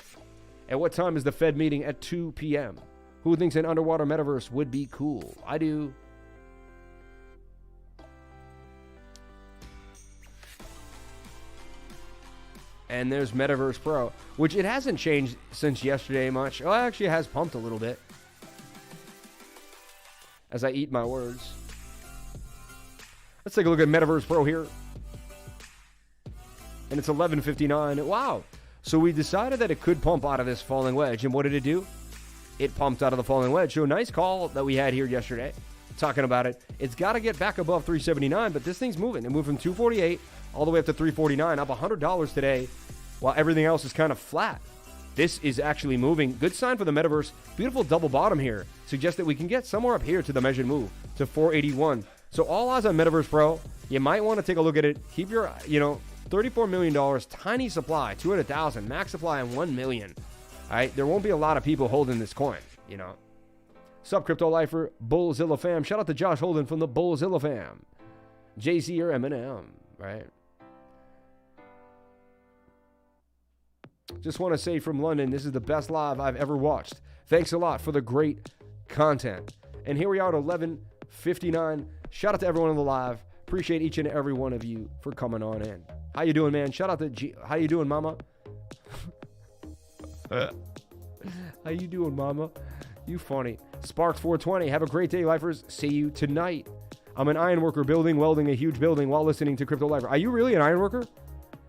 At what time is the Fed meeting? At 2 p.m. Who thinks an underwater metaverse would be cool? I do. And there's Metaverse Pro, which it hasn't changed since yesterday much. Oh, actually, it has pumped a little bit. As I eat my words. Let's take a look at Metaverse Pro here. And it's 11:59. Wow. So we decided that it could pump out of this falling wedge. And what did it do? It pumped out of the falling wedge. So a nice call that we had here yesterday. Talking about it. It's got to get back above 379, but this thing's moving. It moved from 248 all the way up to 349, up $100 today, while everything else is kind of flat. This is actually moving. Good sign for the metaverse. Beautiful double bottom here. Suggests that we can get somewhere up here to the measured move, to 481. So all eyes on Metaverse Pro. You might want to take a look at it. Keep your, $34 million, tiny supply, 200,000, max supply on 1 million. All right, there won't be a lot of people holding this coin, Sup, Crypto Lifer, Bullzilla fam. Shout out to Josh Holden from the Bullzilla fam. Jay-Z or Eminem, right? Just want to say from London, this is the best live I've ever watched. Thanks a lot for the great content. And here we are at 11:59. Shout out to everyone on the live. Appreciate each and every one of you for coming on in. How you doing, man? Shout out to G. How you doing, mama? How you doing, mama? You funny. Sparks 420. Have a great day, lifers. See you tonight. I'm an ironworker welding a huge building while listening to Crypto Lifer. Are you really an ironworker?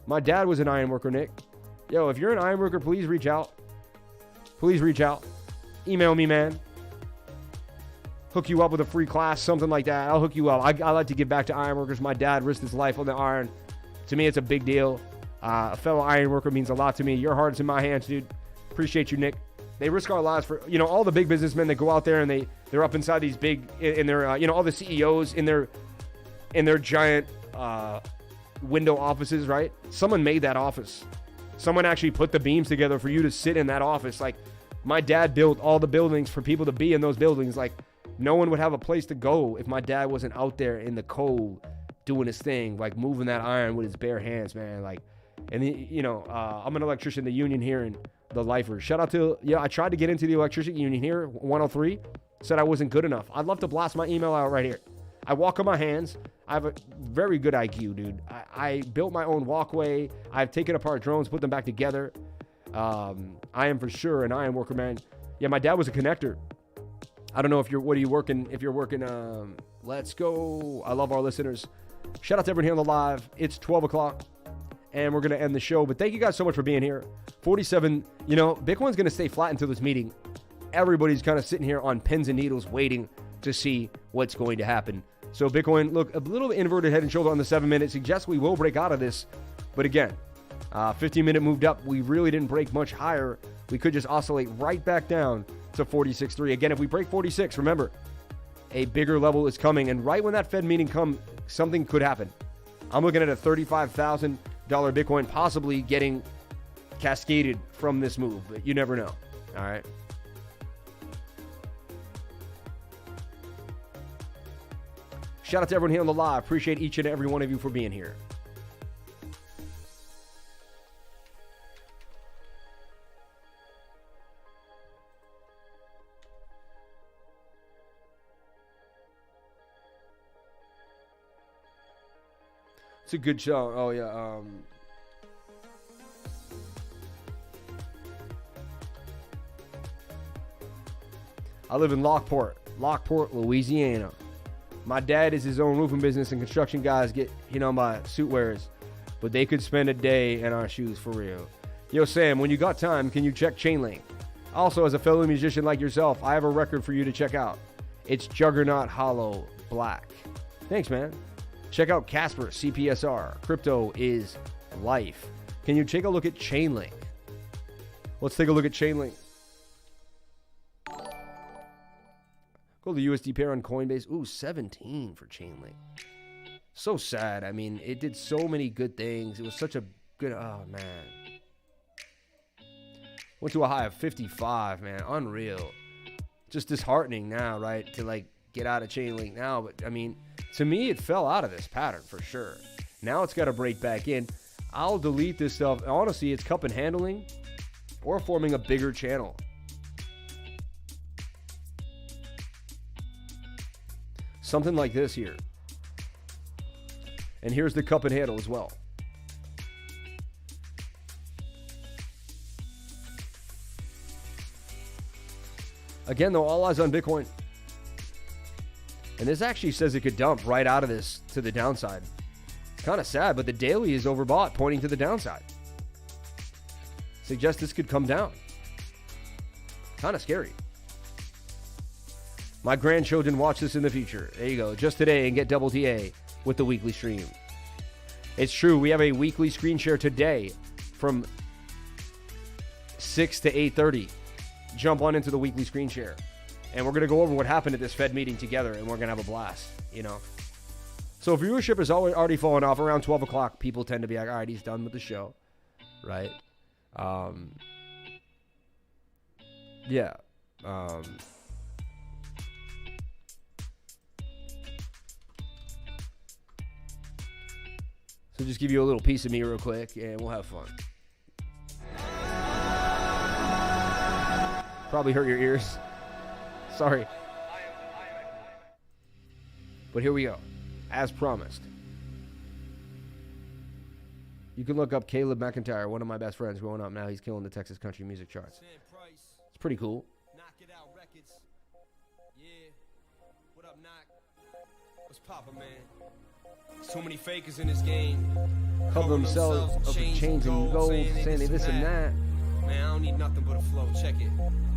My dad was an ironworker, Nick. Yo, if you're an ironworker, please reach out. Please reach out. Email me, man. Hook you up with a free class, something like that. I'll hook you up. I like to give back to ironworkers. My dad risked his life on the iron. To me, it's a big deal. A fellow ironworker means a lot to me. Your heart's in my hands, dude. Appreciate you, Nick. They risk our lives for, all the big businessmen that go out there and they're up inside these big, in their, all the CEOs in their giant window offices, right? Someone made that office. Someone actually put the beams together for you to sit in that office. Like, My dad built all the buildings for people to be in those buildings. Like, no one would have a place to go if my dad wasn't out there in the cold doing his thing, like moving that iron with his bare hands, man. Like, and you know, I'm an electrician, the union here in the Lifers. Shout out to, I tried to get into the electrician union here, 103, said I wasn't good enough. I'd love to blast my email out right here. I walk on my hands. I have a very good IQ, dude. I built my own walkway. I've taken apart drones, put them back together. I am for sure an iron worker, man. Yeah, my dad was a connector. I don't know if what are you working? If you're working, let's go. I love our listeners. Shout out to everyone here on the live. It's 12 o'clock and we're going to end the show. But thank you guys so much for being here. 47, Bitcoin's going to stay flat until this meeting. Everybody's kind of sitting here on pins and needles waiting to see what's going to happen. So Bitcoin, look, a little inverted head and shoulder on the 7 minute suggests we will break out of this. But again, 15-minute moved up. We really didn't break much higher. We could just oscillate right back down to 46.3. Again, if we break 46, remember, a bigger level is coming. And right when that Fed meeting comes, something could happen. I'm looking at a $35,000 Bitcoin possibly getting cascaded from this move, but you never know. All right. Shout out to everyone here on the live. Appreciate each and every one of you for being here. It's a good show. Oh, yeah. I live in Lockport, Louisiana. My dad is his own roofing business, and construction guys get, my suit wearers. But they could spend a day in our shoes for real. Yo, Sam, when you got time, can you check Chainlink? Also, as a fellow musician like yourself, I have a record for you to check out. It's Juggernaut Hollow Black. Thanks, man. Check out Casper, CPSR. Crypto is life. Can you take a look at Chainlink? Let's take a look at Chainlink. Go to the USD pair on Coinbase. Ooh, 17 for Chainlink. So sad. I mean, it did so many good things. It was such a good... Oh, man. Went to a high of 55, man. Unreal. Just disheartening now, right? To, get out of Chainlink now. But, I mean... To me, it fell out of this pattern for sure. Now it's got to break back in. I'll delete this stuff. Honestly, it's cup and handling or forming a bigger channel. Something like this here. And here's the cup and handle as well. Again, though, all eyes on Bitcoin. And this actually says it could dump right out of this to the downside. Kind of sad, but the daily is overbought, pointing to the downside. Suggests this could come down. Kind of scary. My grandchildren watch this in the future. There you go. Just today and get double TA with the weekly stream. It's true. We have a weekly screen share today from 6 to 8:30. Jump on into the weekly screen share. And we're going to go over what happened at this Fed meeting together, and we're going to have a blast, So viewership has already fallen off. Around 12 o'clock, people tend to be like, all right, he's done with the show, right? Yeah. So just give you a little piece of me real quick, and we'll have fun. Probably hurt your ears. Sorry. But here we go. As promised. You can look up Caleb McIntyre, one of my best friends growing up. Now he's killing the Texas country music charts. It's pretty cool. Knock it out records. Yeah. What up, Knock? What's poppin', man? There's too many fakers in this game. Cover themselves up with chains and gold, saying this and that. Man, I don't need nothing but a flow. Check it.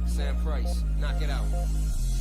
Sam Price, knock it out.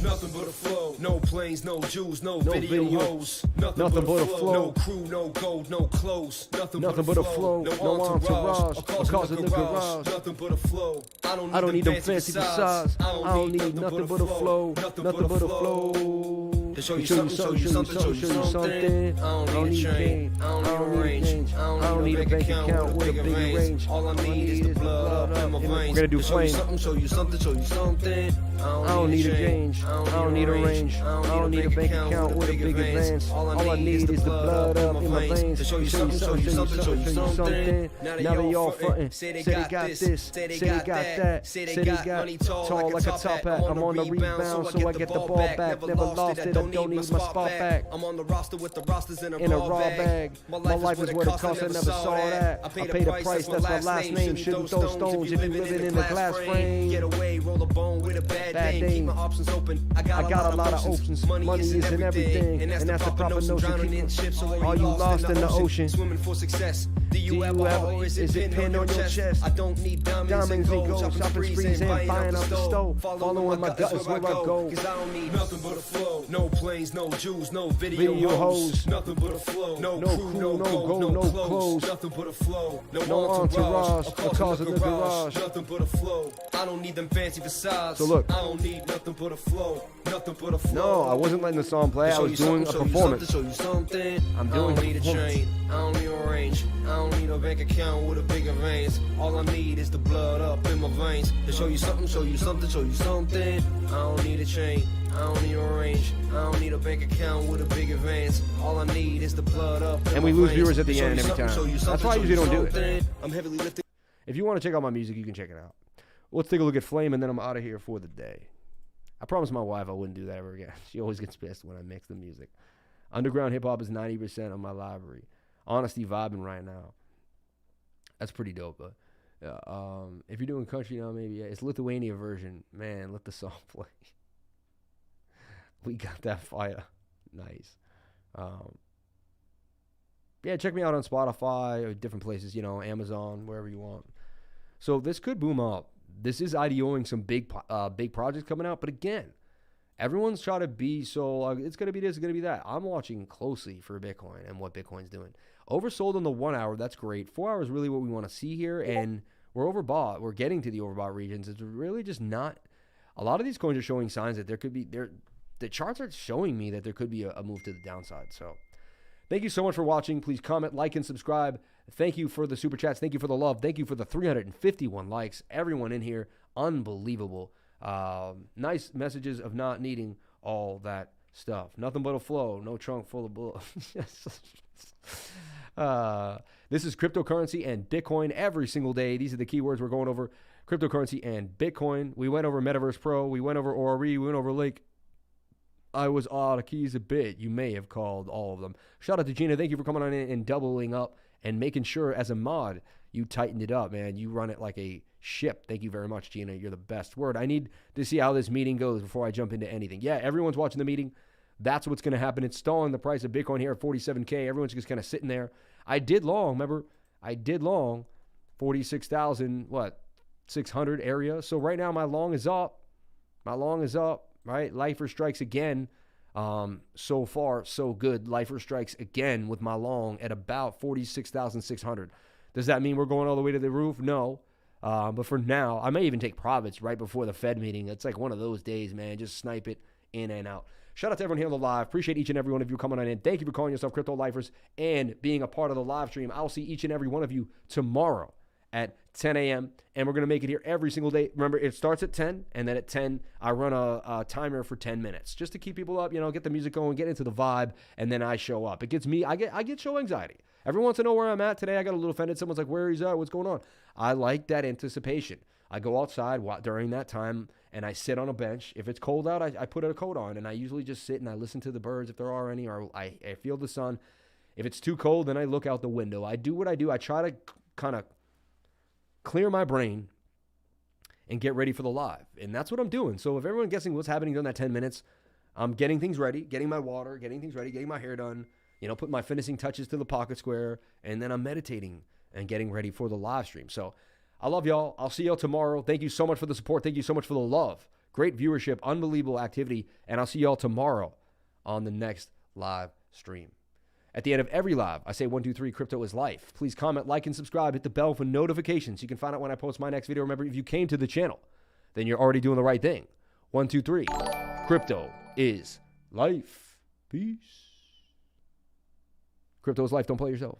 Nothing but a flow. No planes, no Jews, no video hoes. Nothing but a flow. No crew, no gold, no clothes. Nothing but a flow. No entourage. A cause in the garage. Nothing but a flow. I don't need them fancy facades. I don't need nothing but a flow. Nothing but a flow. To show you something, show you something, show you something. I don't need a chain, I don't need a range, I don't need a bank account with a bigger range. All I need is the blood up in my veins. We're gonna do flame. Show you something, show you something. I don't need a change, I don't need a range, I don't need a bank account with a big advance. All I need is the blood up in my veins. To show you something, show you something, show you something. Now they all frontin', say they got this, say they got that, say they got money tall like a top hat. I'm on the rebound, so I get the ball back. Never lost it, I don't need my spot back. I'm on the roster with the rosters in a raw bag. My life is what it costs, I never saw that. I paid a price, that's my last name. Shouldn't throw stones if you living in a glass frame. Get away, roll a bone with a bad name. Keep my options open. I got a lot of options. Money isn't everything, and that's the proper notion. Are you lost in the ocean? Swimming for success. Do you ever, or is it pinned on your chest? I don't need diamonds and gold. Shopping sprees and buying out the stove. Following my gut is where I go. Cause I don't need nothing but a flow. No planes, no Jews, no video hoes. Nothing but a flow. No crew, no gold, no clothes. Nothing but a flow. No entourage, a cause in the garage. Nothing but a flow. I don't need them fancy facades. So look. I don't need nothing but a flow. Nothing but a flow. No, I wasn't letting the song play. I was doing a performance. Show you something. I'm doing a performance. I don't need a chain. I don't need a range. I don't need a bank account with a bigger veins. All I need is the blood up in my veins. To show you something, show you something, show you something. I don't need a chain. I don't need a range. I don't need a bank account with a bigger veins. All I need is the blood up in my veins. And we lose viewers at the end every time. That's why I usually don't do it. I'm heavily lifting. If you want to check out my music, you can check it out. Let's take a look at Flame, and then I'm out of here for the day. I promised my wife I wouldn't do that ever again. She always gets pissed when I mix the music. Underground hip-hop is 90% of my library. Honesty vibing right now. That's pretty dope. But if you're doing country now, maybe it's Lithuania version. Man, let the song play. We got that fire. Nice. Yeah, check me out on Spotify or different places, Amazon, wherever you want. So this could boom up. This is IDOing some big projects coming out. But again, everyone's trying to be so, it's going to be this, it's going to be that. I'm watching closely for Bitcoin and what Bitcoin's doing. Oversold on the 1 hour, that's great. 4 hours is really what we want to see here. And we're overbought. We're getting to the overbought regions. It's really just not, a lot of these coins are showing signs that there could be, the charts are showing me that there could be a move to the downside. So thank you so much for watching. Please comment, like, and subscribe. Thank you for the super chats. Thank you for the love. Thank you for the 351 likes. Everyone in here, unbelievable. Nice messages of not needing all that stuff. Nothing but a flow. No trunk full of bull. This is cryptocurrency and Bitcoin every single day. These are the keywords we're going over. Cryptocurrency and Bitcoin. We went over Metaverse Pro. We went over ORE. We went over Lake. I was out of keys a bit. You may have called all of them. Shout out to Gina. Thank you for coming on in and doubling up and making sure as a mod you tightened it up, man. You run it like a ship. Thank you very much, Gina. You're the best. Word. I need to see how this meeting goes before I jump into anything. Yeah, everyone's watching the meeting. That's what's going to happen. It's stalling the price of Bitcoin here at 47K. Everyone's just kind of sitting there. I did long, remember? I did long 46,000, 600 area. So right now my long is up. My long is up, right? Lifer strikes again. So far, so good. Lifer strikes again with my long at about 46,600. Does that mean we're going all the way to the roof? No. But for now, I may even take profits right before the Fed meeting. It's like one of those days, man. Just snipe it in and out. Shout out to everyone here on the live. Appreciate each and every one of you coming on in. Thank you for calling yourself Crypto Lifers and being a part of the live stream. I'll see each and every one of you tomorrow at 10 a.m. And we're going to make it here every single day. Remember, it starts at 10, and then at 10, I run a timer for 10 minutes just to keep people up, get the music going, get into the vibe, and then I show up. It gets me, I get show anxiety. Everyone wants to know where I'm at. Today I got a little offended. Someone's like, where he's at? What's going on? I like that anticipation. I go outside during that time, and I sit on a bench. If it's cold out, I put a coat on, and I usually just sit and I listen to the birds if there are any, or I feel the sun. If it's too cold, then I look out the window. I do what I do. I try to kind of clear my brain and get ready for the live. And that's what I'm doing. So if everyone's guessing what's happening during that 10 minutes, I'm getting things ready, getting my water, getting things ready, getting my hair done, put my finishing touches to the pocket square, and then I'm meditating and getting ready for the live stream. So I love y'all. I'll see y'all tomorrow. Thank you so much for the support. Thank you so much for the love. Great viewership, unbelievable activity, and I'll see y'all tomorrow on the next live stream. At the end of every live, I say 1, 2, 3, crypto is life. Please comment, like, and subscribe. Hit the bell for notifications. You can find out when I post my next video. Remember, if you came to the channel, then you're already doing the right thing. 1, 2, 3, crypto is Life. Peace. Crypto is life. Don't play yourself.